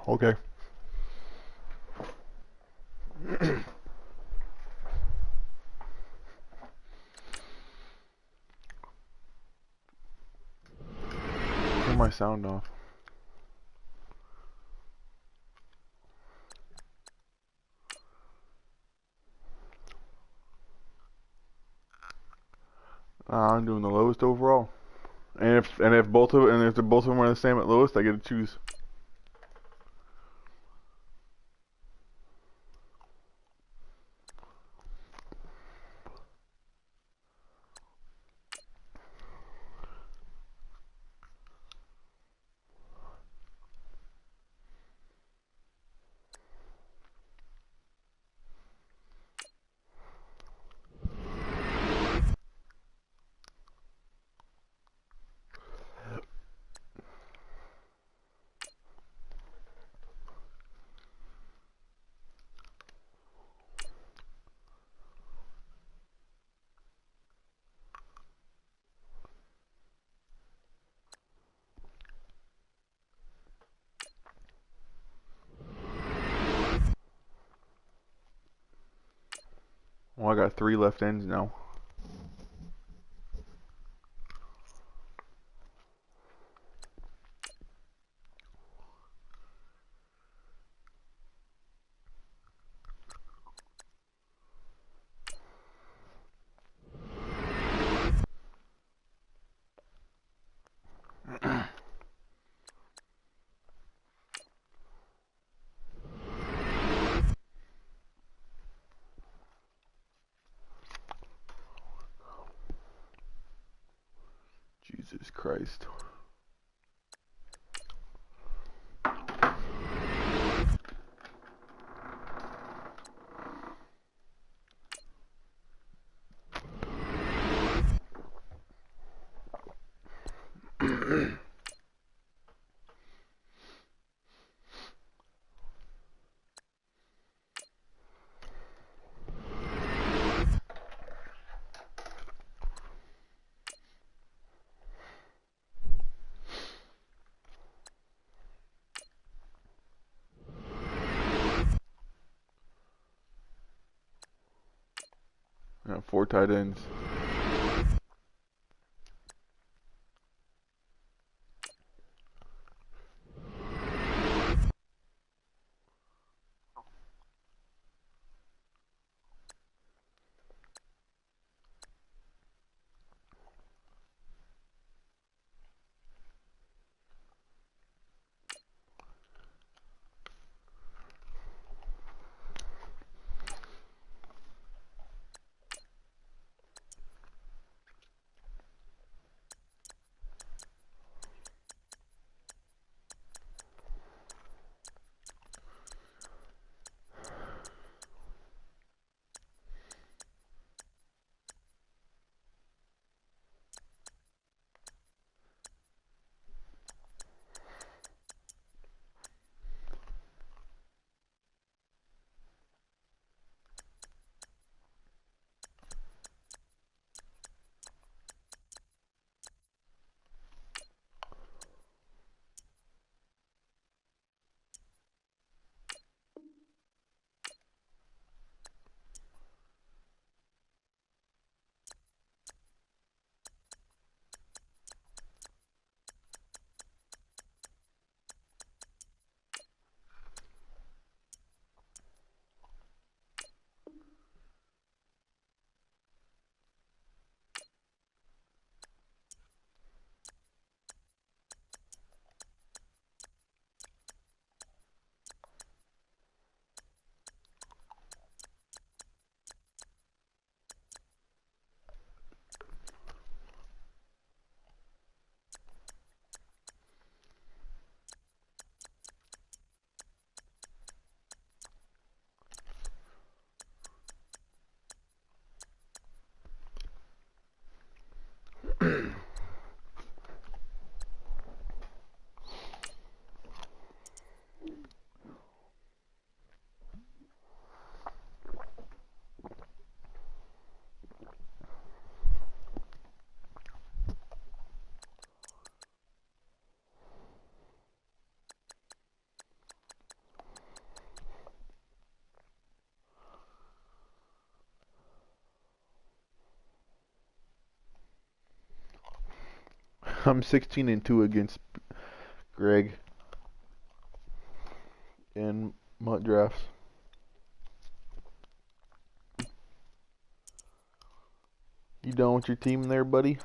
Okay. Turn my sound off. I'm doing the lowest overall. And if both of and if the both of them are the same at lowest, I get to choose. Well, I got 3 left ends now. Jesus Christ. Yeah, 4 tight ends. I'm 16-2 against Greg in MUT drafts. You done with your team there, buddy?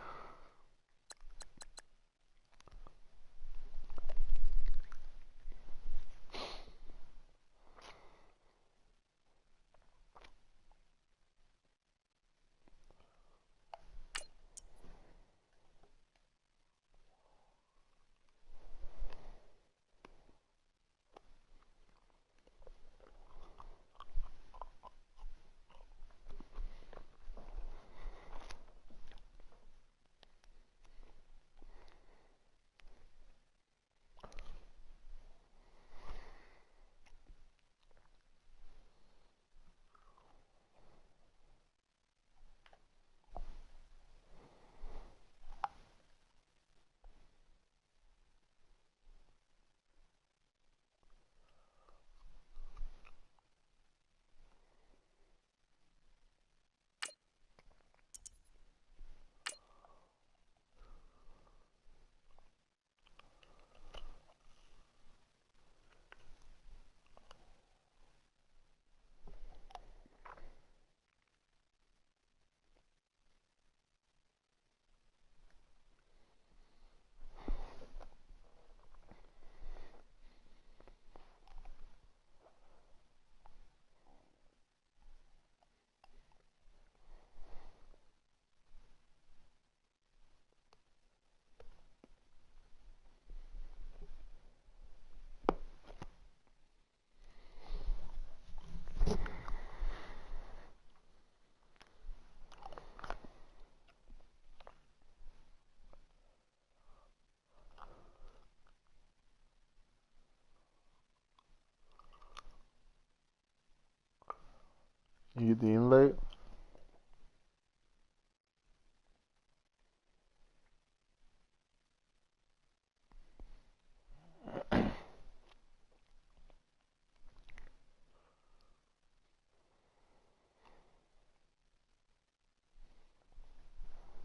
You get the invite?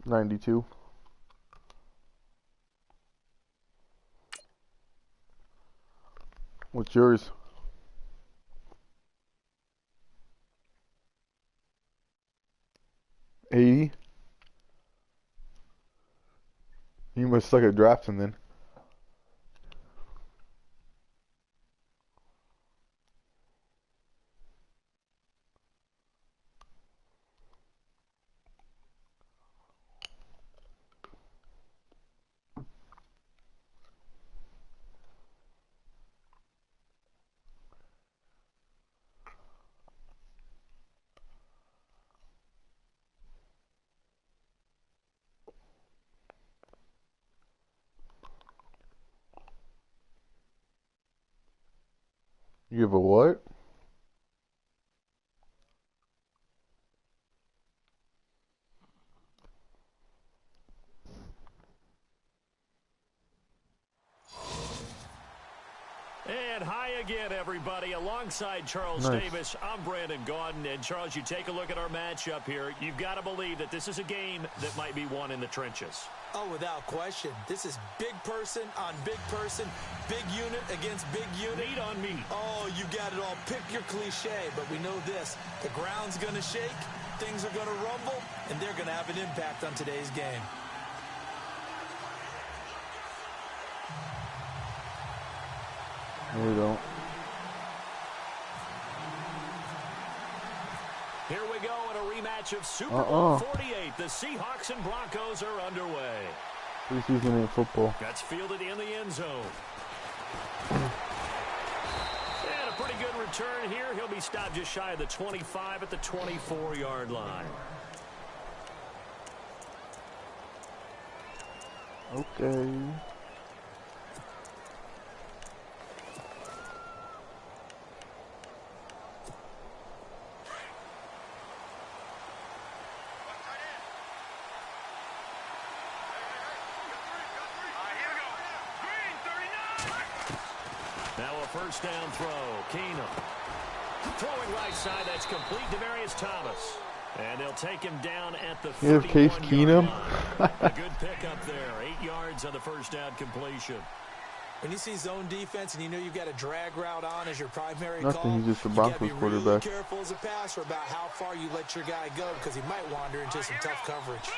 $92. What's yours? $80? You must suck at drafting then. You have a what? And hi again, everybody. Alongside Charles Davis, I'm Brandon Gaudin. And, Charles, you take a look at our matchup here. You've got to believe that this is a game that might be won in the trenches. Oh, without question. This is big person on big person, big unit against big unit. Meat on meat. Oh, you got it all. Pick your cliche, but we know this. The ground's going to shake, things are going to rumble, and they're going to have an impact on today's game. No, we don't. Here we go in a rematch of Super Bowl 48. The Seahawks and Broncos are underway. Preseason in football. That's fielded in the end zone. And a pretty good return here. He'll be stopped just shy of the 25 at the 24-yard line. Okay. Now a first down throw. Keenum. Throwing right side, that's complete to Demarius Thomas. And they'll take him down at the Here's Case 51-yard Keenum. line. A good pickup there. 8 yards on the first down completion. When you see zone defense and you know you've got a drag route on as your primary Nothing, call, he's just a you got to Broncos be quarterback. really careful as a passer about how far you let your guy go because he might wander into some tough coverage.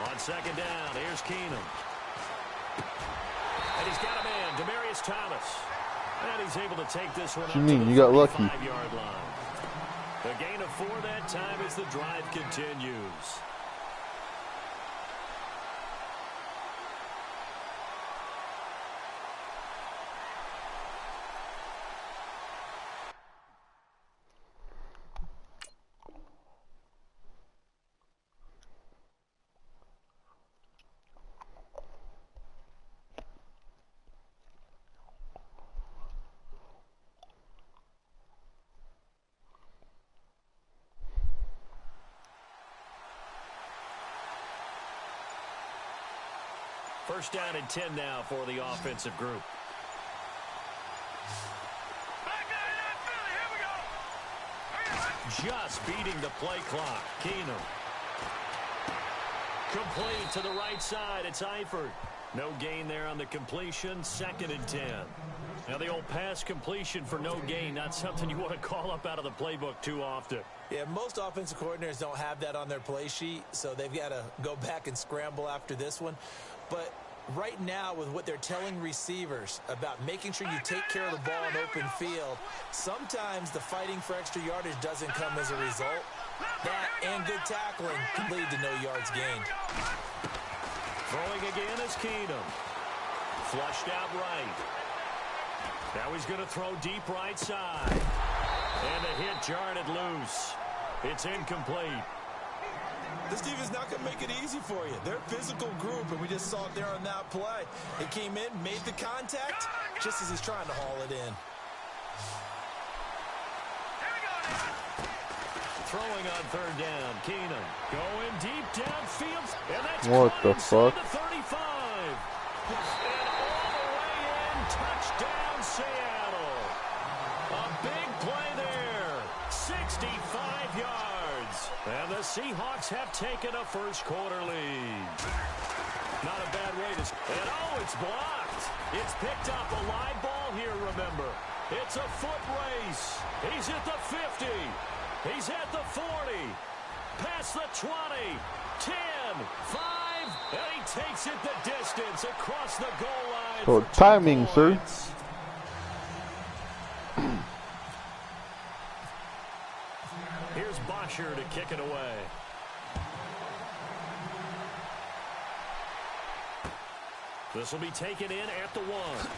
On second down, here's Keenum. And he's got a man, Demaryius Thomas. And he's able to take this one up to the 35-yard line. The gain of 4 that time as the drive continues. First down and 10 now for the offensive group. Just beating the play clock. Keenum. Complete to the right side. It's Eifert. No gain there on the completion. Second and 10. Now the old pass completion for no gain, not something you want to call up out of the playbook too often. Yeah, most offensive coordinators don't have that on their play sheet, so they've got to go back and scramble after this one. But right now, with what they're telling receivers about making sure you take care of the ball in open field, sometimes the fighting for extra yardage doesn't come as a result. That and good tackling can lead to no yards gained. Throwing again is Keenum. Flushed out right. Now he's going to throw deep right side. And the hit jarred it loose. It's incomplete. This defense is not going to make it easy for you. They're a physical group, and we just saw it there on that play. He came in, made the contact, just as he's trying to haul it in. Throwing on third down, Keenum going deep downfield, and that's what the fuck? The 35, and all the way in, touchdown Seattle. A big play there, 65 yards, and the Seahawks have taken a first quarter lead. Not a bad way to, and oh, it's blocked. It's picked up a live ball here. Remember, it's a foot race. He's at the 50. He's at the 40, past the 20, 10, 5, and he takes it the distance across the goal line. Oh, timing, sir. Here's Bosher to kick it away. This will be taken in at the 1.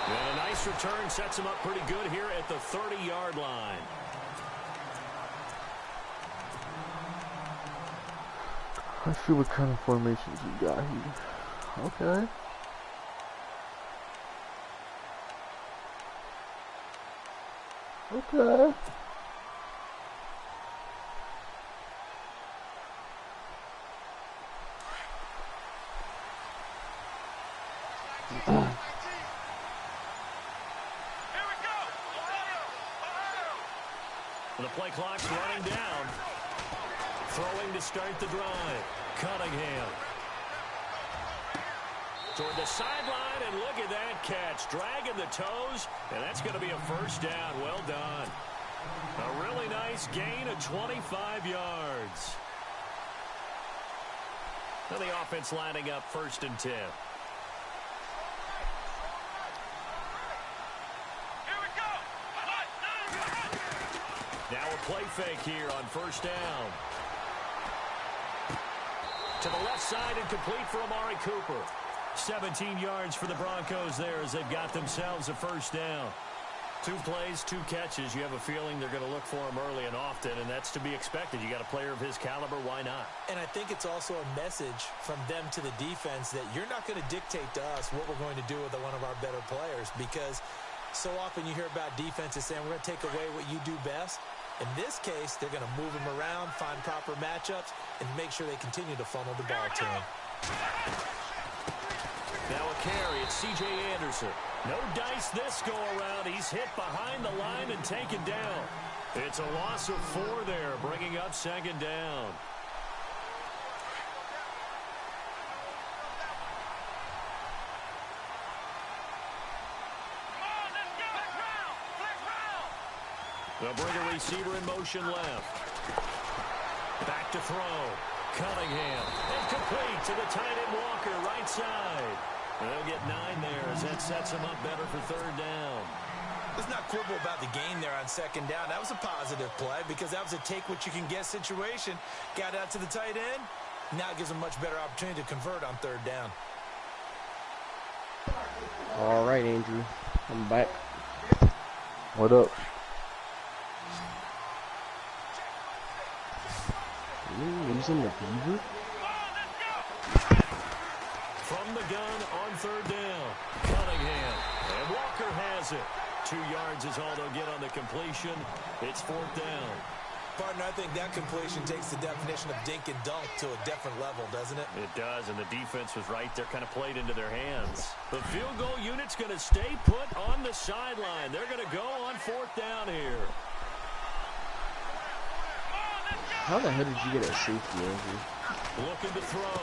And a nice return sets him up pretty good here at the 30-yard line. Let's see what kind of formations we got here. Okay. Okay. The play clock's running down. Throwing to start the drive. Cunningham. Toward the sideline, and look at that catch. Dragging the toes, and that's going to be a first down. Well done. A really nice gain of 25 yards. Now the offense lining up first and 10. Now a play fake here on first down. To the left side and complete for Amari Cooper. 17 yards for the Broncos there as they've got themselves a first down. 2 plays, 2 catches. You have a feeling they're going to look for him early and often, and that's to be expected. You got a player of his caliber, why not? And I think it's also a message from them to the defense that you're not going to dictate to us what we're going to do with one of our better players, because so often you hear about defenses saying we're going to take away what you do best. In this case, they're going to move him around, find proper matchups, and make sure they continue to funnel the ball to him. Now a carry, it's C.J. Anderson. No dice this go around. He's hit behind the line and taken down. It's a loss of 4 there, bringing up second down. They'll bring a receiver in motion left. Back to throw. Cunningham. Incomplete to the tight end Walker, right side. They'll get 9 there as that sets them up better for third down. Let's not quibble about the gain there on second down. That was a positive play because that was a take-what-you-can-get situation. Got out to the tight end. Now it gives them a much better opportunity to convert on third down. All right, Andrew. I'm back. What up? Using the Beaver? From the gun on third down. Cunningham. And Walker has it. 2 yards is all they'll get on the completion. It's fourth down. Partner, I think that completion takes the definition of dink and dunk to a different level, doesn't it? It does, and the defense was right there, kind of played into their hands. The field goal unit's going to stay put on the sideline. They're going to go on fourth down here. How the hell did you get a safety, Andrew? Looking to throw.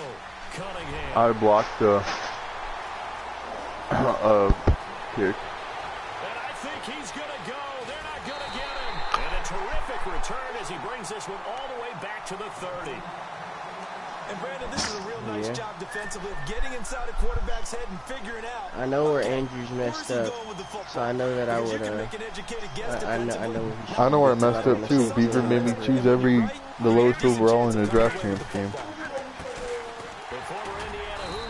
Cunningham. I blocked the kick. And I think he's going to go. They're not going to get him. And a terrific return as he brings this one all the way back to the 30. And Brandon, this is a real nice job defensively of getting inside a quarterback's head and figuring out. I know where Andrew's messed up, so I know that I would. I know where I messed up too. Beaver made me choose the lowest overall in the draft champs game.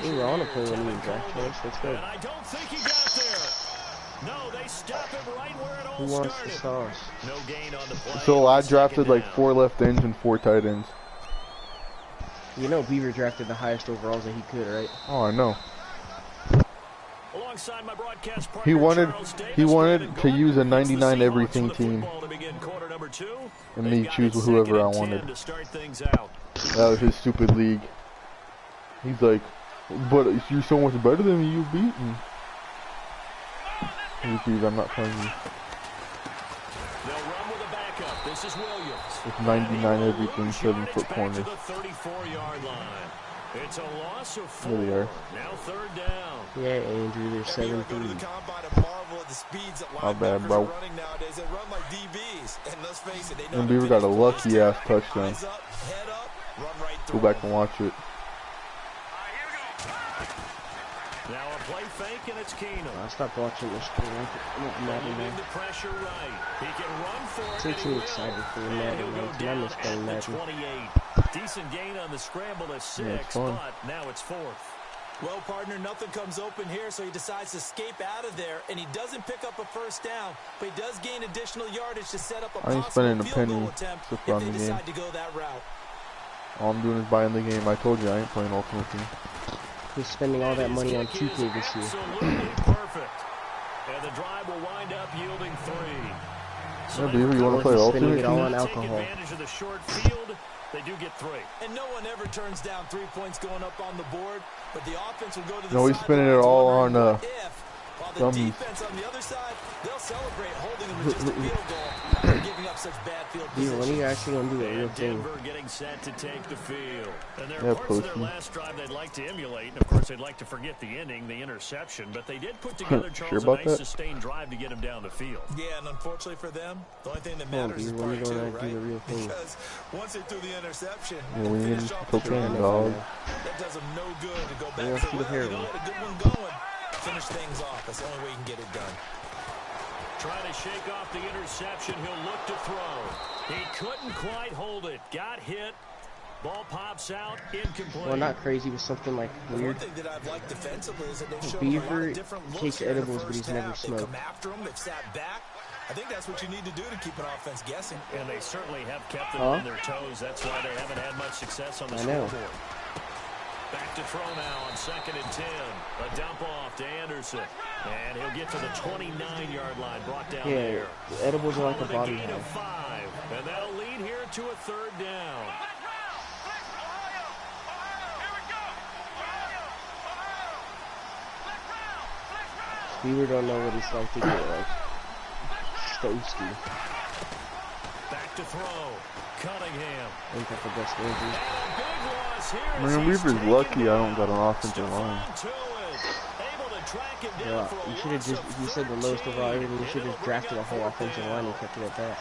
We were on a play when he was draft champs. Let's go. And I don't think he got there. No, they stop him right where it all Who wants started. the sauce? No gain on the play. So I drafted like 4 left ends and 4 tight ends. You know Beaver drafted the highest overalls that he could, right? Oh, I know. Alongside my broadcast partner, He wanted Charles Davis, he wanted to Gordon, use a it's the 99 Seahawks everything with the team, football to begin quarter number 2. and They've me got choose it whoever I second and 10 wanted. to start things out. That was his stupid league. He's like, but you're so much better than me, you beat me. I'm not playing you. They'll run with a backup. This is Williams. It's 99 everything, 7-foot corners. To the 34-yard line. It's a loss of 4. There they are. Now third down. Yeah, Andrew, they're 7-3. Not bad, bro. Running nowadays, they run like DBs. And let's face it, they know And Beaver got a lucky ass touchdown. Eyes up, head up, run right Go through. back and watch it. Now a play fake, and it's Keenum. I stopped watching this thing. I'm not Moving even the pressure right. He can run for it. It makes me excited for the Madden. He'll go I down miss playing at the Madden. 28. Decent gain on the scramble to 6, it's fun. but now it's 4th. Well, partner, nothing comes open here, so he decides to escape out of there, and he doesn't pick up a first down, but he does gain additional yardage to set up a I ain't possible spending a field penny goal attempt to if run they the game. decide to go that route. All I'm doing is buying the game. I told you I ain't playing Ultimate Team. He's spending all that money on 2K this year. Absolutely perfect. And the drive will wind up yielding 3. Yeah, Beaver, you want to play Spending Ultimate it all Team? on Take alcohol. advantage of the short field. They do get 3. And no one ever turns down 3 points going up on the board, but the offense will go to the No, he's spending it sidelines all wondering on what if, while the dummies. defense on the other side, they'll celebrate holding them to just a field goal after giving up such bad field Beaver, when are position. you actually going to do a real And thing? Denver getting set to take the field. And there Yeah, are parts of their pussy. last drive they'd like to emulate. And, of course, they'd like to forget the ending, the interception. But they did put together, Sure Charles, about a nice that? sustained drive to get him down the field. Yeah, and unfortunately for them, the only thing that Come on, matters is Beaver, when are part you 2, going to do the right? real thing? Because once they threw the interception, Yeah, and we need finished off the cocaine, drive, dog. that does them no good to go They back want and say, you to well, hear you know it. what, a good one going. Finish things off. That's the only way you can get it done. Trying to shake off the interception. He'll look to throw. He couldn't quite hold it. Got hit. Ball pops out. Incomplete. Well, not crazy, but something like One weird. thing that I've liked defensively is that they've shown Beaver a lot of different looks takes here in the edibles, but first he's never half. They've smoked. come after him. They've sat back. I think that's what you need to do to keep an offense guessing. And they certainly have kept them Huh? on their toes. That's why they haven't had much success on the I know. scoreboard. Back to throw now on 2nd and 10. A dump off to Anderson. And he'll get to the 29-yard line, brought down Yeah, there. the edibles are like a With body gain of high. 5. And that'll lead here to a third down. Beaver don't know what it's like to get like Stowski. to throw. Cunningham. I think that's the best way, And dude. a big loss here as Man, he's Weaver's taken lucky I don't down. got an offensive line. Stephon Tuitt able to track him down Yeah, for a you should have loss just, of he said the lowest overall 13, rating, you and should have it'll bring drafted a up whole fourth offensive line down. and kept it at that.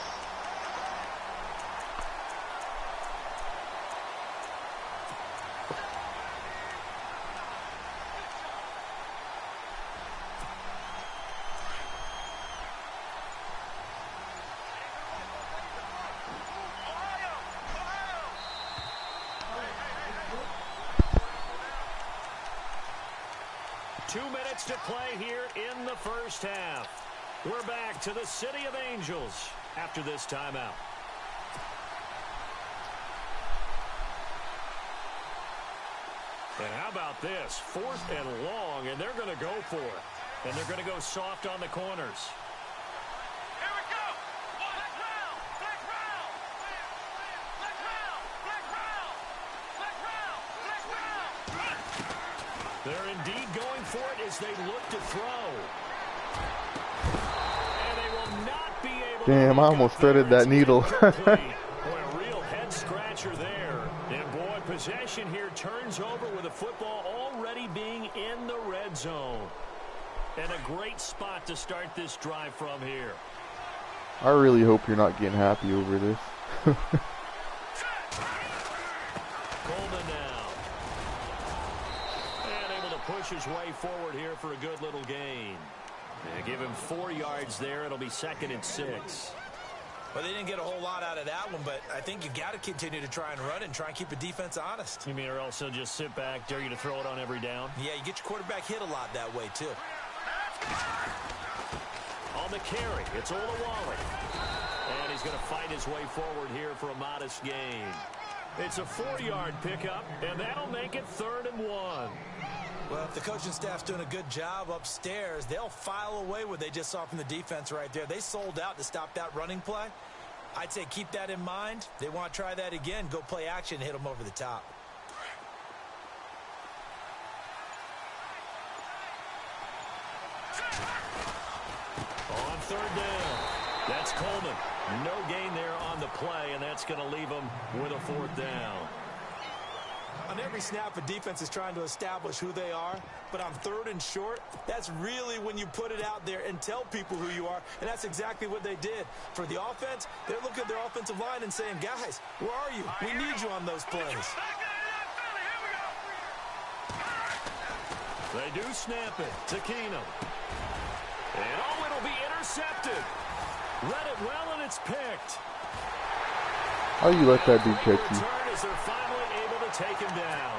Two minutes to play here in the first half. We're back to the City of Angels after this timeout. And how about this? 4th and long, and they're going to go for it. And they're going to go soft on the corners. They're indeed going for it as they look to throw. And they will not be able Damn, to I pick almost up threaded there. that needle. It's incomplete. Boy, a real head scratcher there. And boy, possession here turns over with the football already being in the red zone. And a great spot to start this drive from here. I really hope you're not getting happy over this. Coleman now. And able to push his way forward here for a good little gain. And give him 4 yards there. It'll be 2nd and 6. Well, they didn't get a whole lot out of that one, but I think you got to continue to try and run and try and keep the defense honest. You mean or else he'll just sit back, dare you to throw it on every down? Yeah, you get your quarterback hit a lot that way, too. On the carry, it's Olawale. And he's going to fight his way forward here for a modest gain. It's a 4-yard pickup, and that'll make it 3rd and 1. Well, if the coaching staff's doing a good job upstairs, they'll file away what they just saw from the defense right there. They sold out to stop that running play. I'd say keep that in mind. They want to try that again. Go play action and hit them over the top. On 3rd down, that's Coleman. No gain there on the play, and that's going to leave him with a 4th down. On every snap, a defense is trying to establish who they are, but on 3rd and short, that's really when you put it out there and tell people who you are, and that's exactly what they did. For the offense, they're looking at their offensive line and saying, guys, where are you? We need you on those plays. They do snap it to Keenum. And oh, it'll be intercepted. Read it well, and it's picked. How you let that dude catch you? Return as they're finally able to take him down.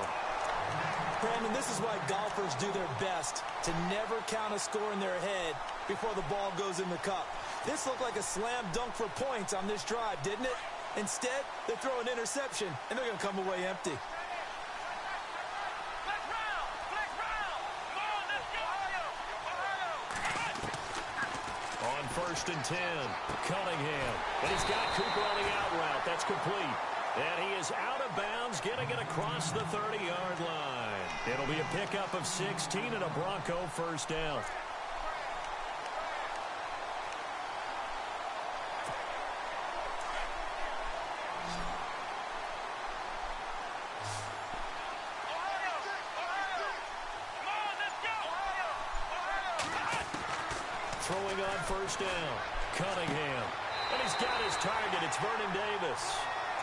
Brandon, this is why golfers do their best to never count a score in their head before the ball goes in the cup. This looked like a slam dunk for points on this drive, didn't it? Instead, they throw an interception, and they're going to come away empty. On 1st and 10, Cunningham. And he's got Cooper on the out route. That's complete. And he is out of bounds, getting it across the 30-yard line. It'll be a pickup of 16 and a Bronco 1st down. Throwing on 1st down, Cunningham. And he's got his target. It's Vernon Davis.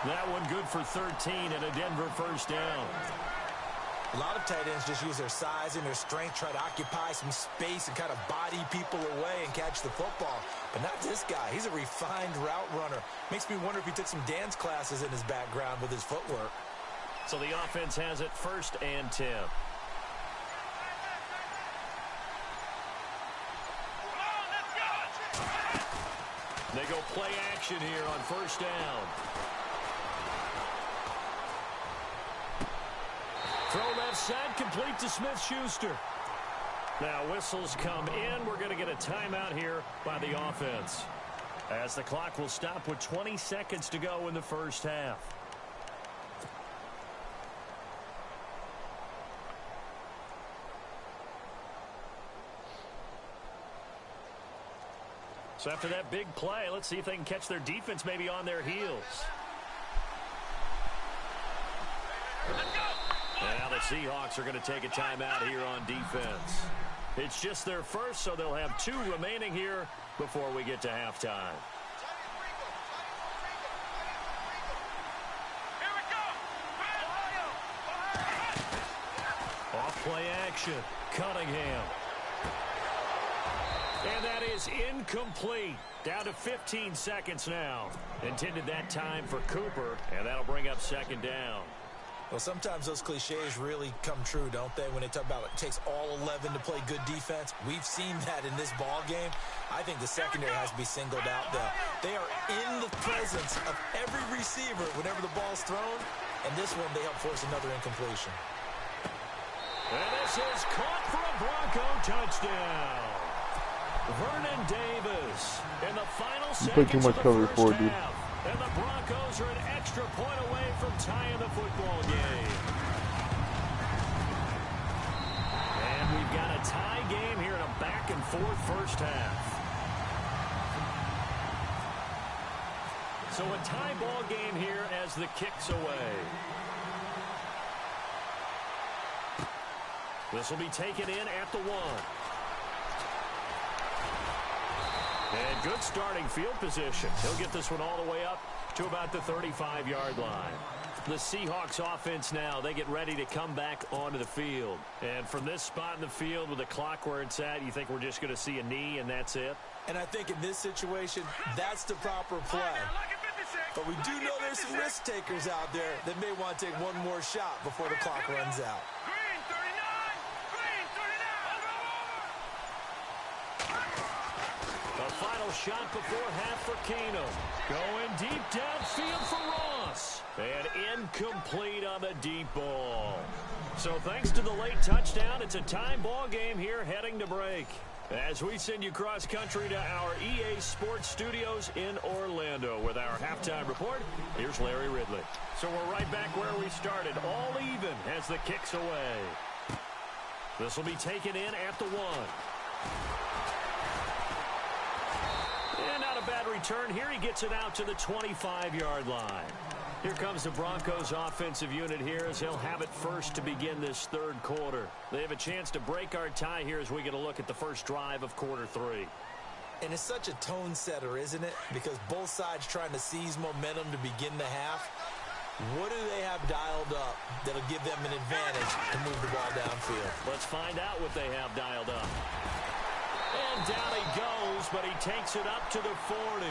That one good for 13 and a Denver 1st down. A lot of tight ends just use their size and their strength, try to occupy some space and kind of body people away and catch the football. But not this guy. He's a refined route runner. Makes me wonder if he took some dance classes in his background with his footwork. So the offense has it 1st and 10. They go play action here on 1st down. Throw left side, complete to Smith-Schuster. Now whistles come in. We're going to get a timeout here by the offense, as the clock will stop with 20 seconds to go in the first half. So after that big play, let's see if they can catch their defense maybe on their heels. And now the Seahawks are going to take a timeout here on defense. It's just their first, so they'll have 2 remaining here before we get to halftime. Off play action. Cunningham. And that is incomplete. Down to 15 seconds now. Intended that time for Cooper, and that'll bring up second down. Well, sometimes those cliches really come true, don't they? When they talk about it takes all 11 to play good defense. We've seen that in this ball game. I think the secondary has to be singled out, though. They are in the presence of every receiver whenever the ball's thrown, and this one they help force another incompletion. And this is caught for a Bronco touchdown. Vernon Davis in the final You played too seconds much of the cover first for it, dude. half. And the Broncos are an extra point away from tying the football game. And we've got a tie game here in a back-and-forth first half. So a tie ball game here as the kick's away. This will be taken in at the 1. And good starting field position. He'll get this one all the way up to about the 35-yard line. The Seahawks offense now, they get ready to come back onto the field. And from this spot in the field with the clock where it's at, you think we're just going to see a knee and that's it? And I think in this situation, that's the proper play. But we do know there's some risk takers out there that may want to take one more shot before the clock runs out. The final shot before half for Keenum. Going deep downfield for Ross. And incomplete on the deep ball. So thanks to the late touchdown, it's a tie ball game here heading to break. As we send you cross country to our EA Sports Studios in Orlando with our halftime report, here's Larry Ridley. So we're right back where we started, all even as the kick's away. This will be taken in at the 1. And not a bad return here. He gets it out to the 25-yard line. Here comes the Broncos offensive unit here as they'll have it first to begin this third quarter. They have a chance to break our tie here as we get a look at the first drive of quarter 3. And it's such a tone setter, isn't it? Because both sides trying to seize momentum to begin the half. What do they have dialed up that'll give them an advantage to move the ball downfield? Let's find out what they have dialed up. And down he goes, but he takes it up to the 40.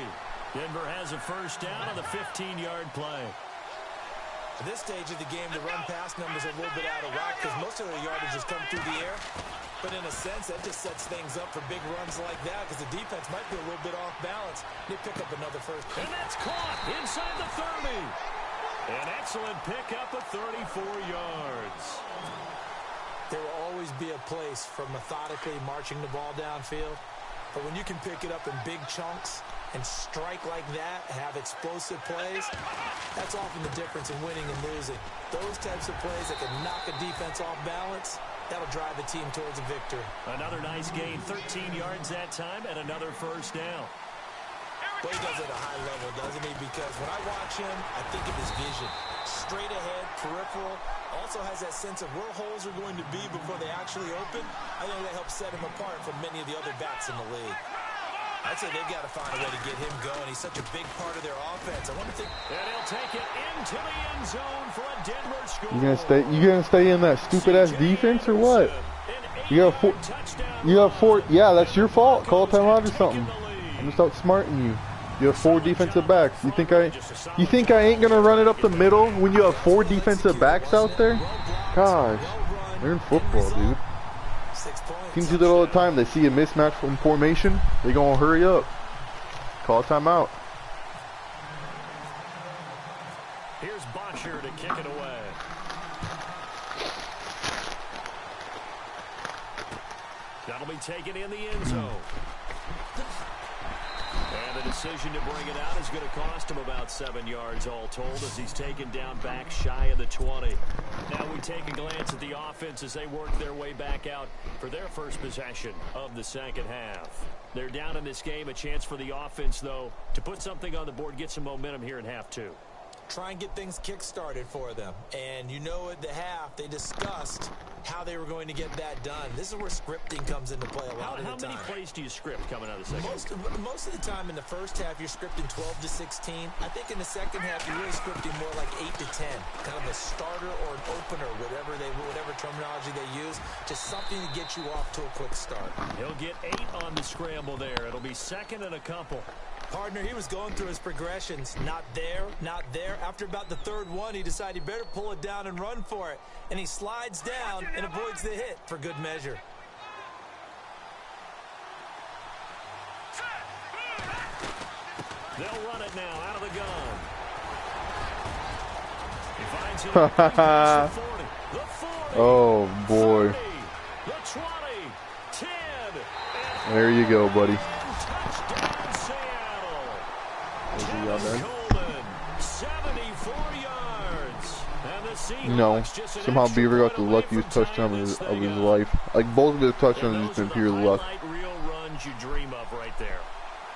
Denver has a first down on the 15-yard play. At this stage of the game, the run-pass numbers are a little bit out of whack because most of their yardage has come through the air. But in a sense, that just sets things up for big runs like that because the defense might be a little bit off balance. They pick up another first. And that's caught inside the 30. An excellent pickup of 34 yards. There will always be a place for methodically marching the ball downfield. But when you can pick it up in big chunks and strike like that, have explosive plays, that's often the difference in winning and losing. Those types of plays that can knock a defense off balance, that'll drive a team towards a victory. Another nice gain, 13 yards that time, and another first down. Well, he does it at a high level, doesn't he? Because when I watch him, I think of his vision. Straight ahead, peripheral, also has that sense of where holes are going to be before they actually open. I think that helps set him apart from many of the other backs in the league. I'd say they've got to find a way to get him going. He's such a big part of their offense. I wonder if they... And he'll take it into the end zone for a Denver score. You gonna stay in that stupid ass defense or what? You got four. You have 4. Yeah, that's your fault. Call a timeout or something. I'm just outsmarting you. You have 4 defensive backs. You think I ain't gonna run it up the middle when you have 4 defensive backs out there? Gosh, they're in football, dude. 6 points. Teams do that all the time. They see a mismatch from formation, they gonna hurry up. Call a timeout. Here's Bosher to kick it away. That'll be taken in the end zone. And the a decision to bring it out is going to cost him about 7 yards all told as he's taken down back shy of the 20. Now we take a glance at the offense as they work their way back out for their first possession of the second half. They're down in this game. A chance for the offense, though, to put something on the board, get some momentum here in half two. Try and get things kick-started for them. And you know at the half, they discussed how they were going to get that done. This is where scripting comes into play a lot of the time. How many plays do you script coming out of the second? Most of the time in the first half, you're scripting 12 to 16. I think in the second half, you're really scripting more like 8 to 10. Kind of a starter or an opener, whatever terminology they use. Just something to get you off to a quick start. He'll get 8 on the scramble there. It'll be second and a couple. Partner, he was going through his progressions. Not there, not there. After about the third one, he decided he better pull it down and run for it. And he slides down and avoids the hit for good measure. They'll run it now out of the gun. He finds it at the 40, the 40, oh, boy. 30, the 20, 10. There you go, buddy. Touchdown, Seattle. Well done. Coleman, 74 yards. And the Seahawks No. just an Somehow extra Beaver got the point away luckiest from touchdown tying of this his thing up. life. Like, both of his touchdowns And have just been those are pure the luck. highlight reel runs you dream of right there.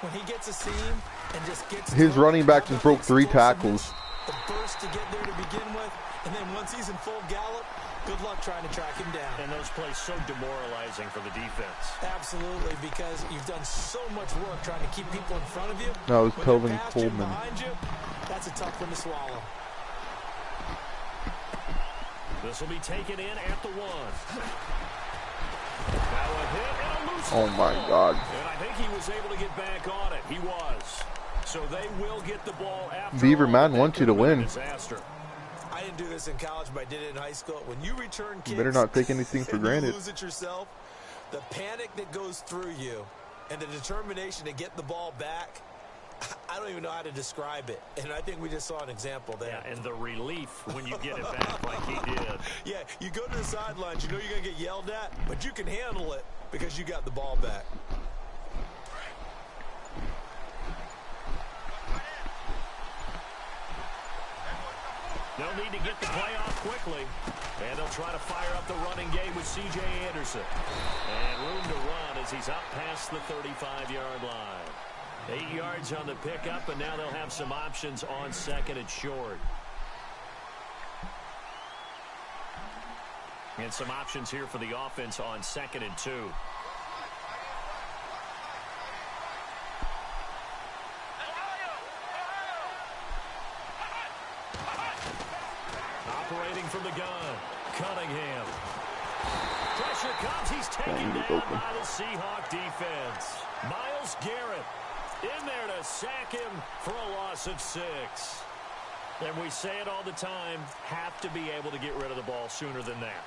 When he gets a seam and just gets His through, running back how just about broke 3 explosiveness, tackles. The burst to get there to begin with, and then once he's in full gallop, good luck trying to track him down. And those plays so demoralizing for the defense. Absolutely, because you've done so much work trying to keep people in front of you. That was When Telvin they're past you and Coleman. behind you, that's a tough one to swallow. This will be taken in at the 1. Now a hit and a loose Oh, my ball. God. And I think he was able to get back on it. He was. So they will get the ball after Beaver all. man wants you to win. Disaster. I didn't do this in college, but I did it in high school. When you return kicks, You better not take anything for and you granted. lose it yourself, the panic that goes through you and the determination to get the ball back, I don't even know how to describe it. And I think we just saw an example there. Yeah, and the relief when you get it back like he did. Yeah, you go to the sidelines, you know you're going to get yelled at, but you can handle it because you got the ball back. They'll need to get the play off quickly. And they'll try to fire up the running game with C.J. Anderson. And room to run as he's up past the 35-yard line. 8 yards on the pickup, and now they'll have some options on second and short. And some options here for the offense on 2nd and 2. Operating from the gun, Cunningham. Pressure comes. He's taken down by the Seahawk defense. Myles Garrett in there to sack him for a loss of 6. And we say it all the time, have to be able to get rid of the ball sooner than that.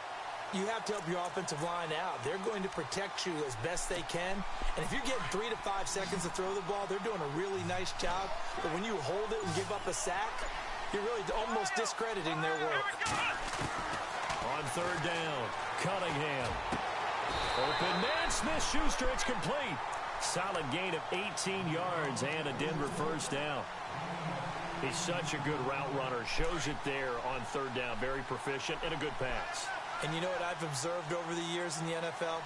You have to help your offensive line out. They're going to protect you as best they can. And if you're getting 3 to 5 seconds to throw the ball, they're doing a really nice job. But when you hold it and give up a sack, you're really almost discrediting their work. On 3rd down, Cunningham. Open man, Smith-Schuster, it's complete. Solid gain of 18 yards and a Denver first down. He's such a good route runner. Shows it there on 3rd down. Very proficient and a good pass. And you know what I've observed over the years in the NFL?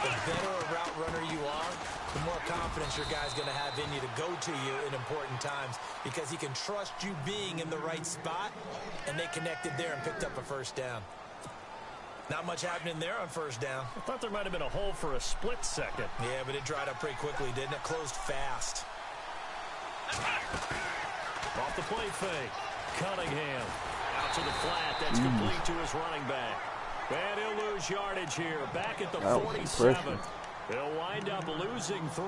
The better a route runner you are, the more confidence your guy's going to have in you to go to you in important times because he can trust you being in the right spot, and they connected there and picked up a first down. Not much happening there on 1st down. I thought there might have been a hole for a split second. Yeah, but it dried up pretty quickly, didn't it? Closed fast. Off the play fake. Cunningham out to the flat. That's complete to his running back. And he'll lose yardage here. Back at the 47. They'll wind up losing 3.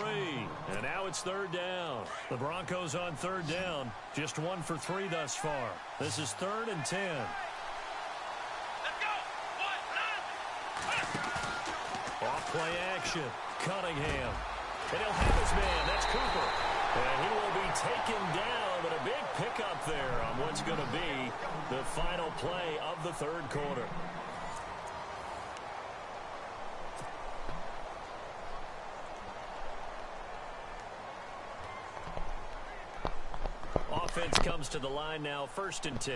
And now it's 3rd down. The Broncos on 3rd down. Just 1 for 3 thus far. This is 3rd and 10. Off play action. Cunningham. And he'll have his man. That's Cooper. And he will be taken down, but a big pickup there on what's going to be the final play of the 3rd quarter. offense comes to the line now, 1st and 10.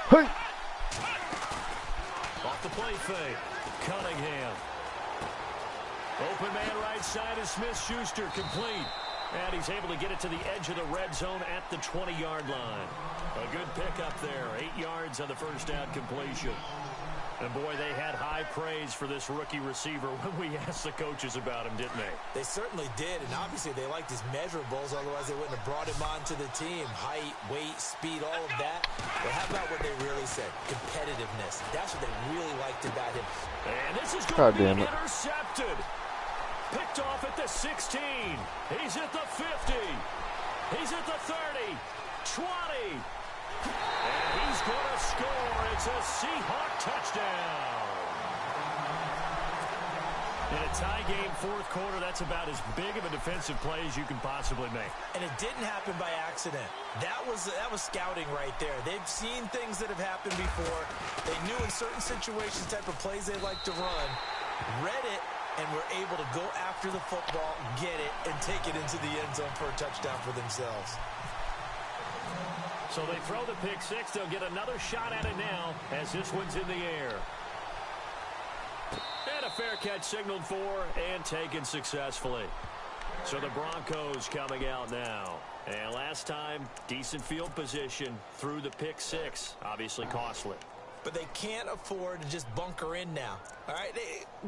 Hey! Off the play fake. Cunningham. Open man right side is Smith-Schuster, complete. And he's able to get it to the edge of the red zone at the 20-yard line. A good pickup there. 8 yards on the first down completion. And, boy, they had high praise for this rookie receiver when we asked the coaches about him, didn't they? They certainly did, and obviously they liked his measurables, otherwise they wouldn't have brought him onto the team. Height, weight, speed, all of that. But how about what they really said? Competitiveness. That's what they really liked about him. And this is going to be intercepted. Picked off at the 16. He's at the 50. He's at the 30. 20. And he's going to score. It's a Seahawk touchdown. In a tie game, 4th quarter, that's about as big of a defensive play as you can possibly make. And it didn't happen by accident. That was scouting right there. They've seen things that have happened before. They knew in certain situations type of plays they like to run, read it, and were able to go after the football, get it, and take it into the end zone for a touchdown for themselves. So they throw the pick six. They'll get another shot at it now as this one's in the air. And a fair catch signaled for and taken successfully. So the Broncos coming out now. And last time, decent field position through the pick six. Obviously costly. But they can't afford to just bunker in now. All right,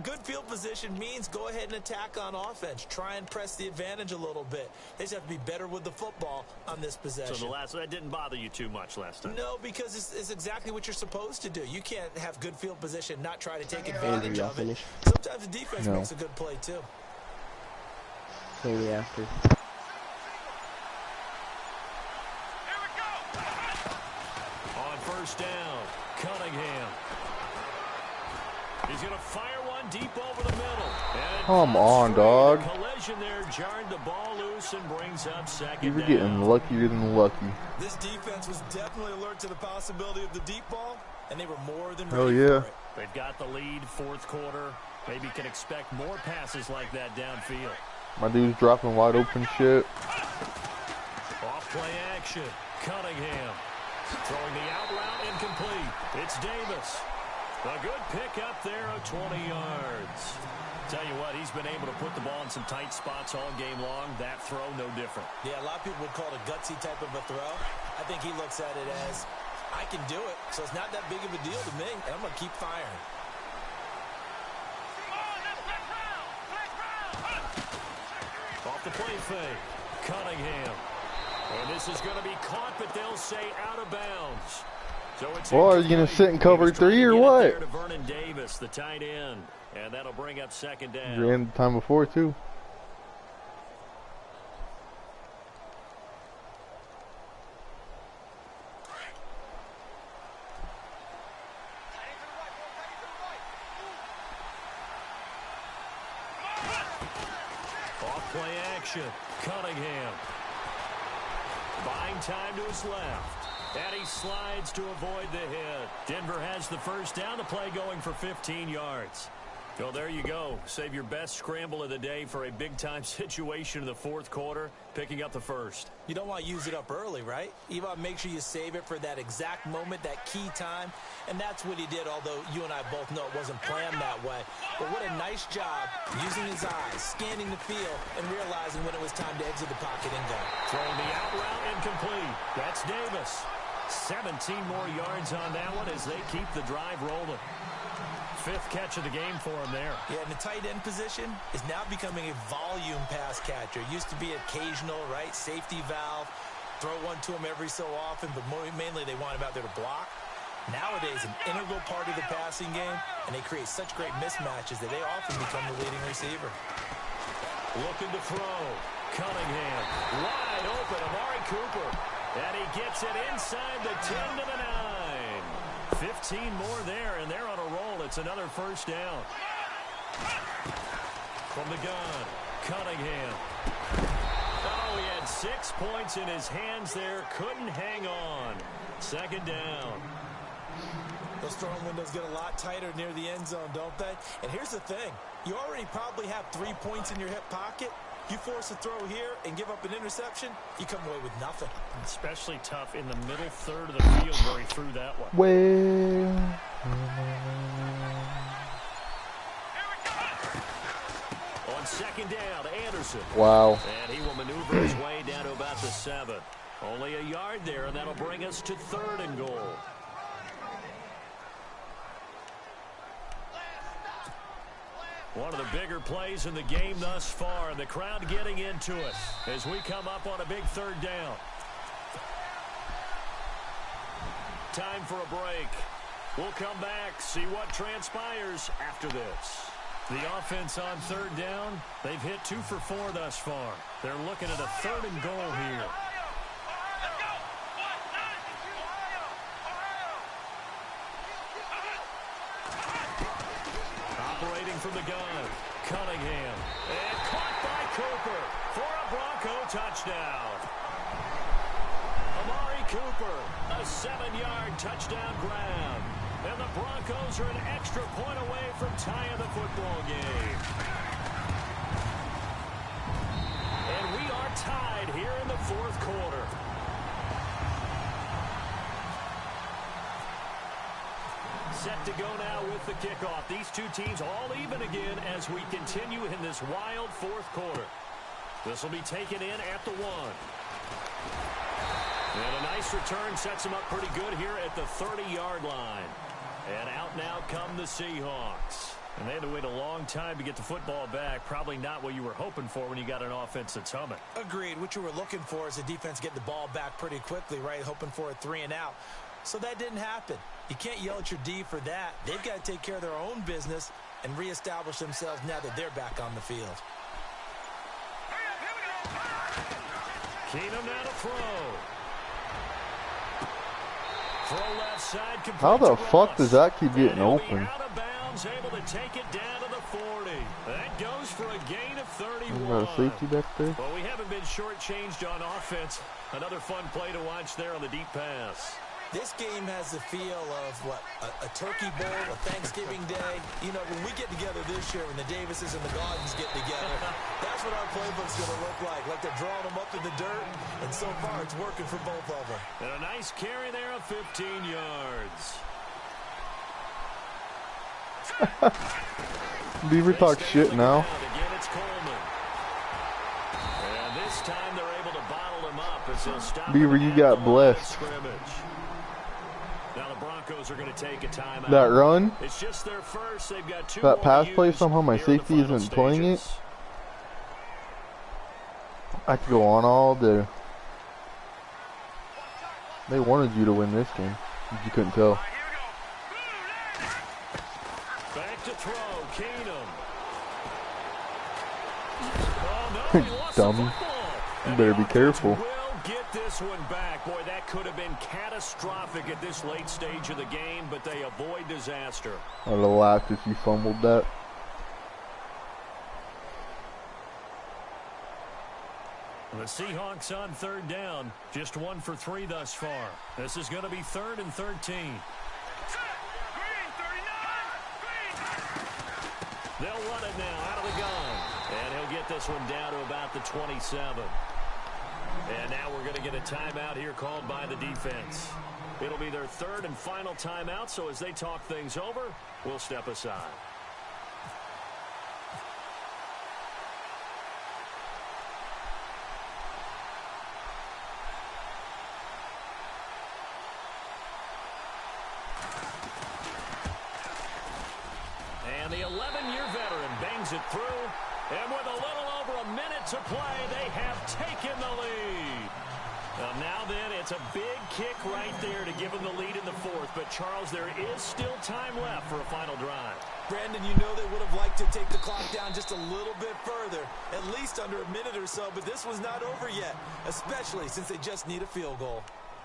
good field position means go ahead and attack on offense. Try and press the advantage a little bit. They just have to be better with the football on this possession. So that didn't bother you too much last time? No, because it's exactly what you're supposed to do. You can't have good field position, not try to take advantage of it. Sometimes the defense makes a good play too. Maybe after. On 1st down, Cunningham. He's going to fire one deep over the middle. Come on, dog. Collision there jarred the ball loose and brings up 2nd down. You're getting luckier than lucky. This defense was definitely alert to the possibility of the deep ball, and they were more than ready yeah. for it. They've got the lead, 4th quarter. Maybe can expect more passes like that downfield. My dude's dropping wide open shit. Off play action. Cunningham. Throwing the out route incomplete. It's Davis. A good pick up there of 20 yards. Tell you what, he's been able to put the ball in some tight spots all game long. That throw, no different. Yeah, a lot of people would call it a gutsy type of a throw. I think he looks at it as, I can do it, so it's not that big of a deal to me, and I'm going to keep firing. Off the play fake. Cunningham. And this is going to be caught, but they'll say out of bounds. So it's are you going to sit and cover 3 or what? To Vernon Davis, the tight end. And that'll bring up 2nd down. You ran the time before, too. Off play action. Cunningham. Buying time to his left. And he slides to avoid the hit. Denver has the 1st down. The play going for 15 yards. Well, there you go. Save your best scramble of the day for a big-time situation in the 4th quarter, picking up the 1st. You don't want to use it up early, right? You want to make sure you save it for that exact moment, that key time. And that's what he did, although you and I both know it wasn't planned that way. But what a nice job using his eyes, scanning the field, and realizing when it was time to exit the pocket and go. Throwing the out route incomplete. That's Davis. 17 more yards on that one as they keep the drive rolling. 5th catch of the game for him there. Yeah, and the tight end position is now becoming a volume pass catcher. Used to be occasional, right? Safety valve. Throw one to him every so often, but mainly they want him out there to block. Nowadays, an integral part of the passing game, and they create such great mismatches that they often become the leading receiver. Looking to throw. Cunningham. Wide open. Amari Cooper. And he gets it inside the 10 to the 9. 15 more there, and they're on a roll. It's another 1st down. From the gun, Cunningham. Oh, he had 6 points in his hands there. Couldn't hang on. 2nd down. Those throwing windows get a lot tighter near the end zone, don't they? And here's the thing. You already probably have 3 points in your hip pocket. You force a throw here and give up an interception, you come away with nothing. Especially tough in the middle third of the field where he threw that one. Well. On second down, Anderson. Wow. And he will maneuver his way down to about the 7. Only a yard there, and that'll bring us to 3rd and goal. One of the bigger plays in the game thus far, and the crowd getting into it as we come up on a big 3rd down. Time for a break. We'll come back, see what transpires after this. The offense on 3rd down, they've hit 2 for 4 thus far. They're looking at a 3rd and goal here. Operating from the gun, Cunningham. And caught by Cooper for a Bronco touchdown. Amari Cooper, a 7-yard touchdown grab. And the Broncos are an extra point away from tying the football game. And we are tied here in the 4th quarter. Set to go now with the kickoff. These two teams all even again as we continue in this wild 4th quarter. This will be taken in at the 1. And a nice return sets them up pretty good here at the 30-yard line. And out now come the Seahawks. And they had to wait a long time to get the football back. Probably not what you were hoping for when you got an offense that's humming. Agreed. What you were looking for is the defense getting the ball back pretty quickly, right? Hoping for a 3 and out. So that didn't happen. You can't yell at your D for that. They've got to take care of their own business and reestablish themselves now that they're back on the field. Keenum now to throw. Throw left side. How the fuck does that keep getting open? Out of bounds, able to take it down to the 40. That goes for a gain of 31. Got a safety back there. Well, we haven't been shortchanged on offense. Another fun play to watch there on the deep pass. This game has the feel of, what, a turkey bowl, a Thanksgiving day. You know, when we get together this year, when the Davises and the Gardens get together, that's what our playbook's going to look like. Like they're drawing them up in the dirt, and so far it's working for both of them. And a nice carry there of 15 yards. Beaver talk shit now. Again, it's Coleman. And this time they're able to bottle him up as he'll stop. Beaver, you got blessed. Now the Broncos are going to take a timeout. That run, It's just their first. They've got 2 that more pass to play, use somehow my here in the safety final isn't playing it. stages. I could go on all day. They wanted you to win this game. You couldn't tell. Back to throw, Keenum. Oh, no, he lost the Dummy. football. You And better the be offense careful. will get this one back. Boy, that could have been catastrophic at this late stage of the game, but they avoid disaster. I'd have laughed if you fumbled that. The Seahawks on 3rd down, just 1 for 3 thus far. This is going to be 3rd and 13. They'll run it now out of the gun. And he'll get this one down to about the 27. And now we're going to get a timeout here called by the defense. It'll be their 3rd and final timeout, so as they talk things over, we'll step aside. And the 11-year veteran bangs it through. And with a little over a minute to play, they have taken the lead. Now then, it's a big kick right there to give them the lead in the 4th. But, Charles, there is still time left for a final drive. Brandon, you know they would have liked to take the clock down just a little bit further, at least under a minute or so. But this was not over yet, especially since they just need a field goal.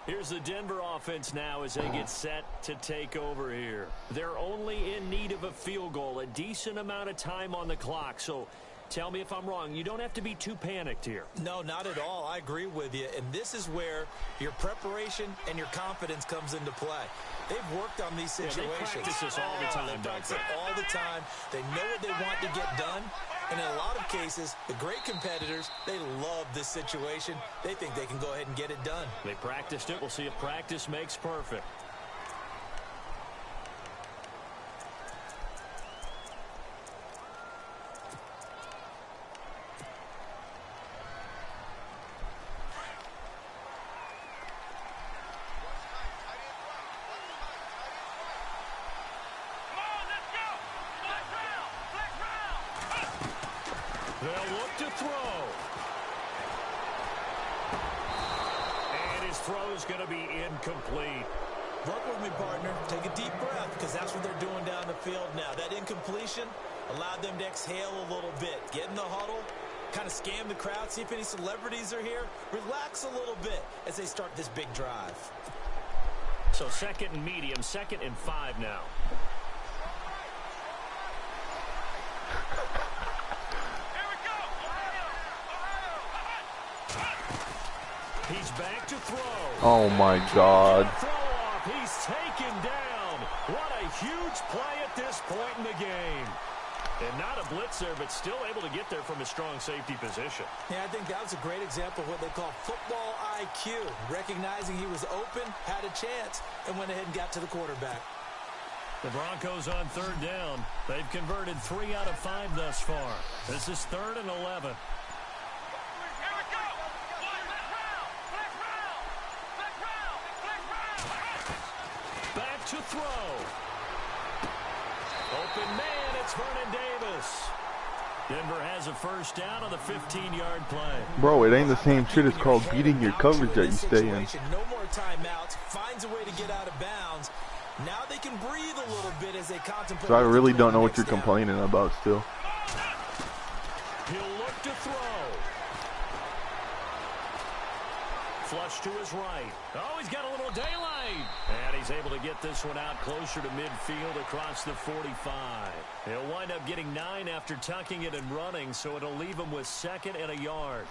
Here's the Denver offense now as they get set to take over here. They're only in need of a field goal, a decent amount of time on the clock. So Tell me if I'm wrong. You don't have to be too panicked here. No, not at all. I agree with you. And this is where your preparation and your confidence comes into play. They've worked on these situations. Yeah, they practice this all the time, They practice it all the time. They know what they want to get done. And in a lot of cases, the great competitors, they love this situation. They think they can go ahead and get it done. They practiced it. We'll see if practice makes perfect. They'll look to throw. And his throw is going to be incomplete. Work with me, partner. Take a deep breath, because that's what they're doing down the field now. That incompletion allowed them to exhale a little bit. Get in the huddle, kind of scan the crowd, see if any celebrities are here. Relax a little bit as they start this big drive. So 2nd and medium, 2nd and 5 now. He's back to throw. Oh my God. Throw off. He's taken down. What a huge play at this point in the game. And not a blitzer, but still able to get there from a strong safety position. Yeah, I think that was a great example of what they call football IQ. Recognizing he was open, had a chance, and went ahead and got to the quarterback. The Broncos on 3rd down. They've converted 3 out of 5 thus far. This is 3rd and 11. Back to throw. Open man, it's Vernon Davis. Denver has a 1st down on the 15-yard play. Bro, it ain't the same shit. It's called beating your coverage that you stay in. No more timeouts. Finds a way to get out of bounds. Now they can breathe a little bit as they contemplate. So I really don't know what you're complaining about still. He'll look to throw. Flush to his right. Oh, he's got a little daylight. And he's able to get this one out closer to midfield across the 45. He'll wind up getting 9 after tucking it and running, so it'll leave him with 2nd and a yard.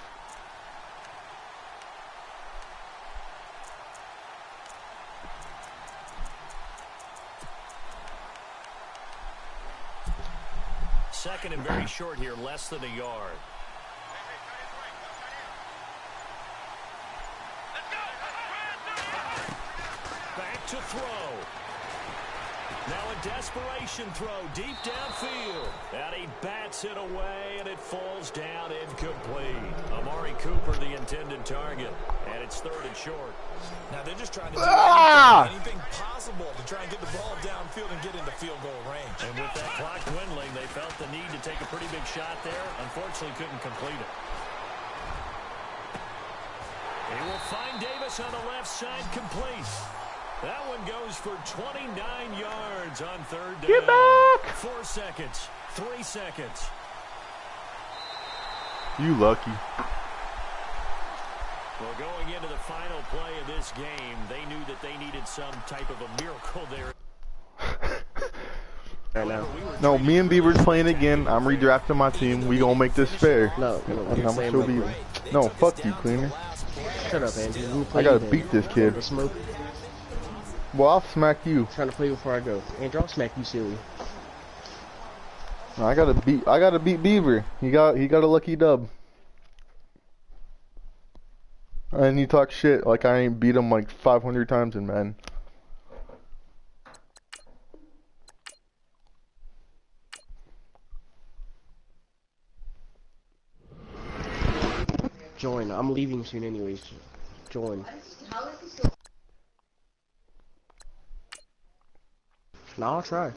Second and very short here, less than a yard. Back to throw. Now a desperation throw deep downfield. And he bats it away, and it falls down incomplete. Amari Cooper, the intended target. And it's 3rd and short. Now they're just trying to do anything possible to try and get the ball downfield and get into field goal range. And with that clock dwindling, they felt the need to take a pretty big shot there. Unfortunately, couldn't complete it. He will find Davis on the left side, complete. That one goes for 29 yards on 3rd down. Get back! 4 seconds. 3 seconds. You lucky. Well, going into the final play of this game, they knew that they needed some type of a miracle there. Right now. No, me and Beaver's playing again. I'm redrafting my team. We gonna make this fair. No, I'm gonna show Beaver. No, fuck you, Cleaner. Shut up, Andrew. I gotta beat this kid. Smoke. Well, I'll smack you. Trying to play before I go. Andrew, I'll smack you, silly. I gotta beat Beaver. He got a lucky dub. And you talk shit like I ain't beat him like 500 times in Madden. Join. I'm leaving soon anyways. Join. No, I'll try.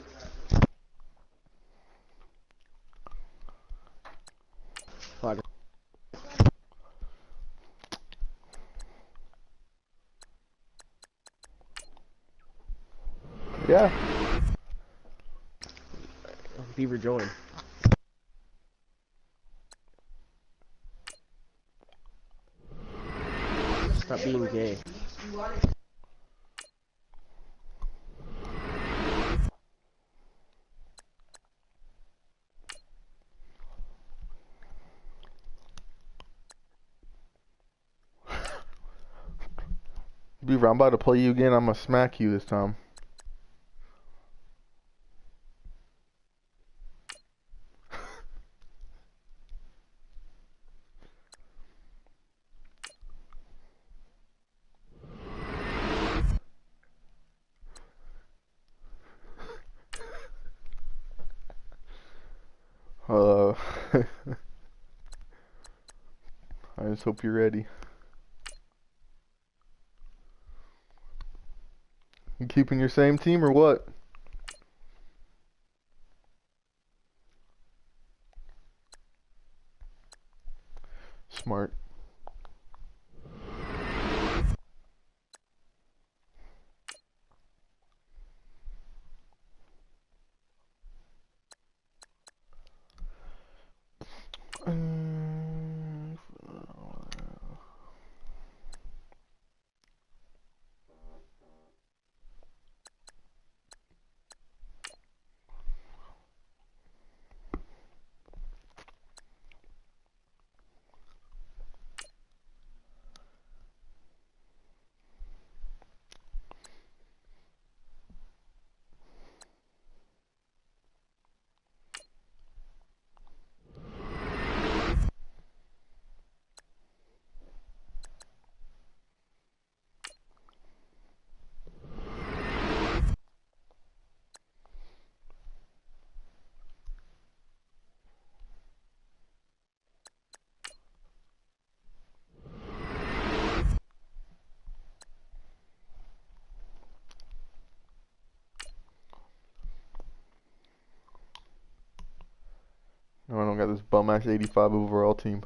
Fuck. Yeah. Beaver join. Stop being gay. Beaver, I'm about to play you again. I'm gonna smack you this time. I just hope you're ready. You keeping your same team or what? Smart. No, I don't got this bum ass 85 overall team.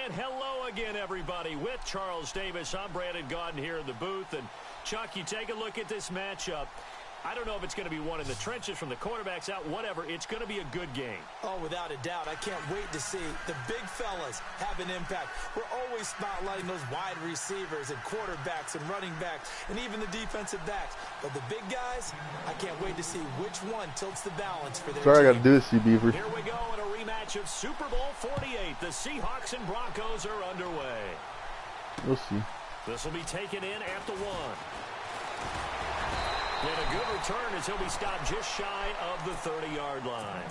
And hello again, everybody. With Charles Davis, I'm Brandon Gaudin here in the booth. And, Chuck, you take a look at this matchup. I don't know if it's going to be one in the trenches from the quarterbacks out, whatever. It's going to be a good game. Oh, without a doubt. I can't wait to see the big fellas have an impact. We're always spotlighting those wide receivers and quarterbacks and running backs and even the defensive backs. But the big guys, I can't wait to see which one tilts the balance for their team. Sorry, I got to do this, you Beaver. Here we go in a rematch of Super Bowl 48. The Seahawks and Broncos are underway. We'll see. This will be taken in at the 1. And a good return as he'll be stopped just shy of the 30-yard line.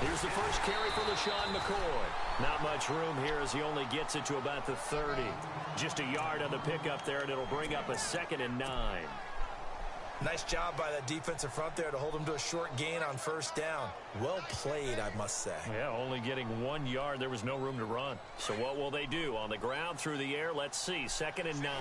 Here's the first carry for LaShawn McCoy. Not much room here as he only gets it to about the 30. Just a yard on the pickup there, and it'll bring up a 2nd and 9. Nice job by that defensive front there to hold him to a short gain on first down. Well played, I must say. Yeah, only getting 1 yard. There was no room to run. So what will they do? On the ground, through the air, let's see. 2nd and 9.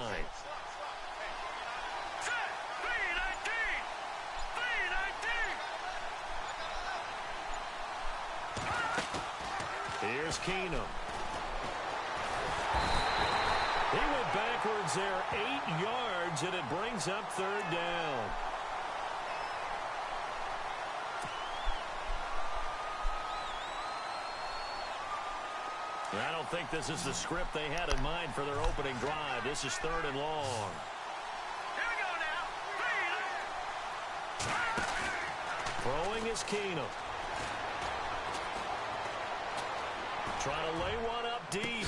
Here's Keenum. He went backwards there 8 yards, and it brings up 3rd down. I don't think this is the script they had in mind for their opening drive. This is 3rd and long. Here we go now. Throwing is Keenum. Trying to lay one up deep.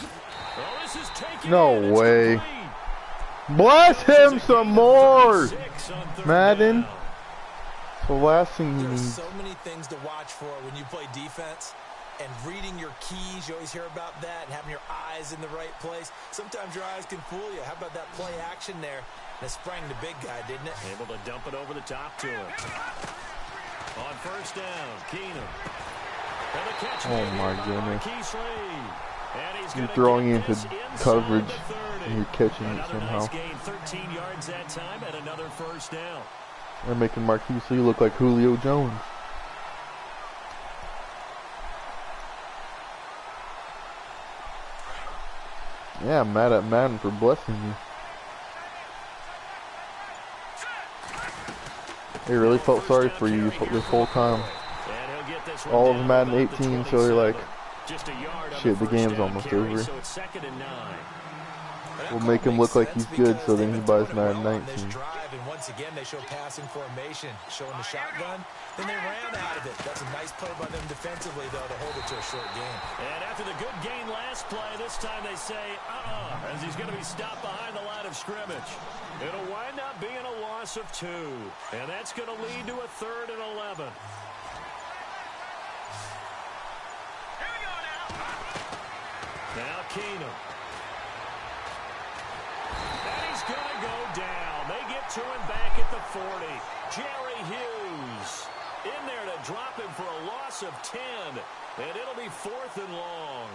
Oh, this is taking No it. It's way. complete. Bless him some more. 6 on 3rd Madden. down. The last thing you There's need. so many things to watch for when you play defense. And reading your keys, you always hear about that, and having your eyes in the right place. Sometimes your eyes can fool you. How about that play action there? That sprang the big guy, didn't it? Able to dump it over the top to him. On 1st down, Keenum. And the catch Oh made my by goodness. Marquise Reed. And he's You're gonna throwing get into this inside coverage the 30. and you're catching it Another somehow. nice gain, 13 yards that time, and another 1st down. They're making Marquise Lee look like Julio Jones. Yeah, I'm mad at Madden for blessing you. They really felt sorry for you this whole time. And he'll get this one All of down Madden about the 18, so they're like, 27. Just a yard on shit, the first game's down almost carry, over. So it's 2nd and 9. We'll make him look like he's good, so then he buys Madden 19. And once again, they show passing formation, showing the shotgun. Then they ran out of it. That's a nice play by them defensively, though, to hold it to a short gain. And after the good gain last play, this time they say, as he's going to be stopped behind the line of scrimmage. It'll wind up being a loss of 2. And that's going to lead to a 3rd and 11. Here we go now. Now Keenum. And he's going to go down. They get to him back at the 40. Jerry Hughes in there to drop him for a loss of 10. And it'll be 4th and long.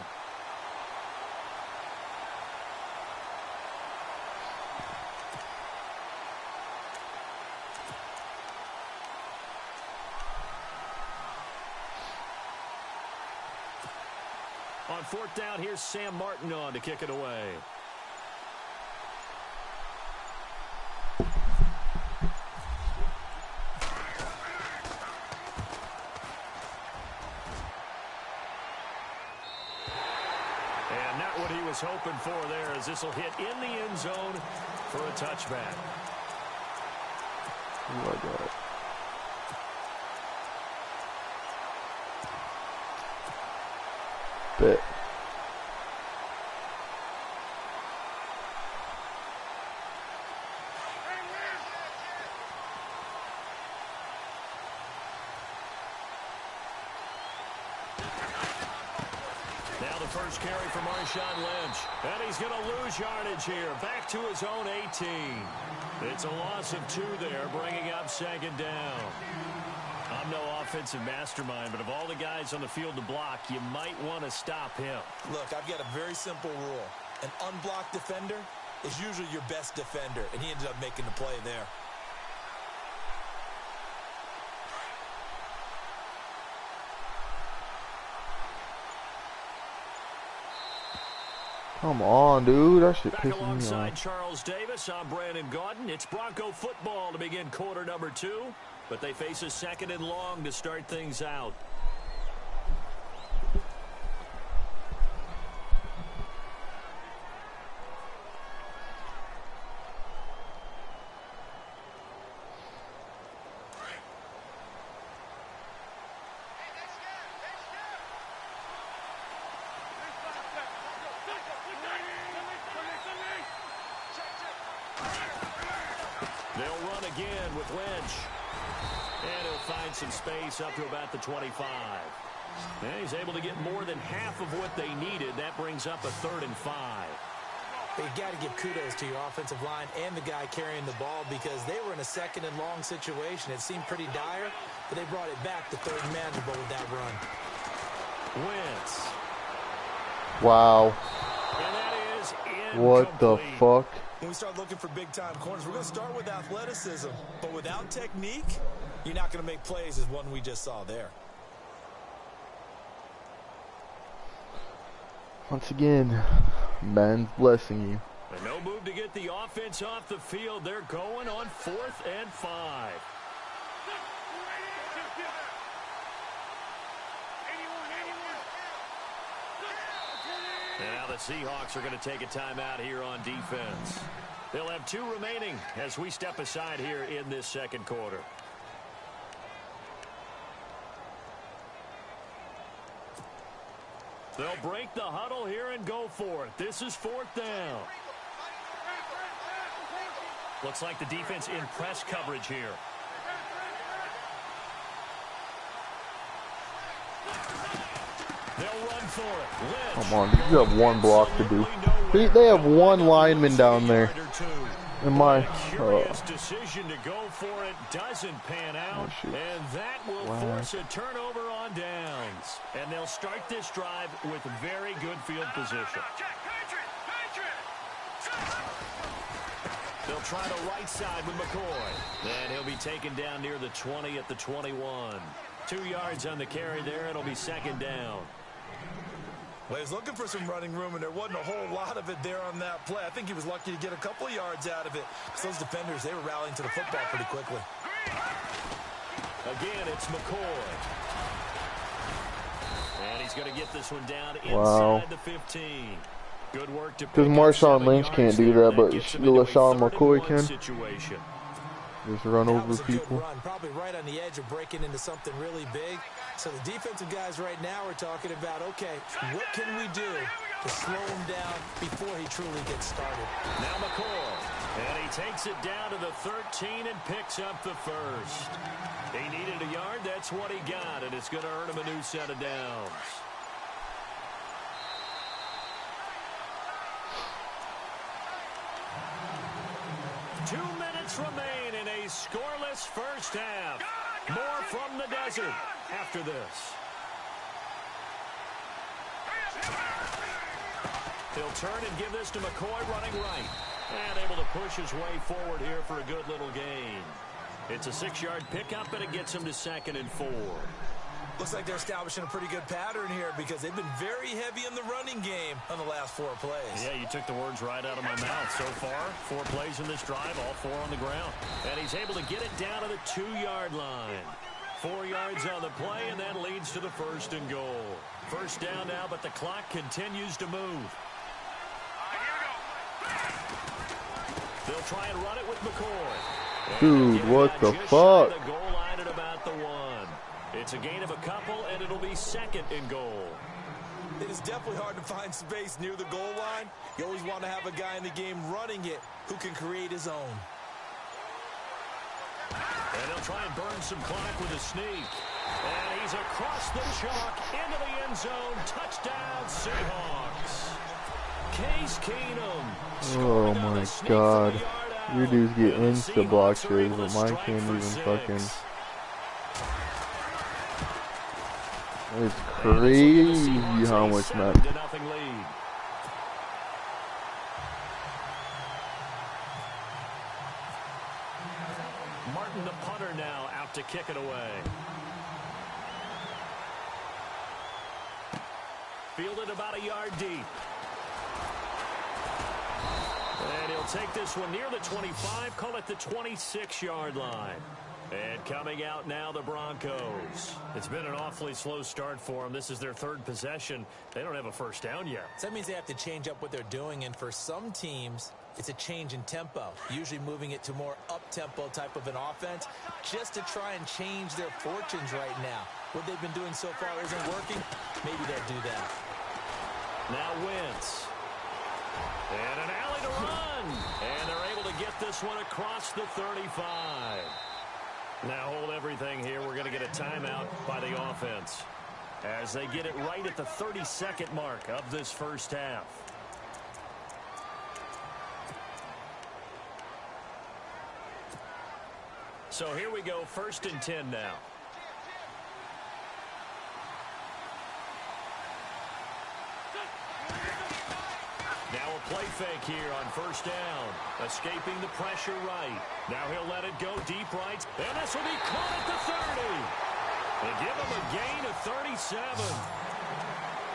On 4th down, here's Sam Martin on to kick it away. And not what he was hoping for there, as this will hit in the end zone for a touchback. Oh my God. Bet. Now the the first carry for Marshawn Lynch. And he's going to lose yardage here. Back to his own 18. It's a loss of 2 there, bringing up second down. I'm no offensive mastermind, but of all the guys on the field to block, you might want to stop him. Look, I've got a very simple rule. An unblocked defender is usually your best defender, and he ended up making the play there. Come on, dude. That shit Back pisses me alongside off. Charles Davis, I'm Brandon Gaudin. It's Bronco football to begin quarter number 2, but they face a second and long to start things out. They'll run again with Lynch. And he'll find some space up to about the 25. And he's able to get more than half of what they needed. That brings up a 3rd and 5. You've got to give kudos to your offensive line and the guy carrying the ball because they were in a second and long situation. It seemed pretty dire, but they brought it back to 3rd and manageable with that run. Wentz. Wow. And that is incomplete. What the fuck? When we start looking for big-time corners, we're going to start with athleticism. But without technique, you're not going to make plays as one we just saw there. Once again, man's blessing you. And no move to get the offense off the field. They're going on 4th and 5. And now the Seahawks are going to take a timeout here on defense. They'll have 2 remaining as we step aside here in this second quarter. They'll break the huddle here and go for it. This is 4th down. Looks like the defense in press coverage here. They'll run for it. Lynch. Come on, you have one block to do. They have one lineman down there. And my curious decision to go for it doesn't pan out, Oh, and that will force a turnover on downs. And they'll start this drive with very good field position. They'll try the right side with McCoy. And he'll be taken down near the 20 at the 21. 2 yards on the carry there. It'll be second down. Well, he was looking for some running room, and there wasn't a whole lot of it there on that play. I think he was lucky to get a couple of yards out of it because those defenders, they were rallying to the football pretty quickly. Again, it's McCoy. And he's going to get this one down inside the 15. Good work to because Marshawn Lynch can't do that, but LaShawn McCoy can. Situation. Just run over people. Run, probably right on the edge of breaking into something really big. So the defensive guys right now are talking about, okay, what can we do to slow him down before he truly gets started? Now McCoy, and he takes it down to the 13 and picks up the first. He needed a yard, that's what he got, and it's going to earn him a new set of downs. Remain in a scoreless first half. More from the desert after this. He'll turn and give this to McCoy running right. And able to push his way forward here for a good little gain. It's a 6-yard pickup, and it gets him to 2nd and 4. Looks like they're establishing a pretty good pattern here because they've been very heavy in the running game on the last 4 plays. Yeah, you took the words right out of my mouth. So far, 4 plays in this drive, all 4 on the ground. And he's able to get it down to the 2-yard line. 4 yards on the play, and that leads to the 1st and goal. First down now, but the clock continues to move. They'll try and run it with McCoy. Dude, what the fuck? The goal line at about the 1. It's a gain of a couple, and it'll be 2nd and goal. It is definitely hard to find space near the goal line. You always want to have a guy in the game running it who can create his own. And they'll try and burn some clock with a sneak. And he's across the chalk into the end zone. Touchdown, Seahawks. Case Keenum. Oh my God. Your dudes get insta-block shows, but mine can't even fucking... It's crazy how much not... Martin, the punter, now out to kick it away. Fielded about a yard deep. And he'll take this one near the 25, call it the 26-yard line. And coming out now, the Broncos. It's been an awfully slow start for them. This is their third possession. They don't have a first down yet. So that means they have to change up what they're doing, and for some teams, it's a change in tempo, usually moving it to more up-tempo type of an offense, just to try and change their fortunes right now. What they've been doing so far isn't working. Maybe they'll do that. Now Wentz. And an alley to run. And they're able to get this one across the 35. Now hold everything here. We're going to get a timeout by the offense as they get it right at the 32nd mark of this first half. So here we go, 1st and 10 now. Now a play fake here on 1st down. Escaping the pressure right. Now he'll let it go deep right. And this will be caught at the 30. They give him a gain of 37.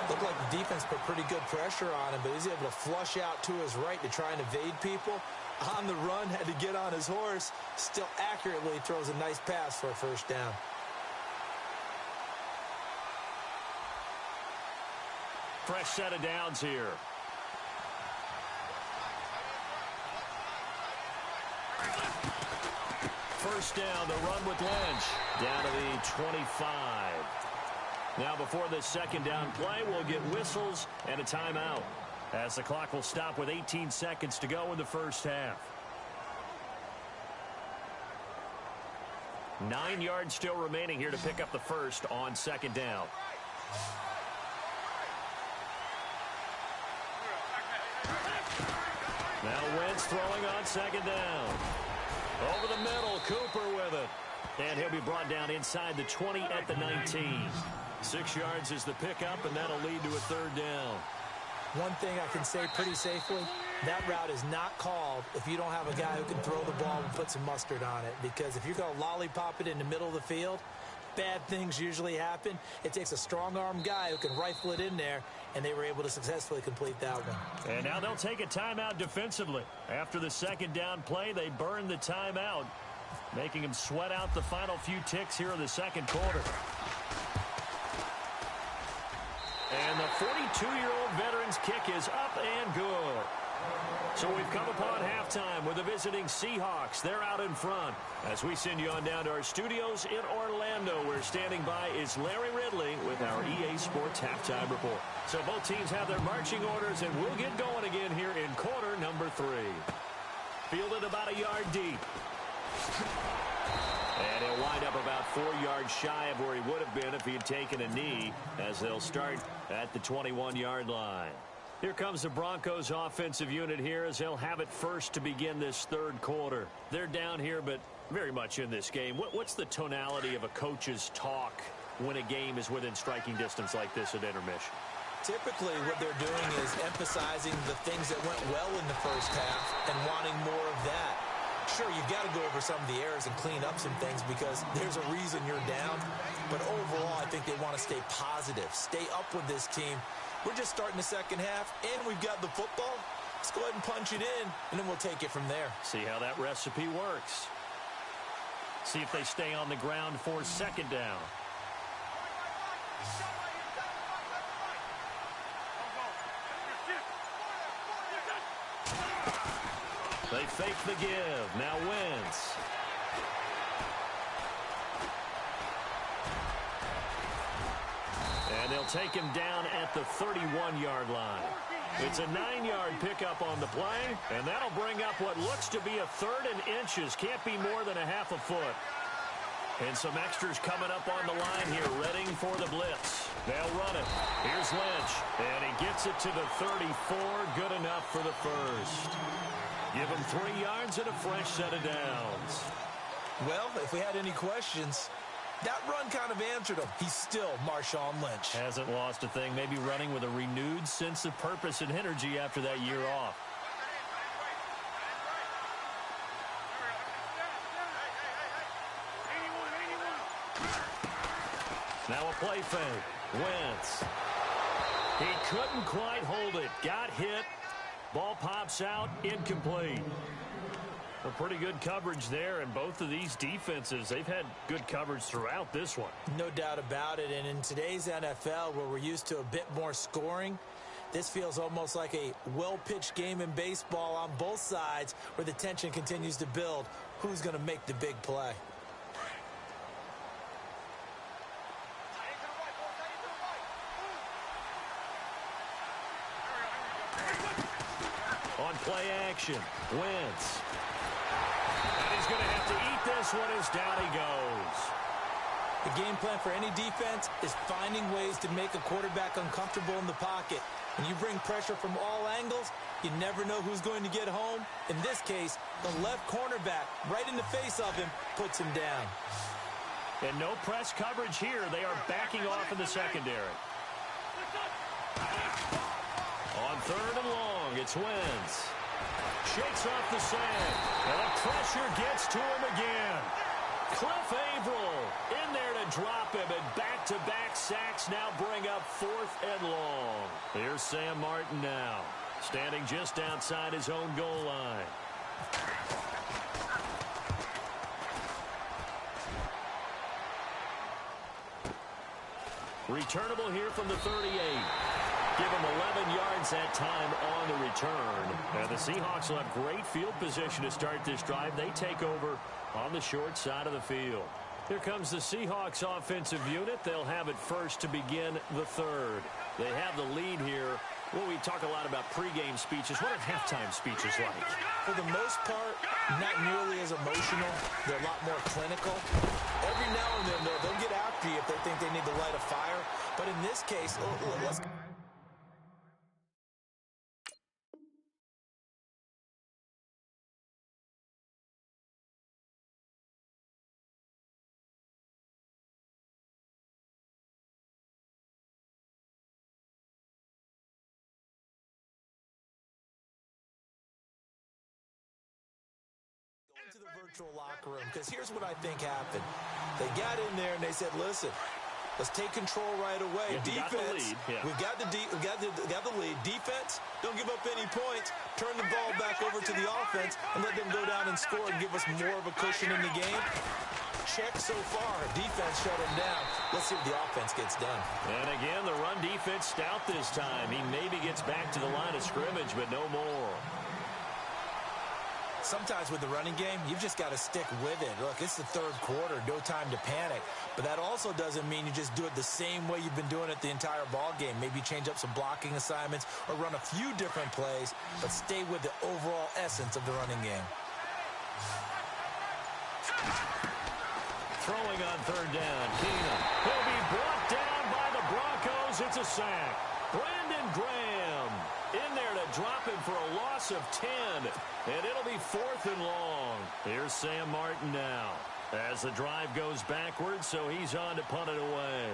Looked like the defense put pretty good pressure on him, but he's able to flush out to his right to try and evade people. On the run, had to get on his horse. Still accurately throws a nice pass for a 1st down. Fresh set of downs here. First down, the run with Lynch. Down to the 25. Now before this 2nd down play, we'll get whistles and a timeout, as the clock will stop with 18 seconds to go in the first half. 9 yards still remaining here to pick up the first on 2nd down. Now Wentz throwing on 2nd down. Over the middle, Cooper with it. And he'll be brought down inside the 20 at the 19. 6 yards is the pickup, and that'll lead to a 3rd down. One thing I can say pretty safely, that route is not called if you don't have a guy who can throw the ball and put some mustard on it. Because if you're going to lollipop it in the middle of the field, bad things usually happen. It takes a strong-arm guy who can rifle it in there, and they were able to successfully complete that one. And now they'll take a timeout defensively. After the 2nd down play, they burn the timeout, making them sweat out the final few ticks here in the 2nd quarter. And the 42-year-old veteran's kick is up and good. So we've come upon halftime with the visiting Seahawks. They're out in front. As we send you on down to our studios in Orlando, where standing by is Larry Ridley with our EA Sports Halftime Report. So both teams have their marching orders, and we'll get going again here in quarter number 3. Fielded about a yard deep. And he'll wind up about 4 yards shy of where he would have been if he had taken a knee, as they'll start at the 21-yard line. Here comes the Broncos offensive unit here as they'll have it first to begin this 3rd quarter. They're down here, but very much in this game. What's the tonality of a coach's talk when a game is within striking distance like this at intermission? Typically, what they're doing is emphasizing the things that went well in the first half and wanting more of that. Sure, you've got to go over some of the errors and clean up some things because there's a reason you're down. But overall, I think they want to stay positive, stay up with this team. We're just starting the 2nd half, and we've got the football. Let's go ahead and punch it in, and then we'll take it from there. See how that recipe works. See if they stay on the ground for 2nd down. They fake the give. Now Wentz. And they'll take him down at the 31-yard line. It's a 9-yard pickup on the play, and that'll bring up what looks to be a 3rd and inches. Can't be more than a half a foot. And some extras coming up on the line here, readying for the blitz. They'll run it. Here's Lynch. And he gets it to the 34. Good enough for the first. Give him 3 yards and a fresh set of downs. Well, if we had any questions, that run kind of answered him. He's still Marshawn Lynch. Hasn't lost a thing. Maybe running with a renewed sense of purpose and energy after that year off. Now a play fake. Wentz. He couldn't quite hold it. Got hit. Ball pops out. Incomplete. A pretty good coverage there, and both of these defenses, they've had good coverage throughout this one. No doubt about it, and in today's NFL, where we're used to a bit more scoring, this feels almost like a well-pitched game in baseball on both sides where the tension continues to build. Who's going to make the big play? On play action, Wentz. And he's going to have to eat this one as down he goes. The game plan for any defense is finding ways to make a quarterback uncomfortable in the pocket. When you bring pressure from all angles, you never know who's going to get home. In this case, the left cornerback, right in the face of him, puts him down. And no press coverage here. They are backing off in the secondary. On 3rd and long, it's Wentz. Shakes off the sand. And the pressure gets to him again. Cliff Averill in there to drop him. And back-to-back sacks now bring up 4th and long. Here's Sam Martin now, standing just outside his own goal line. Returnable here from the 38. Give him 11 yards that time on the return. And the Seahawks will have great field position to start this drive. They take over on the short side of the field. Here comes the Seahawks offensive unit. They'll have it first to begin the 3rd. They have the lead here. Well, we talk a lot about pregame speeches. What are halftime speeches like? For the most part, not nearly as emotional. They're a lot more clinical. Every now and then, though, they'll get after you if they think they need to light a fire. But in this case, let's... to the virtual locker room, because here's what I think happened. They got in there and they said, listen, let's take control right away. Yeah, defense, we've got the lead. Defense, don't give up any points. Turn the ball back over to the offense and let them go down and score and give us more of a cushion in the game. Check so far. Defense shut him down. Let's see if the offense gets done. And again, the run defense stout this time. He maybe gets back to the line of scrimmage, but no more. Sometimes with the running game, you've just got to stick with it. Look, it's the 3rd quarter, no time to panic. But that also doesn't mean you just do it the same way you've been doing it the entire ball game. Maybe change up some blocking assignments or run a few different plays, but stay with the overall essence of the running game. Throwing on 3rd down, Keenum. He'll be brought down by the Broncos. It's a sack. Brandon Graham in there to drop him for a loss of 10. And it'll be 4th and long. Here's Sam Martin now as the drive goes backwards, so he's on to punt it away.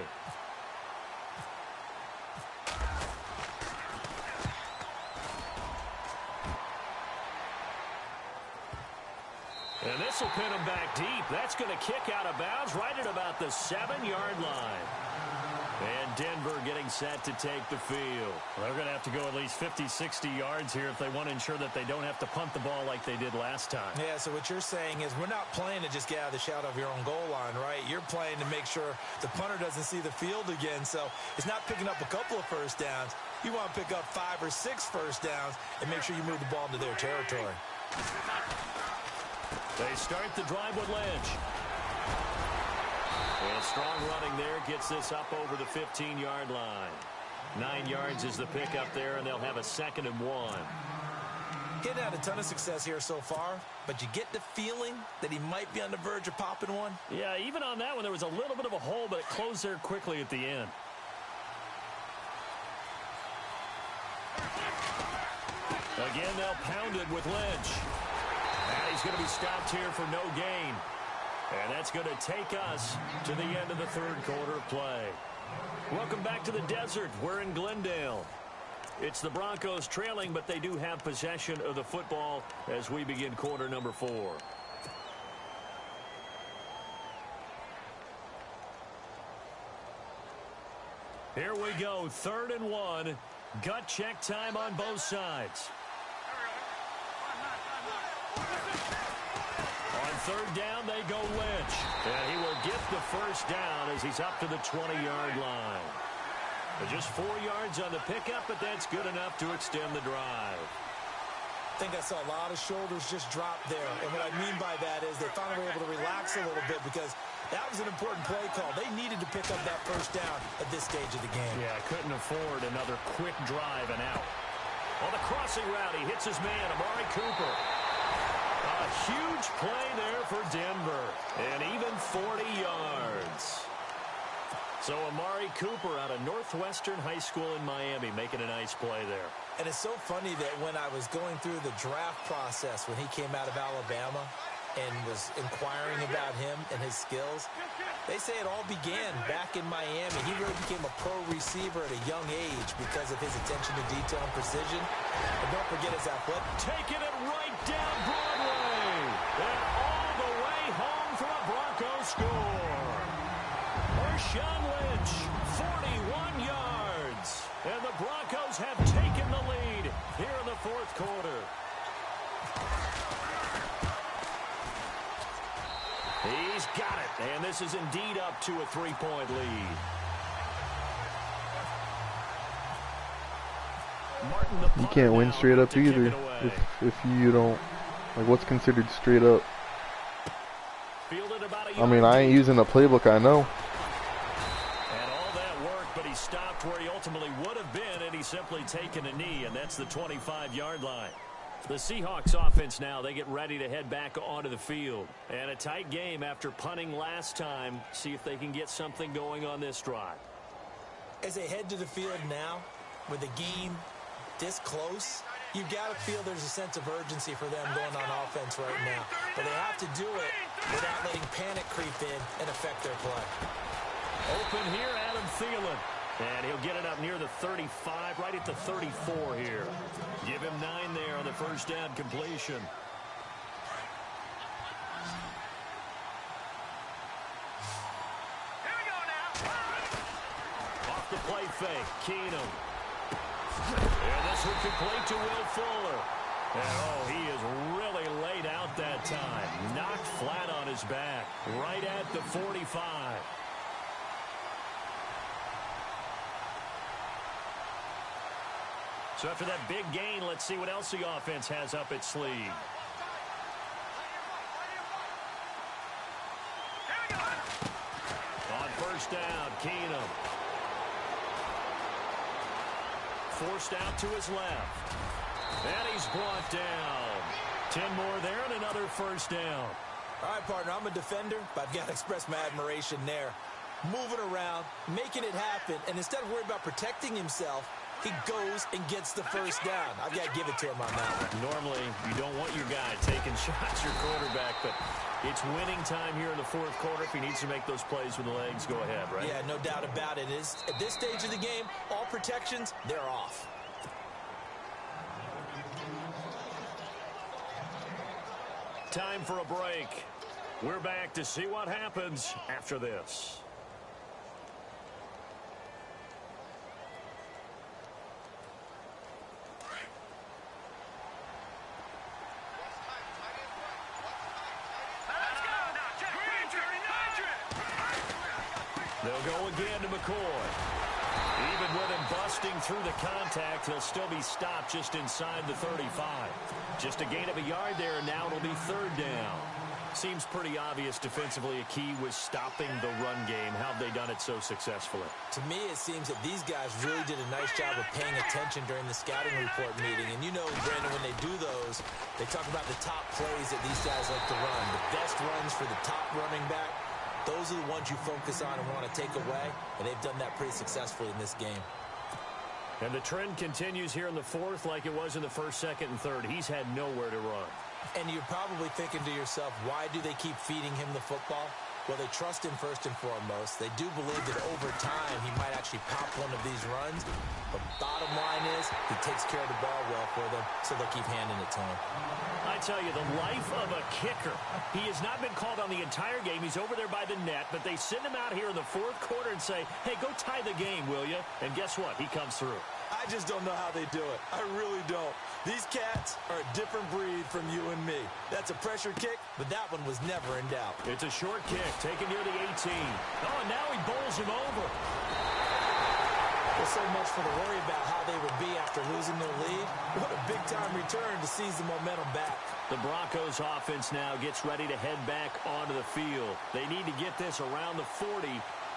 And this will pin him back deep. That's going to kick out of bounds right at about the 7-yard line. And Denver getting set to take the field. Well, they're going to have to go at least 50, 60 yards here if they want to ensure that they don't have to punt the ball like they did last time. Yeah, so what you're saying is we're not playing to just get out of the shadow of your own goal line, right? You're playing to make sure the punter doesn't see the field again. So it's not picking up a couple of first downs. You want to pick up 5 or 6 first downs and make sure you move the ball into their territory. They start the drive with Lynch. And strong running there gets this up over the 15-yard line. 9 yards is the pickup there, and they'll have a 2nd and 1. He hadn't had a ton of success here so far, but you get the feeling that he might be on the verge of popping one. Yeah, even on that one, there was a little bit of a hole, but it closed there quickly at the end. Again, they'll pound it with Lynch. And he's going to be stopped here for no gain. And that's going to take us to the end of the third quarter of play. Welcome back to the desert. We're in Glendale. It's the Broncos trailing, but they do have possession of the football as we begin quarter number 4. Here we go, 3rd and 1. Gut check time on both sides. On 3rd down, they go Lynch. And he will get the first down as he's up to the 20-yard line. Just 4 yards on the pickup, but that's good enough to extend the drive. I think I saw a lot of shoulders just drop there. And what I mean by that is they finally were able to relax a little bit because that was an important play call. They needed to pick up that first down at this stage of the game. Yeah, couldn't afford another quick drive and out. On the crossing route, he hits his man, Amari Cooper. A huge play there for Denver. And even 40 yards. So Amari Cooper out of Northwestern High School in Miami making a nice play there. And it's so funny that when I was going through the draft process when he came out of Alabama and was inquiring about him and his skills, they say it all began back in Miami. He really became a pro receiver at a young age because of his attention to detail and precision. And don't forget his athletic. Taking it right down Broadway. And all the way home for a Broncos score. Marshawn Lynch, 41 yards. And the Broncos have taken the lead here in the 4th quarter. He's got it. And this is indeed up to a 3-point lead. Martin, the You can't win straight up either if you don't, like, what's considered straight up. I mean, I ain't using the playbook, I know. And all that work, but he stopped where he ultimately would have been, and he's simply taken a knee, and that's the 25-yard line. The Seahawks offense now, they get ready to head back onto the field. And a tight game after punting last time. See if they can get something going on this drive. As they head to the field now, with the game this close, you've got to feel there's a sense of urgency for them going on offense right now. But they have to do it without letting panic creep in and affect their play. Open here, Adam Thielen. And he'll get it up near the 35, right at the 34 here. Give him 9 there on the first down completion. Here we go now. Off the play fake, Keenum. And this will complete to Will Fuller. And oh, he is really laid out that time. Knocked flat on his back, right at the 45. So after that big gain, let's see what else the offense has up its sleeve. On first down, Keenum. Forced out to his left. And he's brought down. 10 more there and another first down. All right, partner, I'm a defender, but I've got to express my admiration there. Moving around, making it happen, and instead of worrying about protecting himself, he goes and gets the first down. I've got to give it to him on that one. Normally, you don't want your guy taking shots, your quarterback, but it's winning time here in the 4th quarter. If he needs to make those plays with the legs, go ahead, right? Yeah, no doubt about it. At this stage of the game, all protections, they're off. Time for a break. We're back to see what happens after this. They'll go again to McCoy. Even with him busting through the contact, he'll still be stopped just inside the 35. Just a gain of a yard there, and now it'll be 3rd down. Seems pretty obvious defensively a key was stopping the run game. How have they done it so successfully? To me, it seems that these guys really did a nice job of paying attention during the scouting report meeting. And you know, Brandon, when they do those, players, they talk about the top plays that these guys like to run. The best runs for the top running back, those are the ones you focus on and want to take away, and they've done that pretty successfully in this game. And the trend continues here in the fourth like it was in the first, second, and third. He's had nowhere to run. And you're probably thinking to yourself, why do they keep feeding him the football? Well, they trust him first and foremost. They do believe that over time he might actually pop one of these runs. But bottom line is he takes care of the ball well for them, so they'll keep handing it to him. I tell you, the life of a kicker. He has not been called on the entire game. He's over there by the net, but they send him out here in the fourth quarter and say, hey, go tie the game, will you? And guess what? He comes through. I just don't know how they do it. I really don't. These cats are a different breed from you and me. That's a pressure kick, but that one was never in doubt. It's a short kick, taken near the 18. Oh, and now he bowls him over. There's so much for the worry about how they would be after losing their lead. What a big-time return to seize the momentum back. The Broncos offense now gets ready to head back onto the field. They need to get this around the 40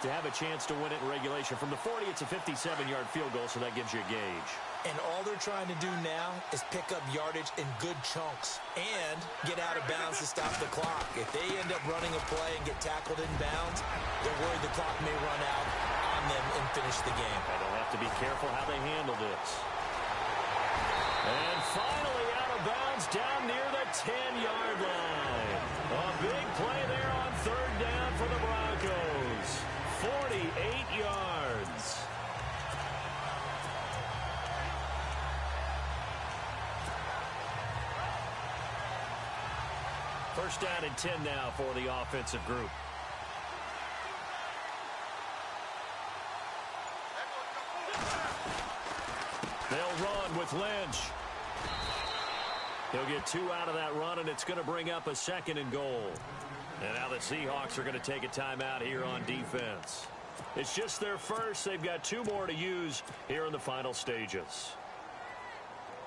to have a chance to win it in regulation. From the 40, it's a 57-yard field goal, so that gives you a gauge. And all they're trying to do now is pick up yardage in good chunks and get out of bounds to stop the clock. If they end up running a play and get tackled in bounds, they're worried the clock may run out on them and finish the game. And they'll have to be careful how they handle this. And finally out of bounds down near the 10-yard line. A big play there on third down for the Broncos. 48 yards. First down and 10 now for the offensive group. They'll run with Lynch. He'll get 2 out of that run, and it's going to bring up a second and goal. And now the Seahawks are going to take a timeout here on defense. It's just their first. They've got 2 more to use here in the final stages.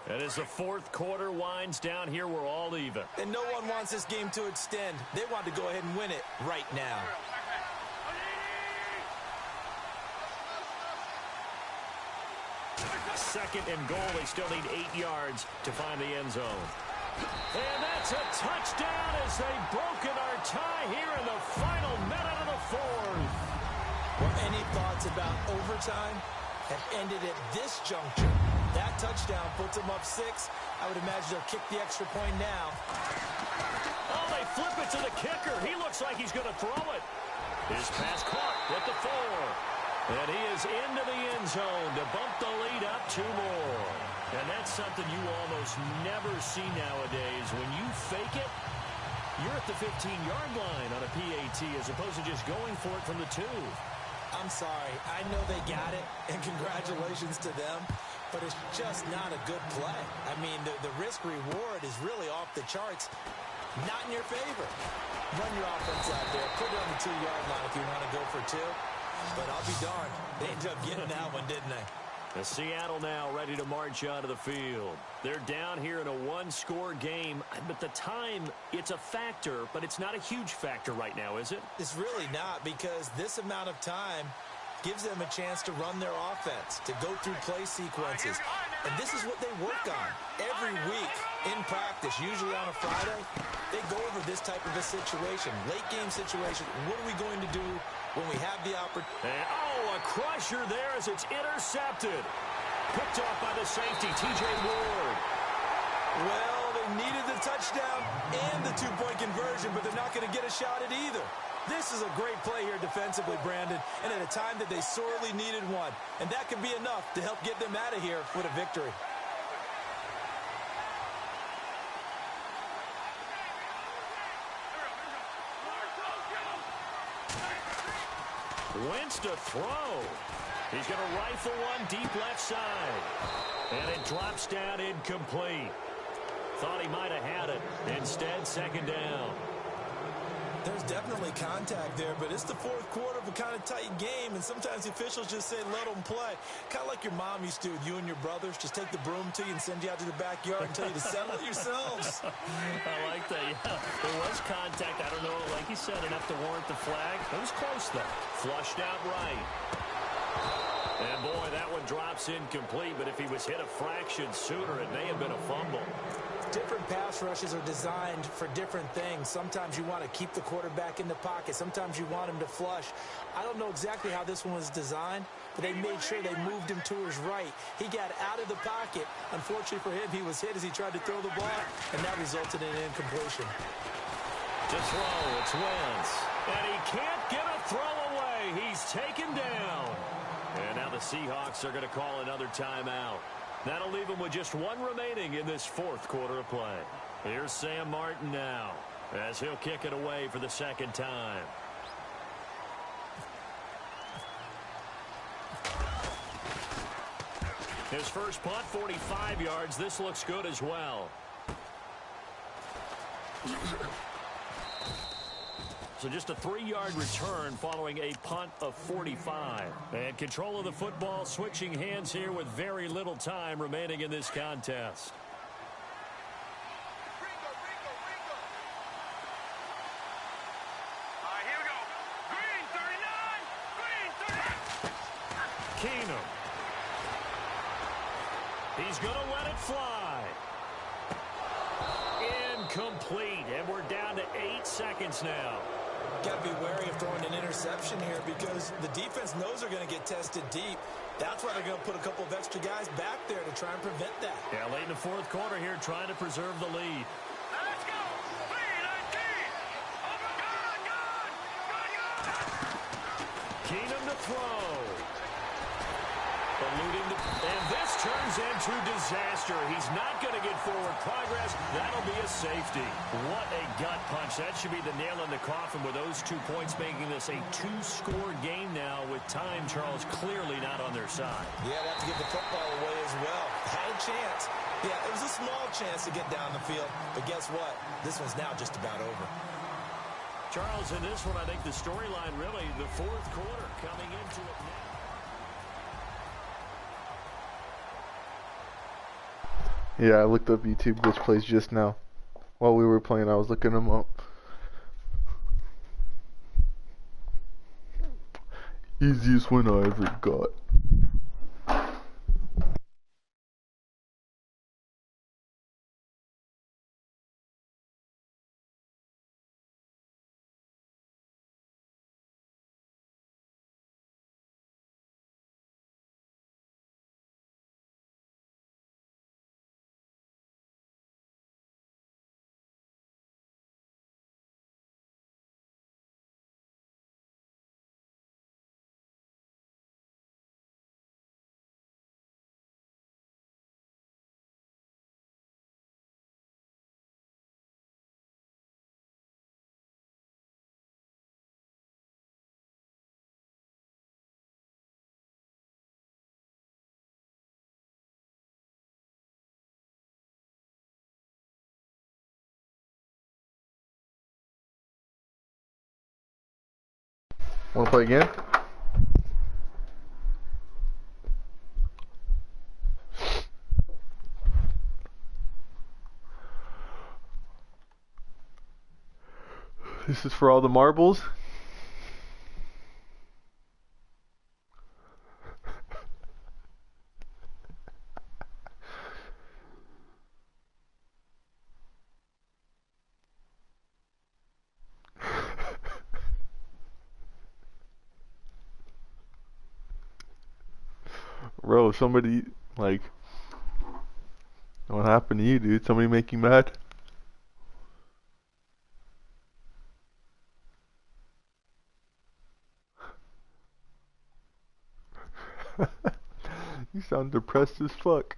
And as the fourth quarter winds down here, we're all even. And no one wants this game to extend. They want to go ahead and win it right now. Second and goal. They still need 8 yards to find the end zone. And that's a touchdown as they've broken our tie here in the final minute of the fourth. Well, any thoughts about overtime have ended at this juncture. That touchdown puts them up 6. I would imagine they'll kick the extra point now. Oh, they flip it to the kicker. He looks like he's going to throw it. His pass caught with the 4. And he is into the end zone to bump the lead up 2 more. And that's something you almost never see nowadays. When you fake it, you're at the 15-yard line on a PAT as opposed to just going for it from the 2. I'm sorry. I know they got it, and congratulations to them. But it's just not a good play. I mean, the risk-reward is really off the charts. Not in your favor. Run your offense out there. Put it on the 2-yard line if you want to go for 2. But I'll be darned. They ended up getting that one, didn't they? The Seattle now ready to march onto the field. They're down here in a 1-score game, but the time, it's a factor, but it's not a huge factor right now, is it? It's really not, because this amount of time gives them a chance to run their offense, to go through play sequences. And this is what they work on every week in practice, usually on a Friday. They go over this type of a situation, late game situation. What are we going to do when we have the opportunity? Oh, a crusher there as it's intercepted. Picked off by the safety, T.J. Ward. Well, they needed the touchdown and the 2-point conversion, but they're not going to get a shot at either. This is a great play here defensively, Brandon, and at a time that they sorely needed one. And that could be enough to help get them out of here with a victory. Wentz to throw. He's going to rifle one deep left side. And it drops down incomplete. Thought he might have had it. Instead, second down. There's definitely contact there, but it's the fourth quarter of a kind of tight game, and sometimes the officials just say, let them play. Kind of like your mom used to with you and your brothers. Just take the broom to you and send you out to the backyard and tell you to settle it yourselves. I like that, yeah. There was contact. I don't know, like you said, enough to warrant the flag. It was close, though. Flushed out right. And boy, that one drops incomplete, but if he was hit a fraction sooner, it may have been a fumble. Different pass rushes are designed for different things. Sometimes you want to keep the quarterback in the pocket. Sometimes you want him to flush. I don't know exactly how this one was designed, but they made sure they moved him to his right. He got out of the pocket. Unfortunately for him, he was hit as he tried to throw the ball, and that resulted in an incompletion. To throw, it's Wentz. And he can't get a throw away. He's taken down. And now the Seahawks are going to call another timeout. That'll leave him with just one remaining in this fourth quarter of play. Here's Sam Martin now, as he'll kick it away for the second time. His first punt, 45 yards. This looks good as well. So just a 3-yard return following a punt of 45. And control of the football switching hands here with very little time remaining in this contest. All right, here we go. Green 39. Green 39. Keenum. He's going to let it fly. Incomplete. And we're down to 8 seconds now. Got to be wary of throwing an interception here because the defense knows they're going to get tested deep. That's why they're going to put a couple of extra guys back there to try and prevent that. Yeah, late in the fourth quarter here, trying to preserve the lead. Now let's go. Green 19. Over. Good. Keenum to throw. Eluding the... And this turns into disaster. He's not going to get forward progress. That'll be a safety. What a gut punch. That should be the nail in the coffin with those 2 points, making this a 2-score game now with time, Charles, clearly not on their side. Yeah, they have to give the football away as well. Had a chance. Yeah, it was a small chance to get down the field. But guess what? This one's now just about over. Charles, in this one, I think the storyline really, the fourth quarter coming into it now. Yeah, I looked up YouTube glitch plays just now. While we were playing, I was looking them up. Easiest one I ever got. Wanna play again? This is for all the marbles. Bro, somebody, like, what happened to you, dude? Somebody make you mad? You sound depressed as fuck.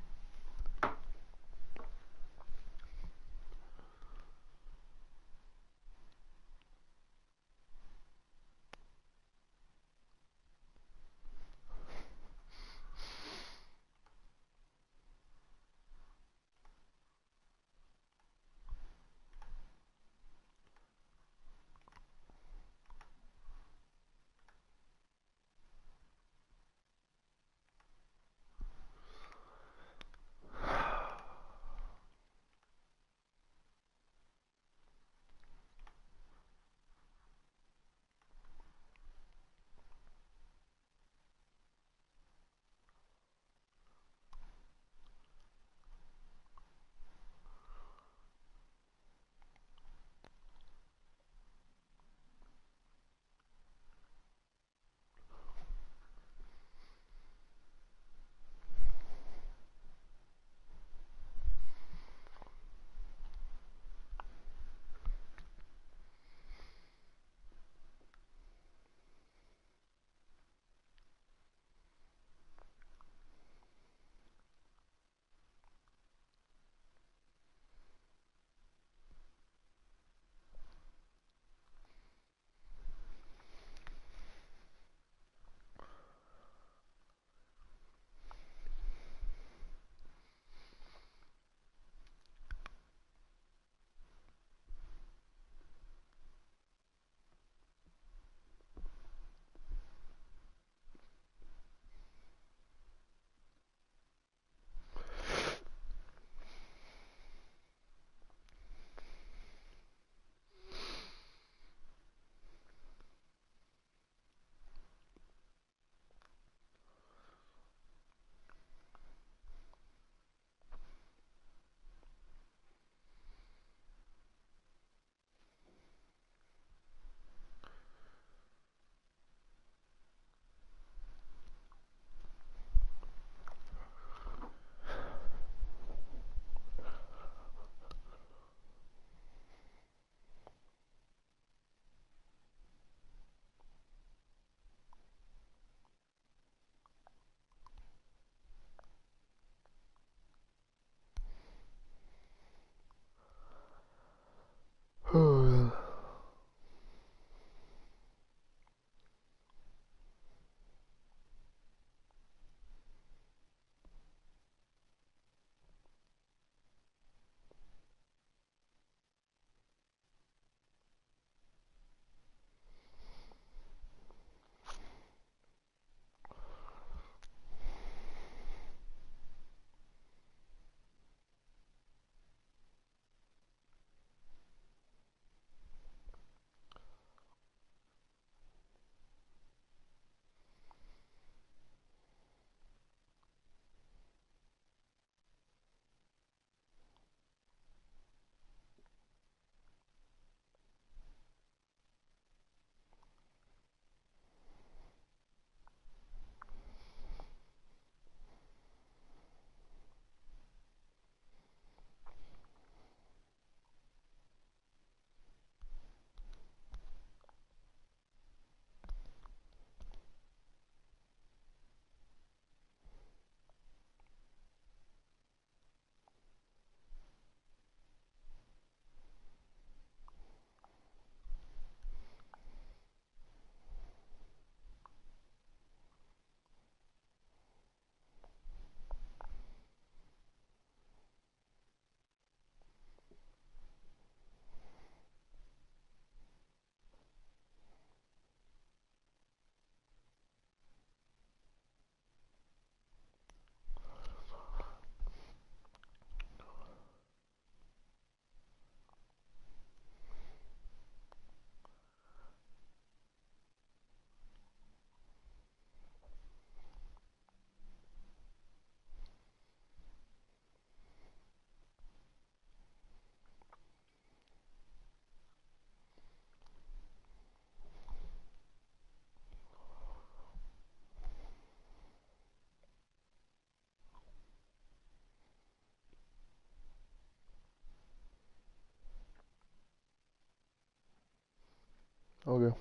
Okay.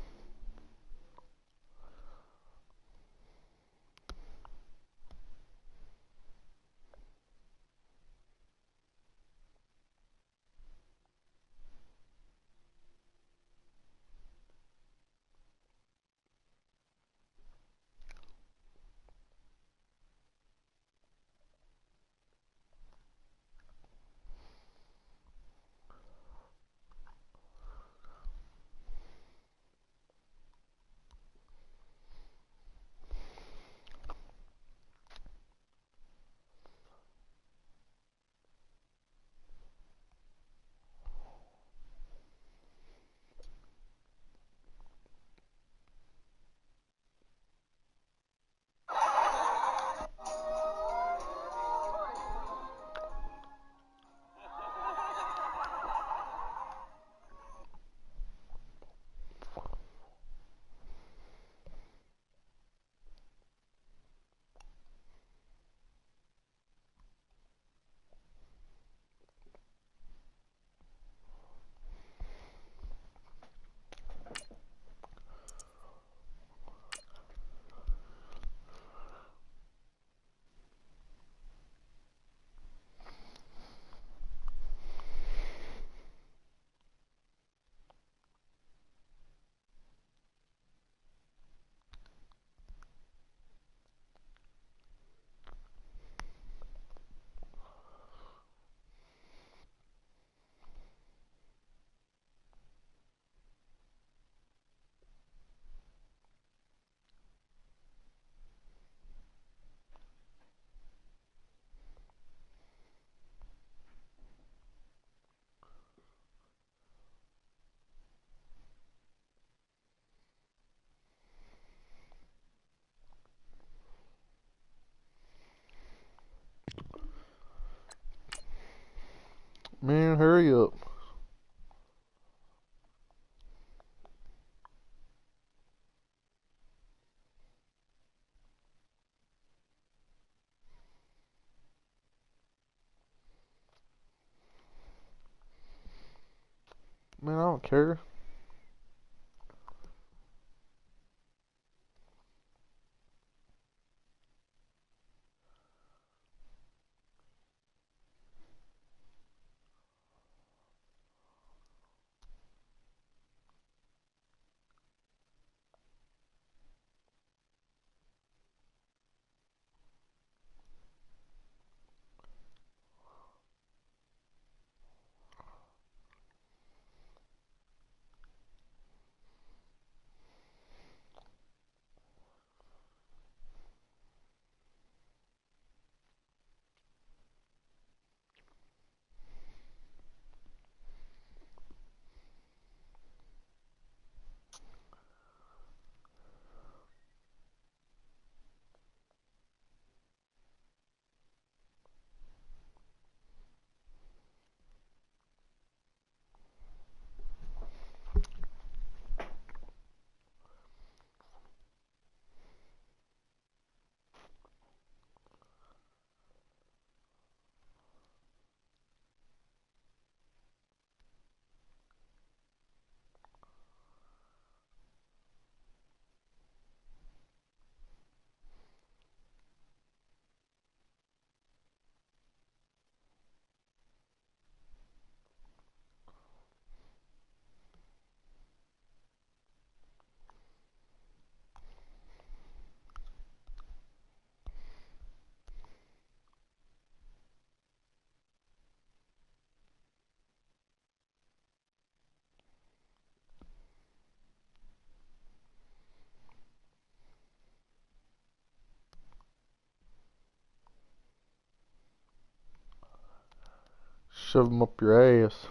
Man, hurry up. Man, I don't care. Shove them up your ass.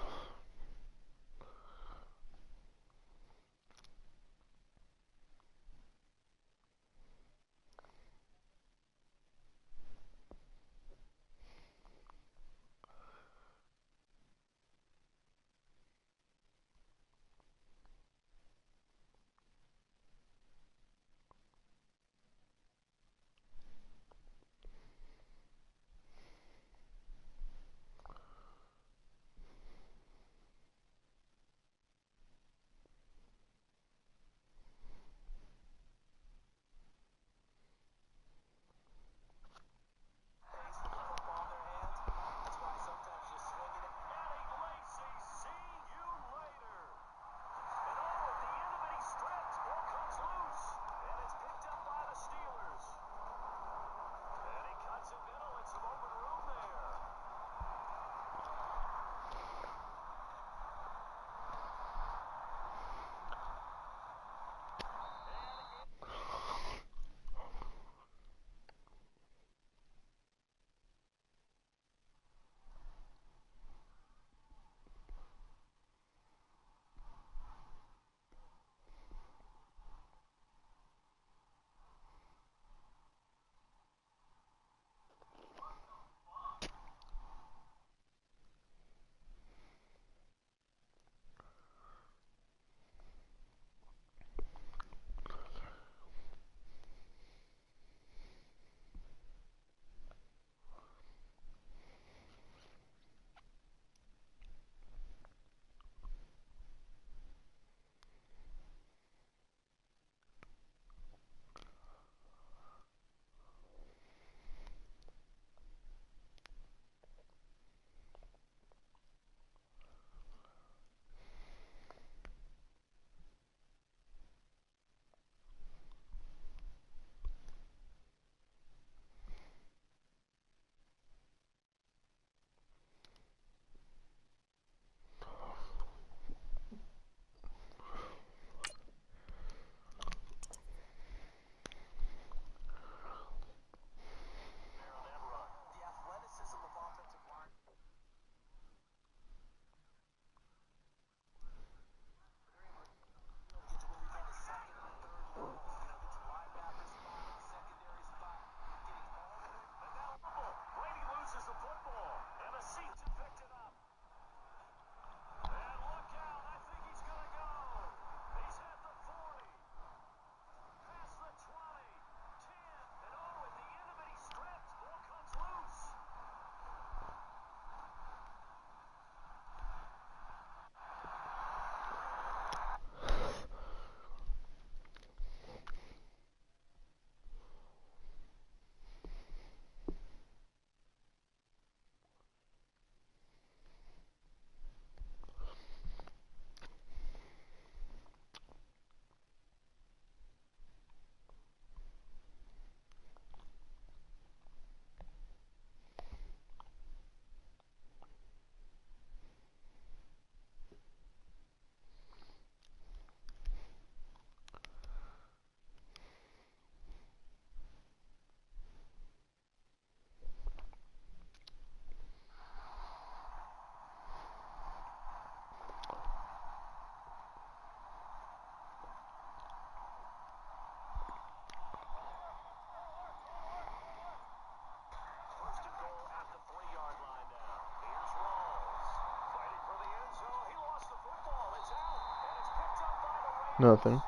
Nothing.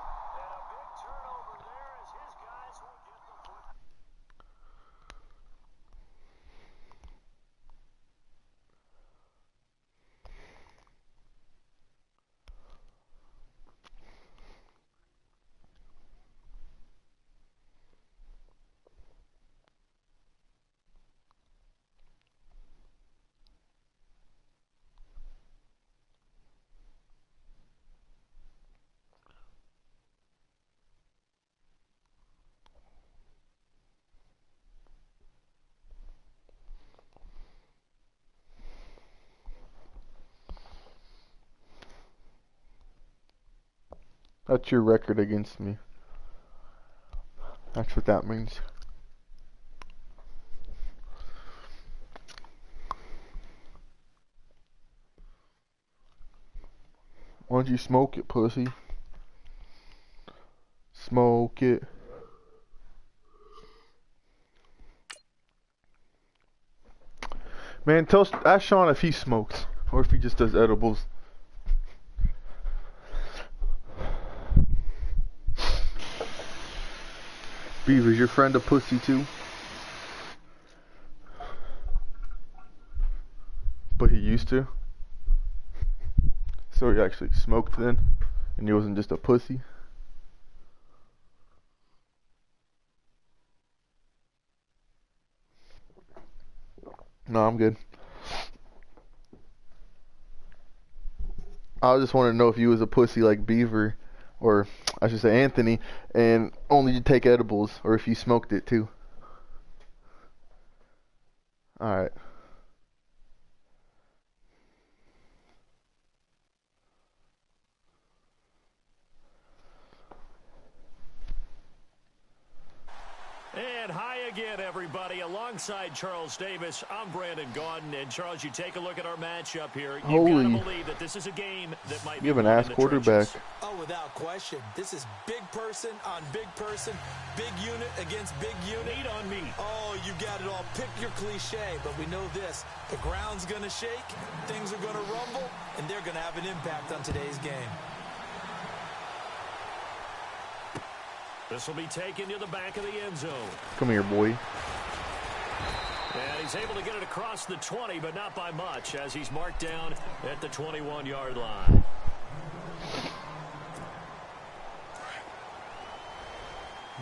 That's your record against me. That's what that means. Why don't you smoke it, pussy? Smoke it. Man, ask Sean if he smokes or if he just does edibles. Beaver's your friend a pussy too? But he used to. So he actually smoked then, and he wasn't just a pussy. No, I'm good. I just want to know if you was a pussy like Beaver, or I should say Anthony, and only you take edibles, or if you smoked it too. Alright. And hi again, everybody. Alongside Charles Davis, I'm Brandon Gaudin. And Charles, you take a look at our matchup here. You've got to believe that this is a game that might be you have an ass quarterback. Oh, without question. This is big person on big person, big unit against big unit. Meat on meat. Oh, you got it all. Pick your cliche, but we know this. The ground's going to shake, things are going to rumble, and they're going to have an impact on today's game. This will be taken to the back of the end zone. Come here, boy. And he's able to get it across the 20, but not by much, as he's marked down at the 21-yard line.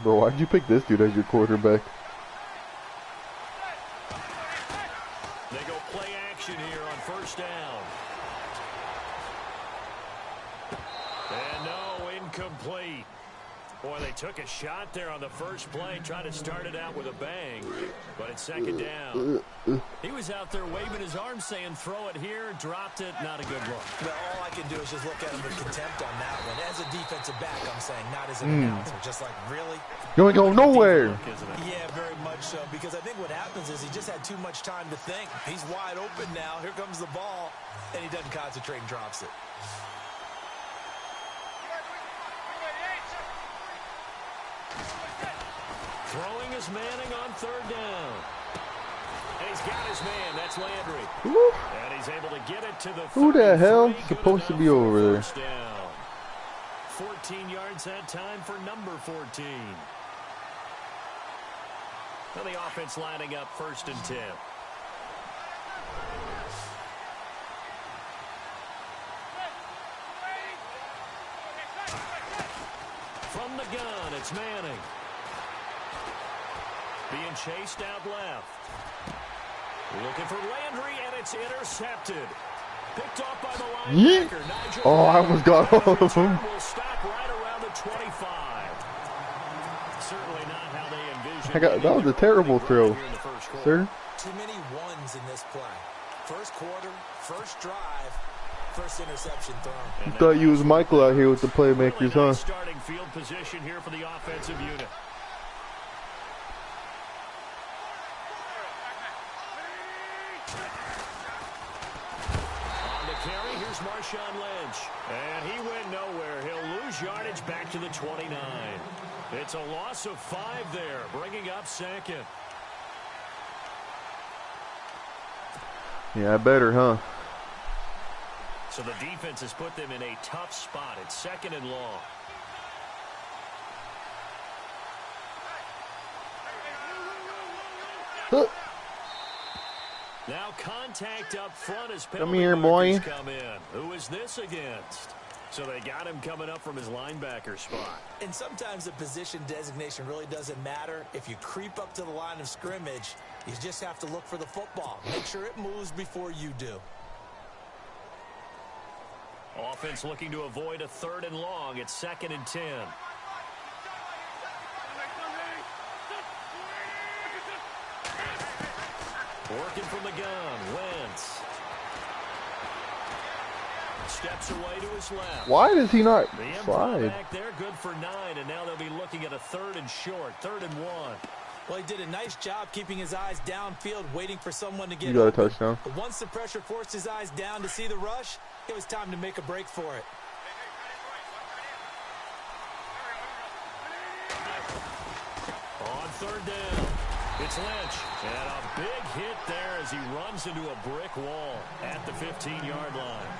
Bro, why'd you pick this dude as your quarterback? They go play action here on first down. And no, incomplete. Boy, they took a shot there on the first play, trying to start it out with a bang, but it's second down. He was out there waving his arms saying, throw it here, dropped it, not a good look. Well, all I can do is just look at him with contempt on that one. As a defensive back, I'm saying, not as an announcer. Just like, really? You ain't going nowhere. Yeah, very much so, because I think what happens is he just had too much time to think. He's wide open now. Here comes the ball, and he doesn't concentrate and drops it. Throwing is Manning on third down. And he's got his man. That's Landry. Woo. And he's able to get it to the 33. Who the hell is Good supposed to enough be for over there? first down. 14 yards that time for number 14. Well, the offense lining up first and 10. From the gun, it's Manning. Being chased out left. Looking for Landry, and it's intercepted. Picked off by the linebacker, Nigel. Oh, I almost got all of them. Will stop right around the 25. Certainly not how they envisioned. That was a terrible throw, sir. Too many ones in this play. First quarter, first drive, first interception thrown. You thought you was Michael out here with the playmakers, Really huh? nice starting field position here for the offensive unit. Carry, here's Marshawn Lynch. And he went nowhere. He'll lose yardage back to the 29. It's a loss of 5 there, bringing up second. Yeah, better, huh? So the defense has put them in a tough spot. It's second and long. Now contact up front as Come penalty here, markers boy. come in. Who is this against? So they got him coming up from his linebacker spot. And sometimes the position designation really doesn't matter. If you creep up to the line of scrimmage, you just have to look for the football. Make sure it moves before you do. Offense looking to avoid a 3rd and long. It's 2nd and 10. Working from the gun, Wentz. Steps away to his left. Why does he not The improv slide? back there, good for 9, and now they'll be looking at a 3rd and short, 3rd and 1. Well, he did a nice job keeping his eyes downfield, waiting for someone to get You got a open. touchdown. But once the pressure forced his eyes down to see the rush, it was time to make a break for it. On 3rd down, it's Lynch. And a big hit there as he runs into a brick wall at the 15-yard line.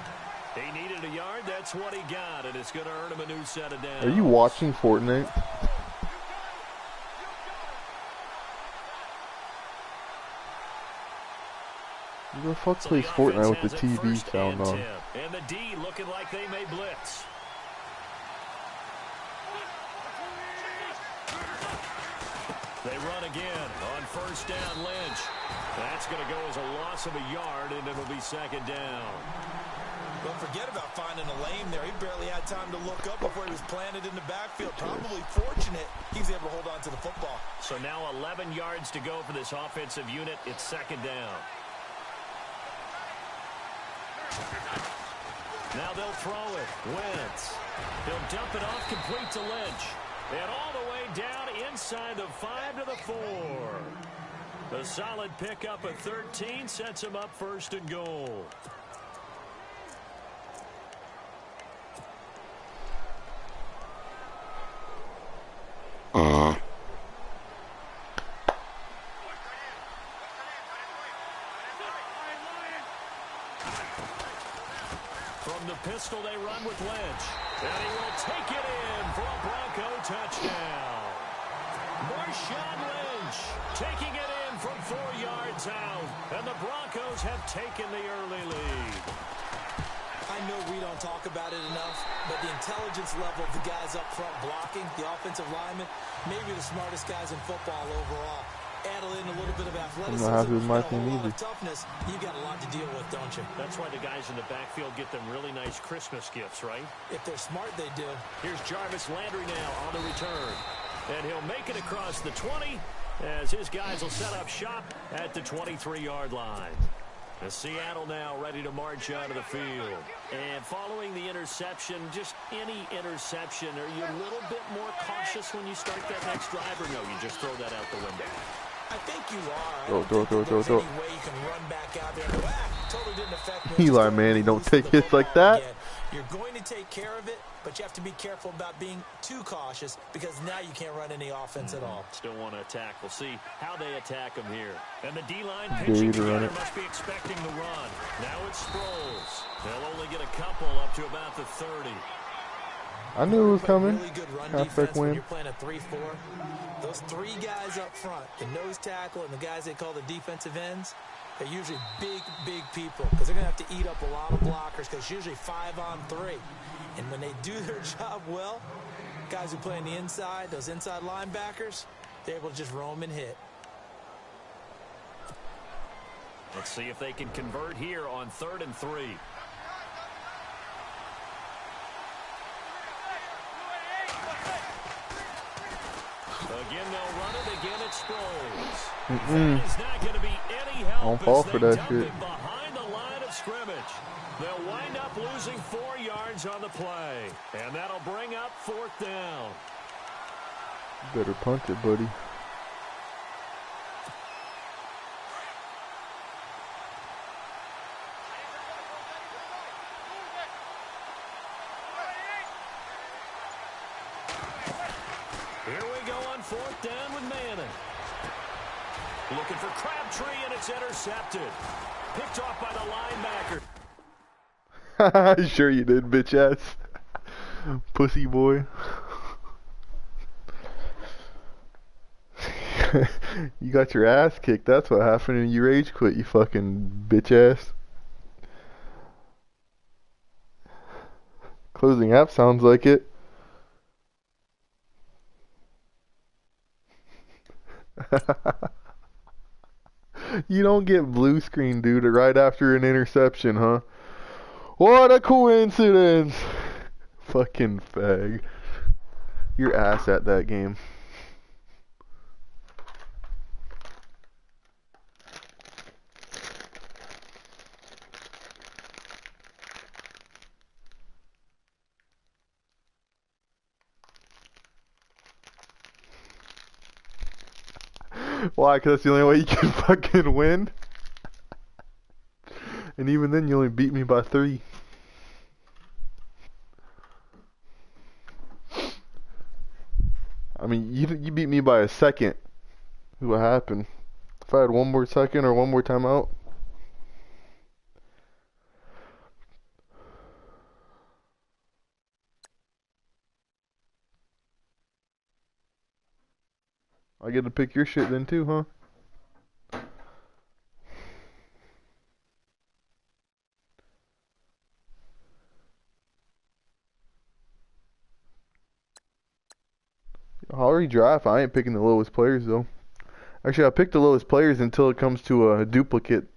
He needed a yard. That's what he got, and it's going to earn him a new set of downs. Are you watching Fortnite? Who the fuck So plays the Fortnite offense with the has it TV 1st sound and on? 10. And the D looking like they may blitz. They run again on 1st down, Lynch. That's going to go as a loss of a yard, and it'll be 2nd down. Don't forget about finding a lane there. He barely had time to look up before he was planted in the backfield. Probably fortunate he was able to hold on to the football. So now 11 yards to go for this offensive unit. It's 2nd down. Now they'll throw it. Wentz. He'll dump it off complete to Lynch. And all the way down inside the 5 to the 4. A solid pickup at 13 sets him up 1st and goal. From the pistol, they run with Lynch. And he will take it in for a Bronco touchdown. Marshawn Lynch taking it in from 4 yards out. And the Broncos have taken the early lead. I know we don't talk about it enough, but the intelligence level of the guys up front blocking, the offensive linemen, maybe the smartest guys in football overall. Add in a little bit of athleticism, happy with my and a team whole lot either. of toughness, you got a lot to deal with, don't you? That's why the guys in the backfield get them really nice Christmas gifts, right? If they're smart, they do. Here's Jarvis Landry now on the return. And he'll make it across the 20 as his guys will set up shop at the 23-yard line. The Seattle now ready to march out of the field. And following the interception, just any interception, are you a little bit more cautious when you start that next drive, or no, you just throw that out the window? I think you are. I Throw, don't throw, think throw, that throw, there's any way you can run back out there and go, totally didn't affect me. Eli Just Manning, don't release take the hits like football that. again. You're going to take care of it, but you have to be careful about being too cautious because now you can't run any offense at all. Still want to attack. We'll see how they attack him here. And the D-line Dare pitching you to run together it. must be expecting the run. Now it's Sproles. They'll only get a couple up to about the 30. I knew it was coming. Really good run Halfback defense when win. you're playing a 3-4. Those 3 guys up front, the nose tackle and the guys they call the defensive ends, they're usually big, big people because they're going to have to eat up a lot of blockers because it's usually 5-on-3. And when they do their job well, guys who play on the inside, those inside linebackers, they're able to just roam and hit. Let's see if they can convert here on 3rd and 3. Again, they'll run it. Again, it's Sproles. That is not going to be any help. Don't fall as for they that dump shit. him behind the line of scrimmage. They'll wind up losing 4 yards on the play. And that'll bring up 4th down. Better punt it, buddy. Here we go on 4th down with Manning. Looking for Crabtree, and it's intercepted. Picked off by the linebacker. Sure you did, bitch ass. Pussy boy. You got your ass kicked. That's what happened, and you rage quit. You fucking bitch ass. Closing app sounds like it. You don't get blue screen, dude, right after an interception, huh? What a coincidence! Fucking fag. Your ass at that game. Why? Because that's the only way you can fucking win? And even then, you only beat me by 3. I mean, you beat me by a second. What happened? If I had one more second or one more timeout, I get to pick your shit then too, huh? I already draft. I ain't picking the lowest players though. Actually, I picked the lowest players until it comes to a duplicate.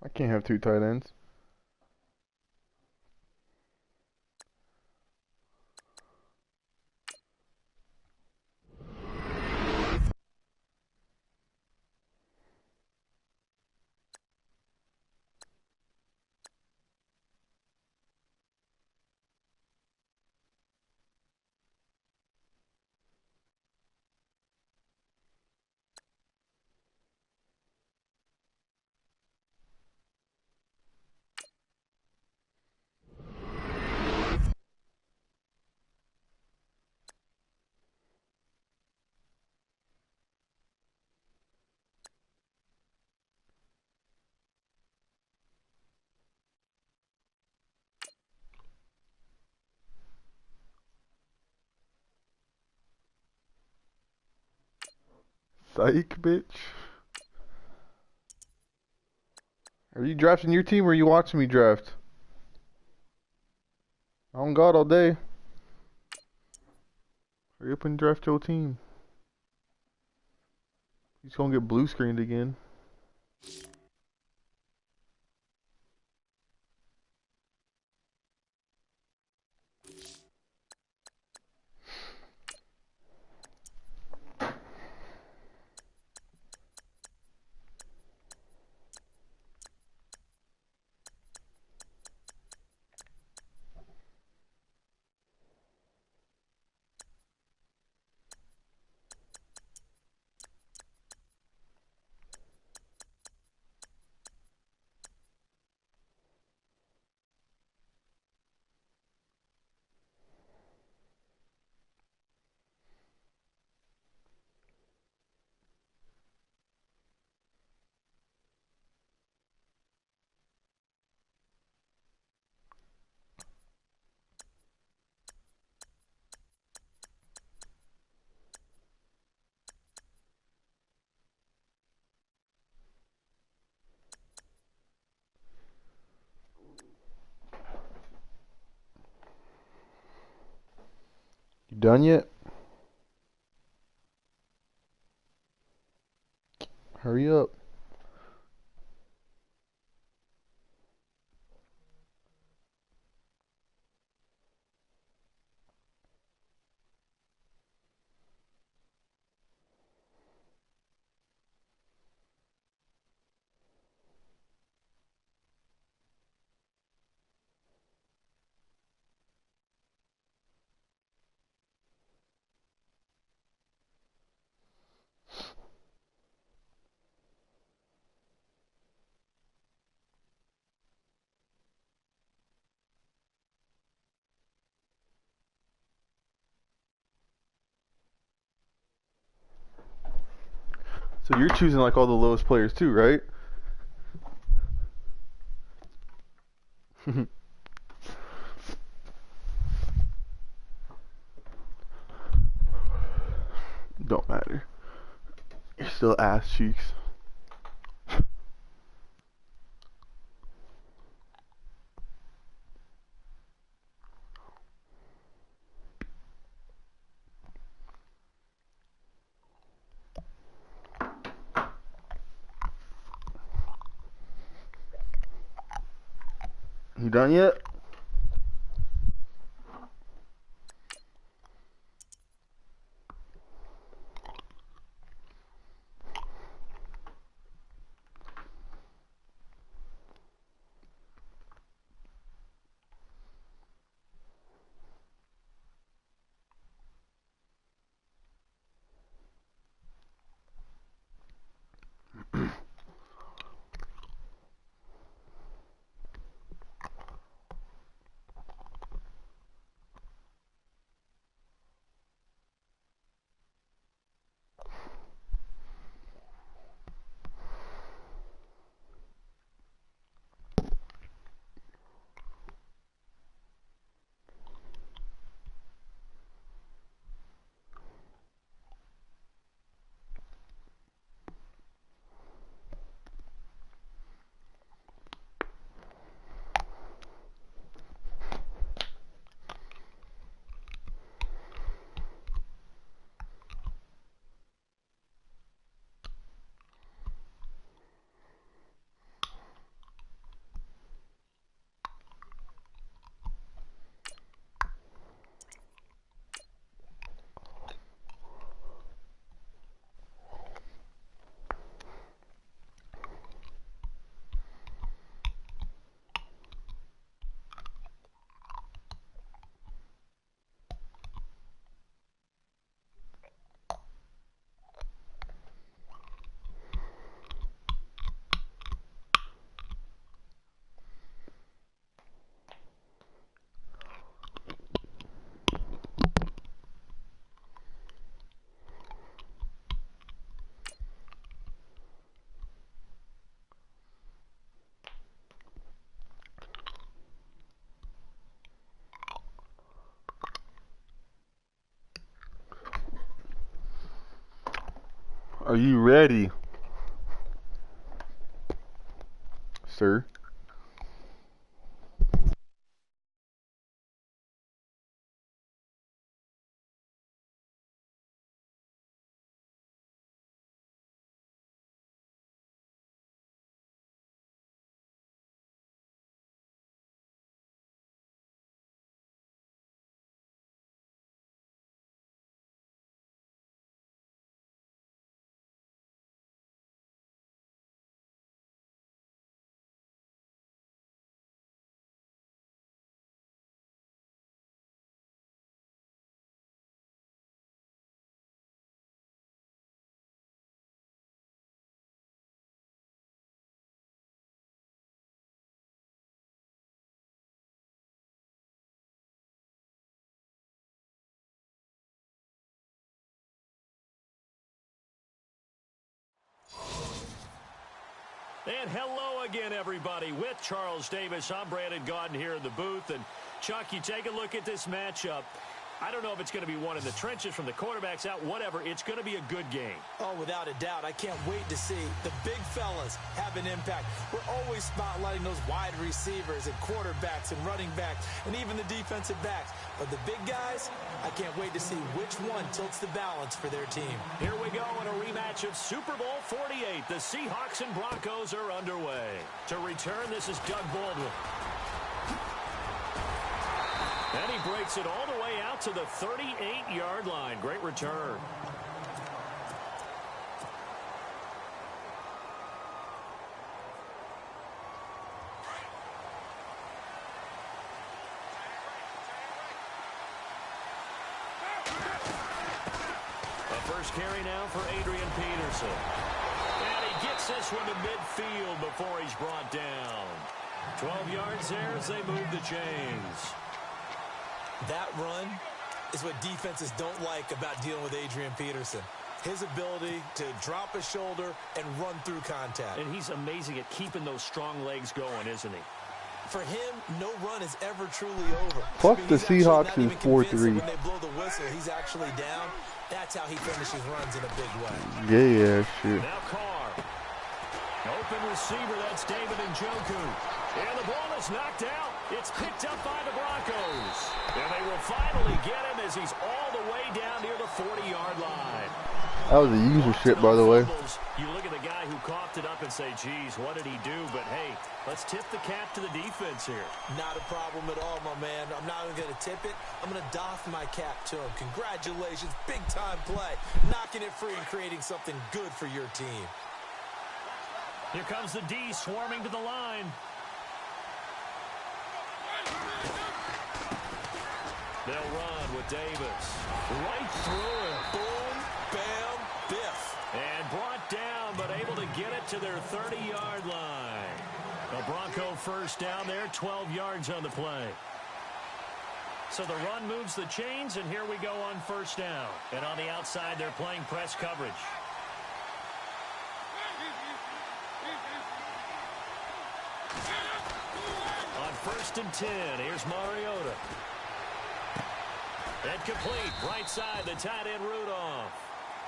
I can't have 2 tight ends. Psych, bitch. Are you drafting your team or are you watching me draft? On God all day. Hurry up and draft your team. He's gonna get blue screened again. You done yet? Hurry up. So you're choosing like all the lowest players too, right? Don't matter. You're still ass cheeks. You done yet? Are you ready, sir? And hello again, everybody. With Charles Davis, I'm Brandon Gaudin here in the booth. And, Chuck, you take a look at this matchup. I don't know if it's going to be one in the trenches from the quarterbacks out, whatever. It's going to be a good game. Oh, without a doubt. I can't wait to see the big fellas have an impact. We're always spotlighting those wide receivers and quarterbacks and running backs and even the defensive backs. But the big guys, I can't wait to see which one tilts the balance for their team. Here we go in a rematch of Super Bowl 48. The Seahawks and Broncos are underway. To return, this is Doug Baldwin. And he breaks it all the way out to the 38-yard line. Great return. A first carry now for Adrian Peterson. And he gets this one to midfield before he's brought down. 12 yards there as they move the chains. That run is what defenses don't like about dealing with Adrian Peterson. His ability to drop a shoulder and run through contact. And he's amazing at keeping those strong legs going, isn't he? For him, no run is ever truly over. Fuck the Seahawks in 4-3. When they blow the whistle, he's actually down. That's how he finishes runs in a big way. Yeah, shit. Now Carr. Open receiver, that's David Njoku. And the ball is knocked out. It's picked up by the Broncos. And they will finally get him as he's all the way down near the 40-yard line. That was a user shit, by the way. You look at the guy who coughed it up and say, geez, what did he do? But, hey, let's tip the cap to the defense here. Not a problem at all, my man. I'm not even going to tip it. I'm going to doff my cap to him. Congratulations. Big-time play. Knocking it free and creating something good for your team. Here comes the D swarming to the line. They'll run with Davis. Right through it. Boom, bam, biff. And brought down, but able to get it to their 30-yard line. A Bronco first down there, 12 yards on the play. So the run moves the chains, and here we go on first down. And on the outside, they're playing press coverage. On 1st and 10, here's Mariota. And complete, right side, the tight end Rudolph.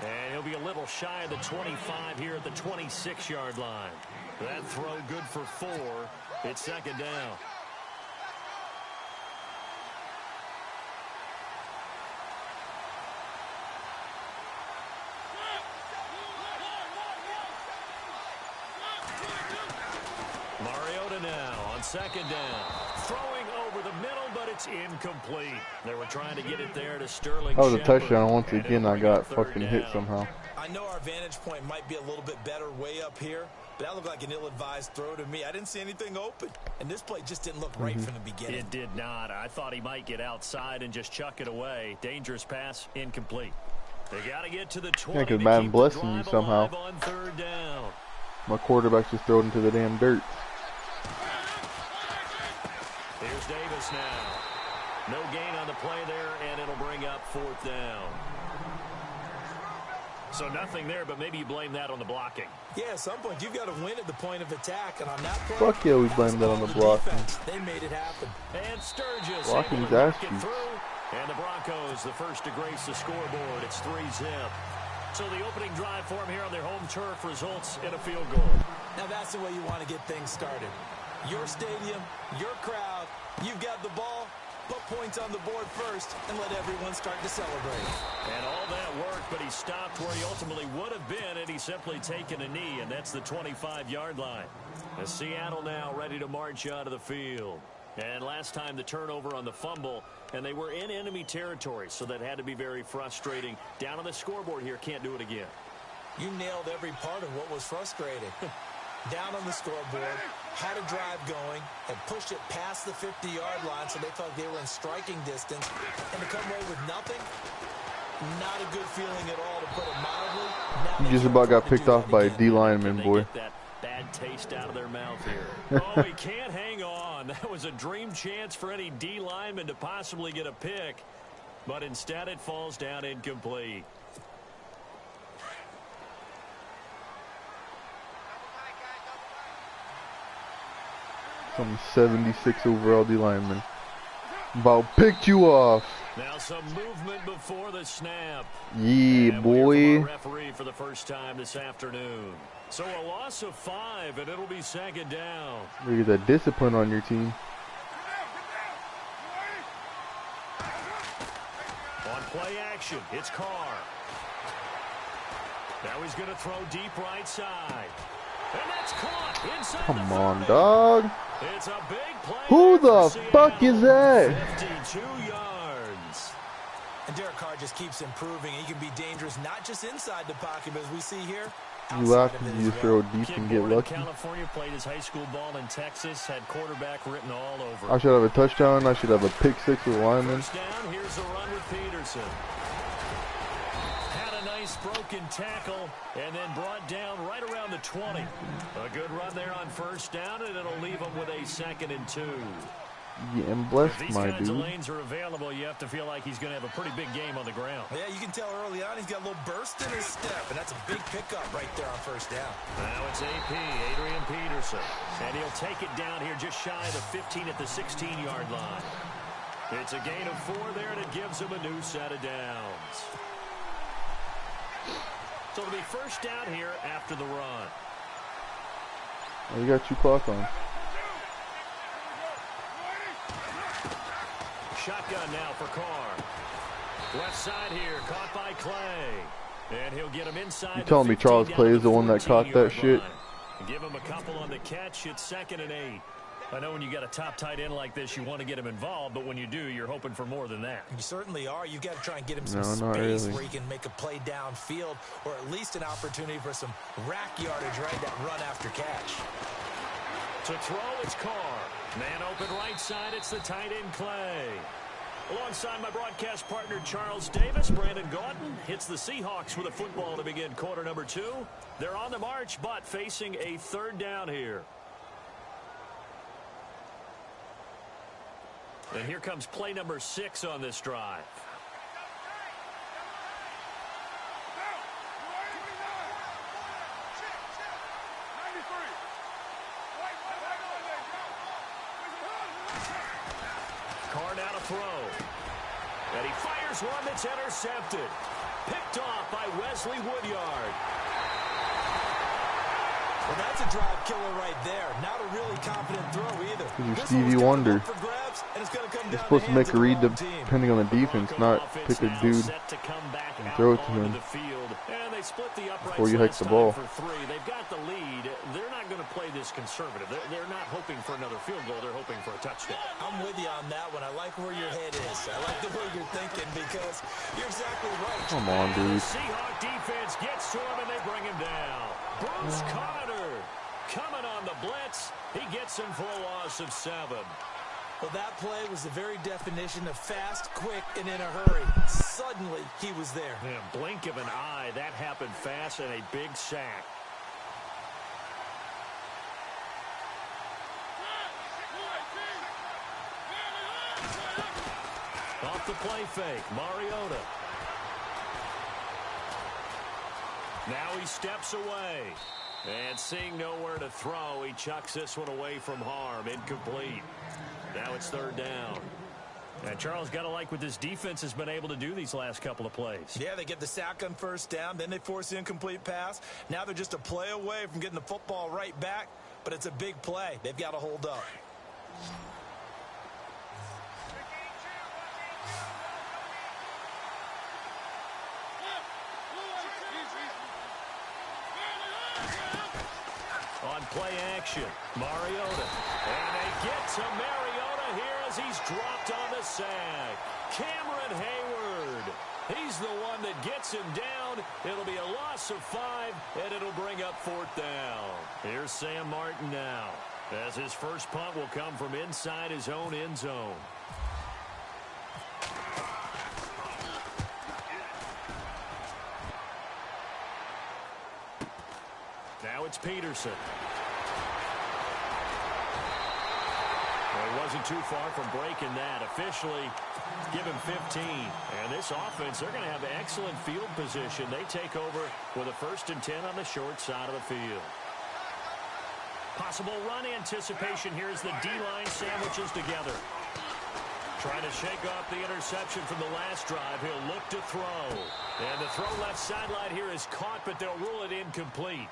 And he'll be a little shy of the 25 here at the 26-yard line. That throw good for 4. It's second down. Mariota now on second down. Throwing over the middle, but it's incomplete. They were trying to get it there to Sterling. That was a Shepard. touchdown. Once again, I got fucking hit down. somehow. I know our vantage point might be a little bit better way up here, but that looked like an ill-advised throw to me. I didn't see anything open, and this play just didn't look right from the beginning. It did not. I thought he might get outside and just chuck it away. Dangerous pass, incomplete. They got to get to the 20. Yeah, because Madden blessing you somehow. On third down. My quarterback's just thrown into the damn dirt. Here's Davis now. No gain on the play there, and it'll bring up 4th down. So nothing there, but maybe you blame that on the blocking. Yeah, at some point, you've got to win at the point of attack, and on that point, Fuck yeah, we blame that on the blocking. They made it happen. And Sturgis Blocking's able to knock ass it through. And the Broncos, the first to grace the scoreboard. It's 3-zip. So the opening drive for them here on their home turf results in a field goal. Now that's the way you want to get things started. Your stadium, your crowd, you've got the ball, put points on the board first, and let everyone start to celebrate. And all that work, but he stopped where he ultimately would have been, and he's simply taken a knee, and that's the 25-yard line. As Seattle now ready to march out of the field. And last time the turnover on the fumble, and they were in enemy territory, so that had to be very frustrating. Down on the scoreboard here, can't do it again. You nailed every part of what was frustrating. Down on the scoreboard, had a drive going, and pushed it past the 50-yard line so they thought they were in striking distance, and to come away with nothing, not a good feeling at all, to put it mildly. You just about got picked off by a D lineman, boy. Bad taste out of their mouth here. Oh, he can't hang on. That was a dream chance for any D lineman to possibly get a pick, but instead it falls down incomplete. Some 76 overall D lineman. About picked you off. Now some movement before the snap. Yeah, and boy. Referee for the first time this afternoon. So a loss of 5, and it'll be second down. Look at that discipline on your team. On play action, it's Carr. Now he's going to throw deep right side. And that's caught inside. Come on, dog. It's a big play. Who the fuck is that? 52 yards. And Derek Carr just keeps improving. He can be dangerous not just inside the pocket, but as we see here, You laugh and you throw deep and get lucky. California, played his high school ball in Texas, had quarterback written all over. I should have a touchdown. I should have a pick six with lineman. First down, here's the run with Peterson. Had a nice broken tackle and then brought down right around the 20. A good run there on first down, and it'll leave him with a 2nd and 2. Yeah, and bless If these my kinds of dude. lanes are available, you have to feel like he's going to have a pretty big game on the ground. yeah, you can tell early on he's got a little burst in his step, and that's a big pickup right there on first down. Now it's AP, Adrian Peterson, and he'll take it down here just shy of the 15 at the 16-yard line. It's a gain of 4 there, and it gives him a new set of downs. So it'll be first down here after the run. Oh, you got 2 clock on. Shotgun now for Carr. Left side here, caught by Clay. And he'll get him inside. You telling me Charles Clay is the one that caught that shit? Give him a couple on the catch. It's 2nd and 8. I know when you got a top tight end like this, you want to get him involved, but when you do, you're hoping for more than that. You certainly are. You've got to try and get him some No, not space really. where he can make a play downfield, or at least an opportunity for some rack yardage, right? That run after catch. To throw, it's Carr. Man open right side, it's the tight end Clay. Alongside my broadcast partner Charles Davis, Brandon Gaudin hits the Seahawks with a football to begin quarter number 2. They're on the march, but facing a 3rd down here. And here comes play number 6 on this drive. Carr now to throw. And he fires one that's intercepted. Picked off by Wesley Woodyard. Well, that's a drive killer right there. Not a really confident throw either. This is Stevie Wonder. You're supposed to make a read depending on the defense, not pick a dude and throw it to him before you hike the ball. They've got the lead. They're not going to play this conservative. They're not hoping for another field goal. They're hoping for a touchdown. I'm with you on that one. I like where your head is. I like the way you're thinking because you're exactly right. Come on, dude. The Seahawk defense gets to him and they bring him down. Bruce Carter coming on the blitz. He gets him for a loss of 7. Well, that play was the very definition of fast, quick, and in a hurry. Suddenly, he was there. In a blink of an eye, that happened fast and a big sack. Off the play fake, Mariota. Now he steps away. And seeing nowhere to throw, he chucks this one away from harm. Incomplete. Now it's 3rd down. And Charles, got to like what this defense has been able to do these last couple of plays. Yeah, they get the sack on first down, then they force the incomplete pass. Now they're just a play away from getting the football right back, but it's a big play. They've got to hold up. On play action, Mariota. And they get to Mariota here as he's dropped on the sack. Cameron Hayward. He's the one that gets him down. It'll be a loss of 5, and it'll bring up 4th down. Here's Sam Martin now, as his first punt will come from inside his own end zone. Now it's Peterson. Well, he wasn't too far from breaking that. Officially, give him 15. And this offense, they're going to have excellent field position. They take over with a 1st and 10 on the short side of the field. Possible run anticipation here as the D-line sandwiches together. Trying to shake off the interception from the last drive. He'll look to throw. And the throw left sideline here is caught, but they'll rule it incomplete.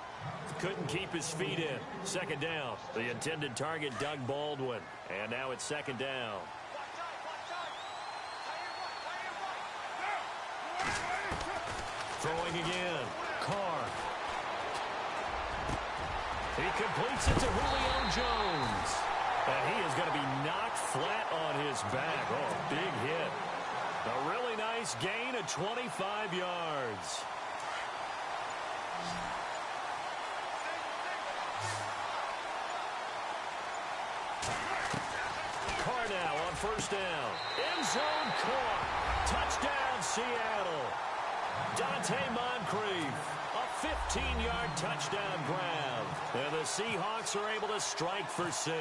Couldn't keep his feet in. 2nd down. The intended target, Doug Baldwin. And now it's 2nd down. Throwing again. Carr. He completes it to Julio Jones. And he is going to be knocked flat on his back. Oh, big hit. A really nice gain of 25 yards. Carr now on 1st down. End zone caught. Touchdown, Seattle. Dante Moncrief. A 15-yard touchdown grab. And the Seahawks are able to strike for 6.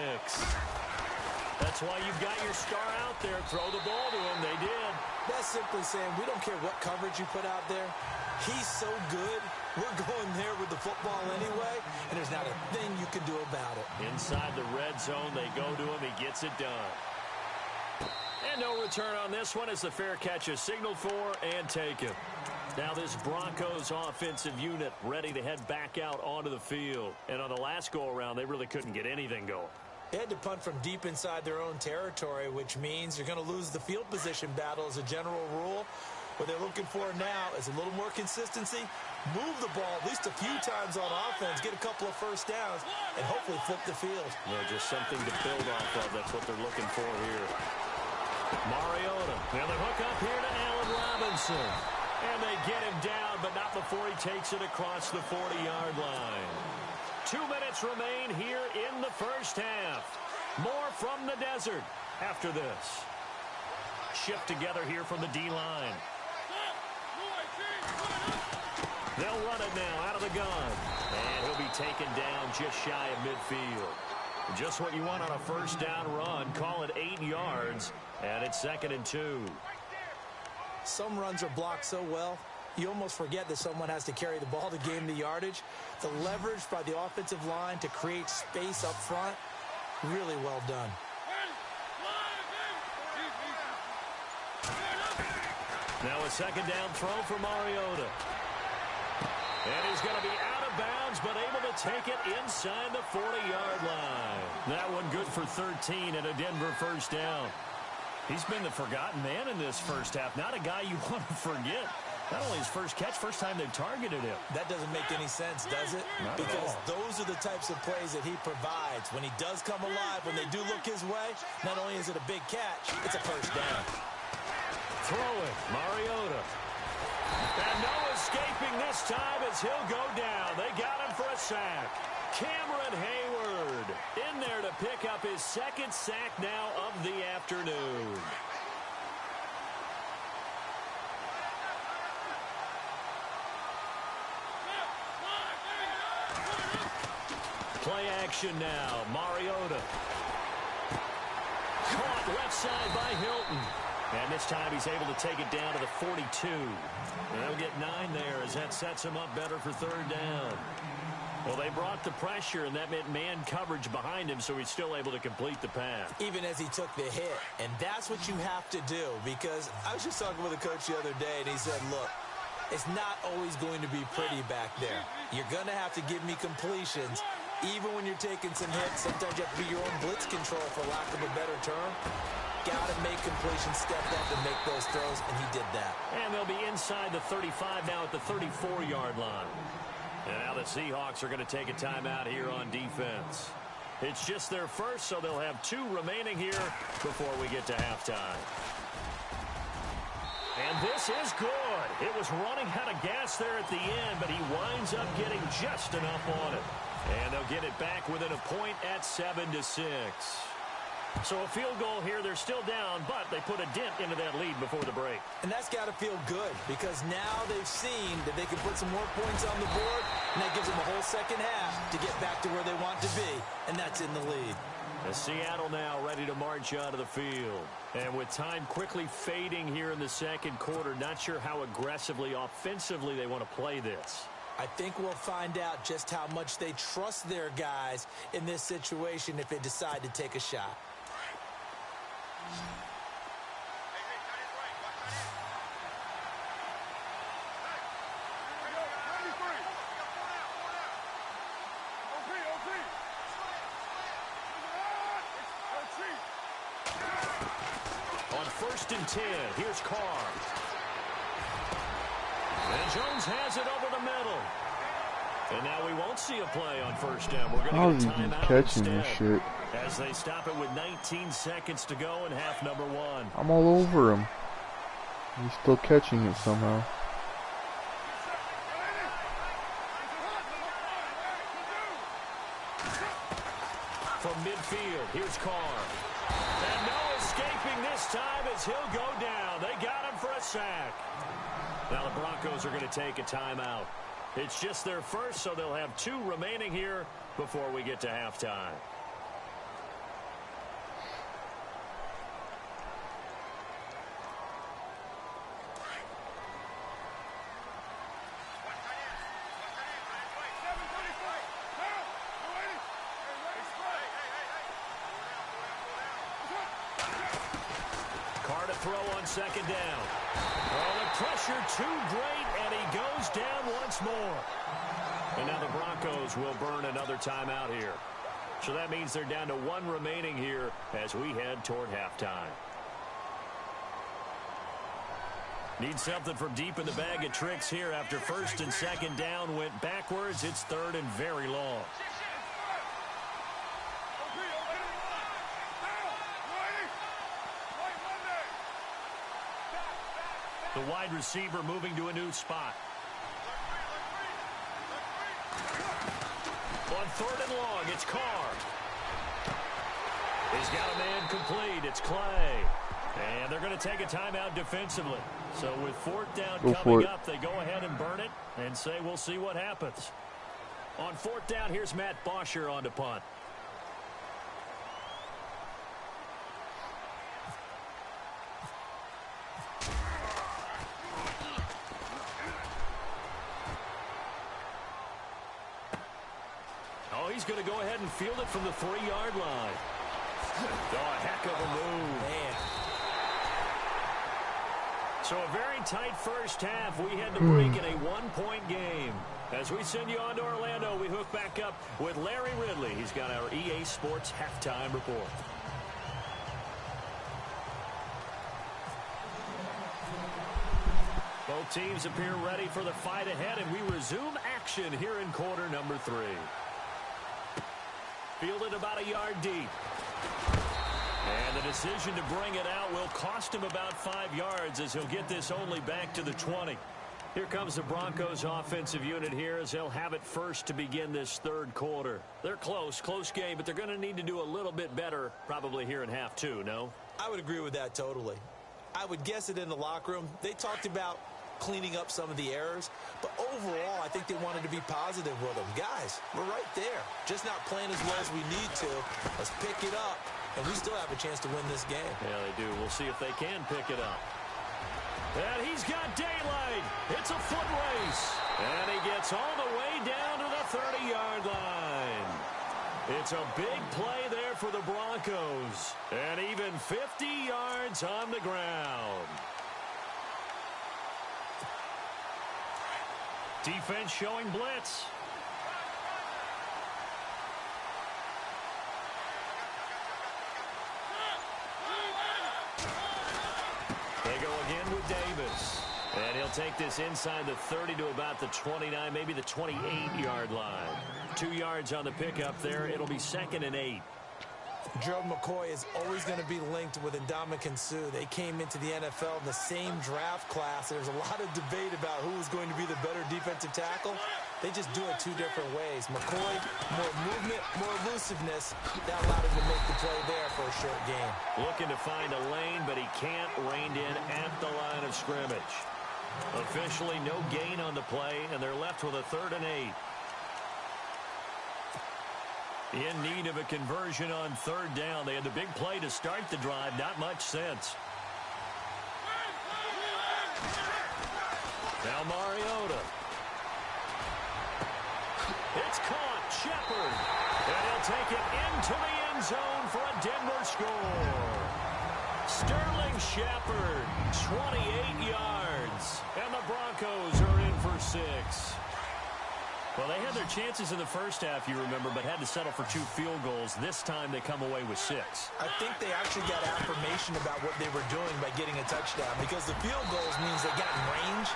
That's why you've got your star out there. Throw the ball to him. They did. That's simply saying we don't care what coverage you put out there. He's so good. We're going there with the football anyway, and there's not a thing you can do about it. Inside the red zone, they go to him. He gets it done. And no return on this one as the fair catch is signaled for and taken. Now this Broncos offensive unit ready to head back out onto the field. And on the last go-around, they really couldn't get anything going. They had to punt from deep inside their own territory, which means you're going to lose the field position battle as a general rule. What they're looking for now is a little more consistency, move the ball at least a few times on offense, get a couple of 1st downs, and hopefully flip the field. Yeah, just something to build off of. That's what they're looking for here. Mariota. Now the hook up here to Allen Robinson. And they get him down, but not before he takes it across the 40-yard line. 2 minutes remain here in the 1st half. More from the desert after this. Shift together here from the D-line. They'll run it now out of the gun. And he'll be taken down just shy of midfield. Just what you want on a 1st down run. Call it 8 yards. And it's 2nd and 2. Some runs are blocked so well, you almost forget that someone has to carry the ball to gain the yardage. The leverage by the offensive line to create space up front, really well done. Now a 2nd down throw for Mariota. And he's going to be out of bounds, but able to take it inside the 40-yard line. That one good for 13 and a Denver 1st down. He's been the forgotten man in this 1st half. Not a guy you want to forget. Not only his first catch, first time they've targeted him. That doesn't make any sense, does it? Not because at all. Those are the types of plays that he provides. When he does come alive, when they do look his way, not only is it a big catch, it's a 1st down. Throwing, Mariota. And no escaping this time as he'll go down. They got him for a sack. Cameron Hayward in there to pick up his 2nd sack now of the afternoon. Play action now. Mariota. Caught left side by Hilton. And this time he's able to take it down to the 42. And they'll get 9 there as that sets him up better for 3rd down. Well, they brought the pressure, and that meant man coverage behind him, so he's still able to complete the pass. Even as he took the hit. And that's what you have to do, because I was just talking with a coach the other day, and he said, look, it's not always going to be pretty back there. You're going to have to give me completions. Even when you're taking some hits, sometimes you have to be your own blitz control, for lack of a better term. Got to make completions, step up, and make those throws, and he did that. And they'll be inside the 35 now at the 34-yard line. And now the Seahawks are going to take a timeout here on defense. It's just their first, so they'll have 2 remaining here before we get to halftime. And this is good. It was running out of gas there at the end, but he winds up getting just enough on it. And they'll get it back within a point at 7-6. So a field goal here, they're still down, but they put a dent into that lead before the break. And that's got to feel good, because now they've seen that they can put some more points on the board, and that gives them a whole second half to get back to where they want to be, and that's in the lead. And Seattle now ready to march onto the field. And with time quickly fading here in the second quarter, not sure how aggressively, offensively they want to play this. I think we'll find out just how much they trust their guys in this situation if they decide to take a shot. On 1st and 10, here's Carr. And Jones has it over the middle. And now we won't see a play on 1st down. We're going to get a timeout catching instead, this shit? as they stop it with 19 seconds to go in half number 1. I'm all over him. He's still catching it somehow. From midfield, here's Carr. And no escaping this time as he'll go down. They got him for a sack. Now the Broncos are going to take a timeout. It's just their first, so they'll have 2 remaining here before we get to halftime. Carr to throw on 2nd down. Oh, the pressure too great, and he goes down once more. And now the Broncos will burn another timeout here. So that means they're down to 1 remaining here as we head toward halftime. Need something from deep in the bag of tricks here after 1st and 2nd down went backwards. It's 3rd and very long. The wide receiver moving to a new spot. On 3rd and long, it's Carr. He's got a man complete. It's Clay. And they're going to take a timeout defensively. So with 4th down coming up, they go ahead and burn it and say we'll see what happens. On 4th down, here's Matt Bosher on to punt. Oh, he's going to go ahead and field it from the 3-yard line. Oh, a heck of a move. Man. So a very tight first half. We had to break in a 1-point game. As we send you on to Orlando, we hook back up with Larry Ridley. He's got our EA Sports halftime report. Both teams appear ready for the fight ahead, and we resume action here in quarter number 3. Fielded about a yard deep. And the decision to bring it out will cost him about 5 yards as he'll get this only back to the 20. Here comes the Broncos offensive unit here as they'll have it first to begin this 3rd quarter. They're close game, but they're going to need to do a little bit better probably here in half 2, no? I would agree with that totally. I would guess it in the locker room. They talked about cleaning up some of the errors, but overall I think they wanted to be positive with them. Guys, we're right there, just not playing as well as we need to. Let's pick it up, and we still have a chance to win this game. Yeah, they do. We'll see if they can pick it up. And he's got daylight. It's a foot race. And he gets all the way down to the 30-yard line. It's a big play there for the Broncos. And even 50 yards on the ground. Defense showing blitz. They go again with Davis. And he'll take this inside the 30 to about the 29, maybe the 28-yard line. 2 yards on the pickup there. It'll be 2nd and 8. Gerald McCoy is always going to be linked with Ndamukong Suh. They came into the NFL in the same draft class. There's a lot of debate about who is going to be the better defensive tackle. They just do it 2 different ways. McCoy, more movement, more elusiveness. That allowed him to make the play there for a short gain. Looking to find a lane, but he can't rein in at the line of scrimmage. Officially no gain on the play, and they're left with a 3rd and 8. In need of a conversion on 3rd down. They had the big play to start the drive. Not much sense. Now Mariota. It's caught. Shepard. And he'll take it into the end zone for a Denver score. Sterling Shepard, 28 yards. And the Broncos are in for 6. Well, they had their chances in the first half, you remember, but had to settle for 2 field goals. This time they come away with 6. I think they actually got affirmation about what they were doing by getting a touchdown, because the field goals means they got in range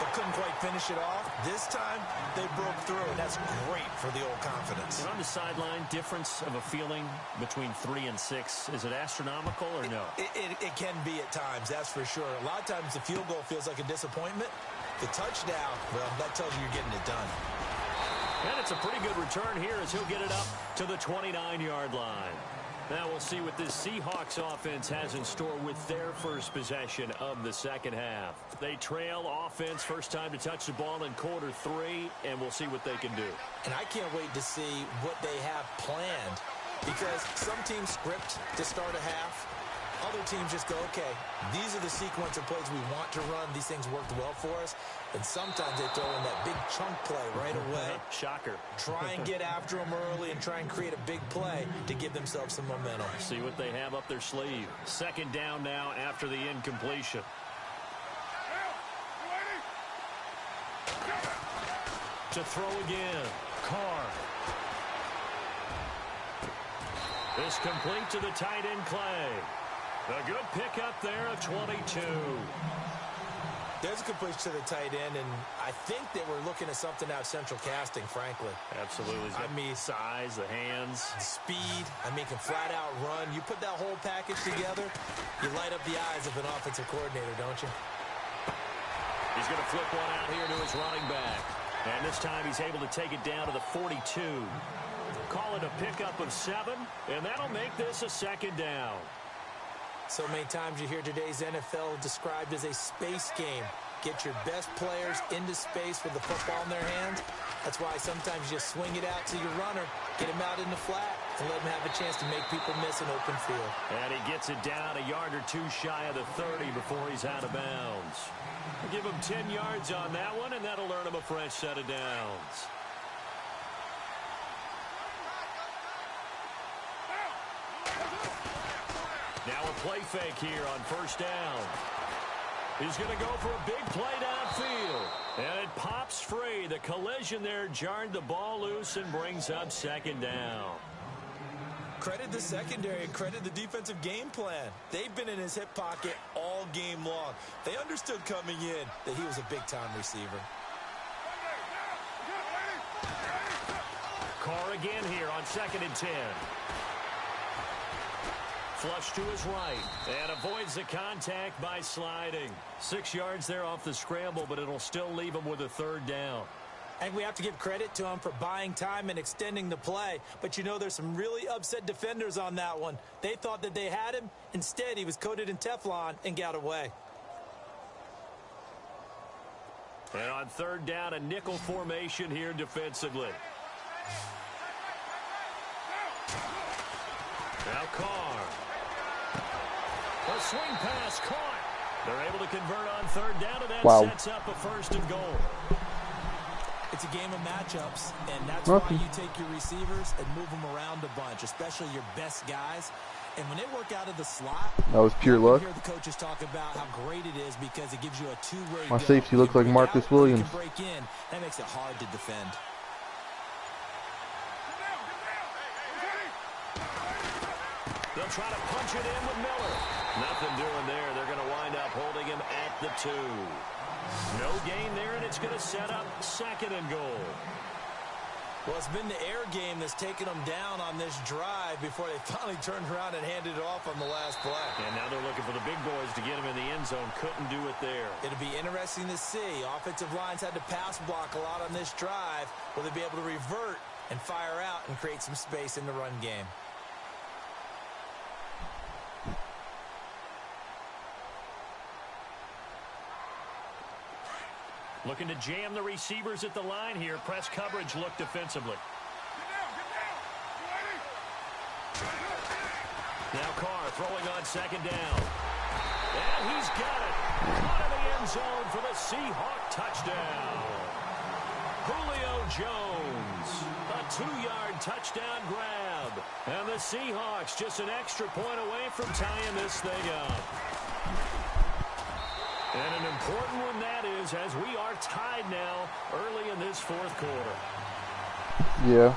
but couldn't quite finish it off. This time they broke through, and that's great for the old confidence. And on the sideline, difference of a feeling between 3 and 6, is it astronomical or no? It can be at times, that's for sure. A lot of times the field goal feels like a disappointment. The touchdown, well, that tells you you're getting it done. And it's a pretty good return here as he'll get it up to the 29-yard line. Now we'll see what this Seahawks offense has in store with their first possession of the second half. They trail offense, first time to touch the ball in quarter 3, and we'll see what they can do. And I can't wait to see what they have planned, because some teams script to start a half. Other teams just go, okay, these are the sequence of plays we want to run. These things worked well for us. And sometimes they throw in that big chunk play right away. Shocker. Try and get after them early and try and create a big play to give themselves some momentum. See what they have up their sleeve. 2nd down now after the incompletion. To throw again. Carr. This complete to the tight end, Clay. A good pickup there of 22. There's a completion to the tight end, and I think that we're looking at something out of central casting, frankly. Absolutely. I mean, size, the hands. Speed. I mean, can flat out run. You put that whole package together, you light up the eyes of an offensive coordinator, don't you? He's going to flip one out here to his running back. And this time he's able to take it down to the 42. Call it a pickup of 7, and that'll make this a 2nd down. So many times you hear today's NFL described as a space game. Get your best players into space with the football in their hands. That's why sometimes you just swing it out to your runner, get him out in the flat, and let him have a chance to make people miss an open field. And he gets it down a yard or 2 shy of the 30 before he's out of bounds. We'll give him 10 yards on that one, and that'll earn him a fresh set of downs. Now a play fake here on 1st down. He's going to go for a big play downfield. And it pops free. The collision there jarred the ball loose and brings up 2nd down. Credit the secondary and credit the defensive game plan. They've been in his hip pocket all game long. They understood coming in that he was a big-time receiver. Carr again here on 2nd and 10. Flush to his right and avoids the contact by sliding. 6 yards there off the scramble, but it'll still leave him with a 3rd down. And we have to give credit to him for buying time and extending the play. But you know, there's some really upset defenders on that one. They thought that they had him. Instead, he was coated in Teflon and got away. And on 3rd down, a nickel formation here defensively. Now Carr. A swing pass caught. They're able to convert on third down, and that Wow. sets up a 1st and goal. It's a game of matchups, and that's Nothing. why you take your receivers and move them around a bunch, especially your best guys. And when they work out of the slot, That was pure you luck. hear the coaches talk about how great it is because it gives you a two-way My go. safety You looks can like break Marcus out or you Williams. can break in. That makes it hard to defend. They'll try to punch it in with Miller. Nothing doing there. They're going to wind up holding him at the 2. No gain there, and it's going to set up 2nd and goal. Well, it's been the air game that's taken them down on this drive before they finally turned around and handed it off on the last play. And now they're looking for the big boys to get him in the end zone. Couldn't do it there. It'll be interesting to see. Offensive lines had to pass block a lot on this drive. Will they be able to revert and fire out and create some space in the run game? Looking to jam the receivers at the line here. Press coverage look defensively. Now Carr throwing on 2nd down. And he's got it. Caught in the end zone for the Seahawk touchdown. Julio Jones. A 2-yard touchdown grab. And the Seahawks just an extra point away from tying this thing up. And an important one that is, as we are tied now early in this 4th quarter. Yeah.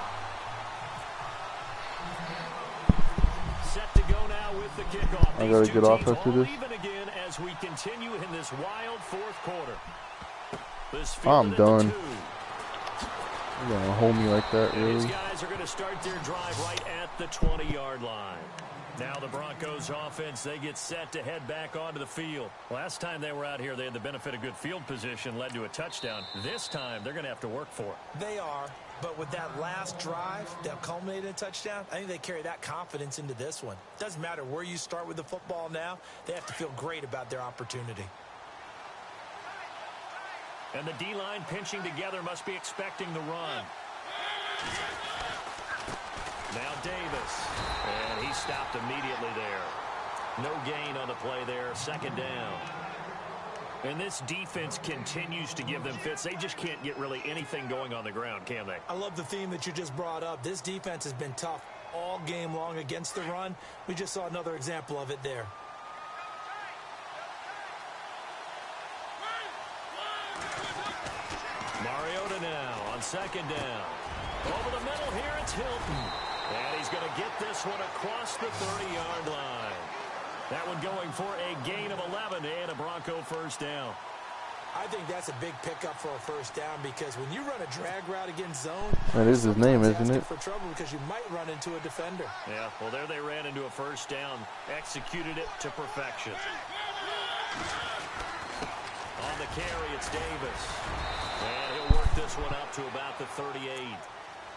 Set to go now with the kickoff. I gotta These two get off teams after all this. even again as we continue in this wild 4th quarter. This I'm fielded at the done. 2. You're gonna hold me like that, And these really? guys are going to start their drive right at the 20-yard line. Now the Broncos offense, they get set to head back onto the field. Last time they were out here, they had the benefit of good field position, led to a touchdown. This time, they're going to have to work for it. They are, but with that last drive that culminated in a touchdown, I think they carry that confidence into this one. Doesn't matter where you start with the football now, they have to feel great about their opportunity. And the D-line pinching together must be expecting the run. Now Davis. And he stopped immediately there. No gain on the play there. 2nd down. And this defense continues to give them fits. They just can't get really anything going on the ground, can they? I love the theme that you just brought up. This defense has been tough all game long against the run. We just saw another example of it there. Mariota now on 2nd down. Over the middle here, it's Hilton. And he's going to get this one across the 30-yard line. That one going for a gain of 11 and a Bronco 1st down. I think that's a big pickup for a 1st down because when you run a drag route against zone, That is his name, isn't it? for trouble because you might run into a defender. Yeah, well, there they ran into a 1st down. Executed it to perfection. On the carry, it's Davis. And he'll work this one up to about the 38.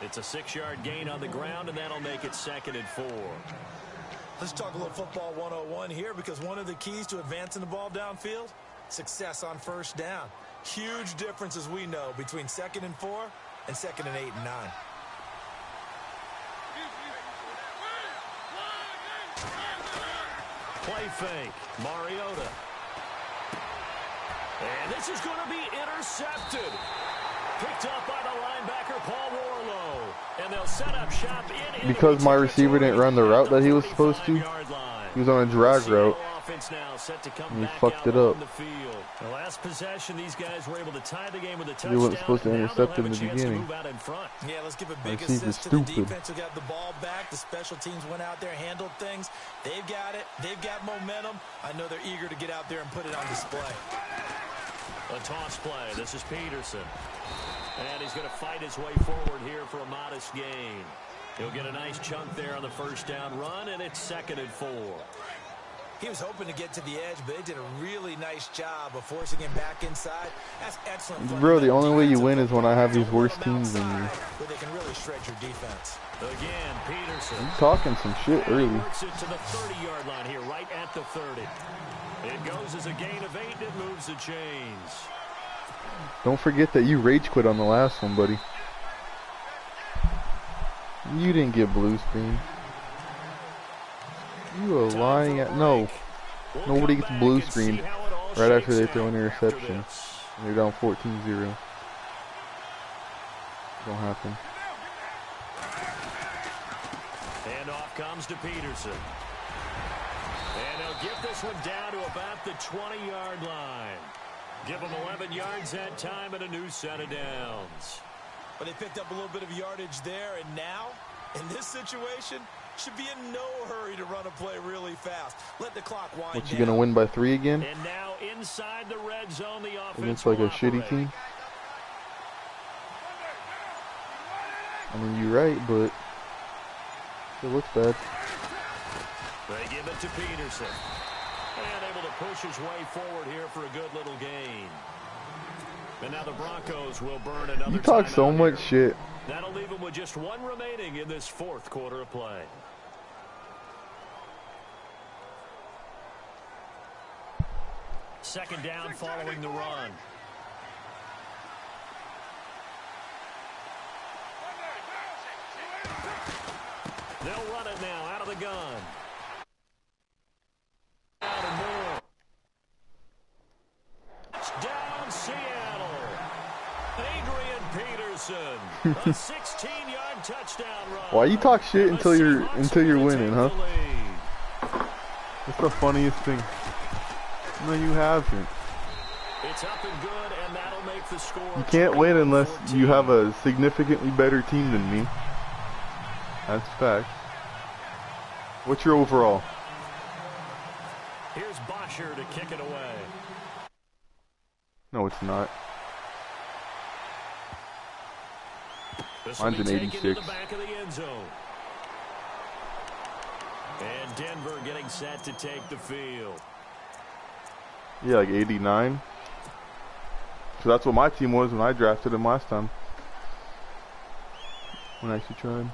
It's a 6-yard gain on the ground, and that'll make it 2nd and 4. Let's talk a little football 101 here because one of the keys to advancing the ball downfield, success on 1st down. Huge difference, as we know, between 2nd and 4 and 2nd and 8 and 9. Play fake. Mariota. And this is going to be intercepted. Picked up by the linebacker, Paul Warlow. And they'll set up shop in Because my receiver didn't run the route that he was supposed to. He was on a drag route. And he fucked it up. The last possession, these guys were able to tie the game with a touchdown. He wasn't supposed to Now intercept they'll him in have the a chance to beginning. move out in front. Yeah, let's give a big Receiver's assist to the stupid. defense who got the ball back. The special teams went out there, handled things. They've got it. They've got momentum. I know they're eager to get out there and put it on display. A toss play. This is Peterson. And he's going to fight his way forward here for a modest gain. He'll get a nice chunk there on the 1st down run, and it's 2nd and 4. He was hoping to get to the edge, but they did a really nice job of forcing him back inside. That's excellent. Bro, the only way you win is when I have these worse teams than you. Where they can really shred your defense. Again, Peterson. You talking some shit And he early. works it to the 30-yard line here, right at the 30. It goes as a gain of 8, and it moves the chains. Don't forget that you rage quit on the last one, buddy. You didn't get blue screen. You are lying at no. We'll Nobody come gets back blue and see screen. how it all Right after they shakes throw an in after interception. this. And they're down 14-0. Don't happen. And off comes to Peterson. And they'll get this one down to about the 20-yard line. Give them 11 yards that time and a new set of downs. But they picked up a little bit of yardage there, and now, in this situation, should be in no hurry to run a play really fast. Let the clock wind What, you down. gonna win by 3 again? And now inside the red zone, the offense Against like a will shitty operate. team? I mean, you're right, but it looks bad. They give it to Peterson. And able to push his way forward here for a good little gain. And now the Broncos will burn another You talk so timeout much here. shit. That'll leave them with just one remaining in this fourth quarter of play. Second down following the run. They'll run it now out of the gun. Out and more. Touchdown, Seattle. Adrian Peterson. A 16-yard touchdown run. Why you talk shit And the until you're Seahawks winning, huh? take the lead. That's the funniest thing. No, you haven't. It's up and good, and that'll make the score. You can't win unless 21-14. you have a significantly better team than me. That's fact. What's your overall? Here's Bosher to kick it away. No, it's not. This will Mine's be an taken to 86. the back of the end zone. And Denver getting set to take the field. Yeah, like 89. So that's what my team was when I drafted him last time. When I actually tried.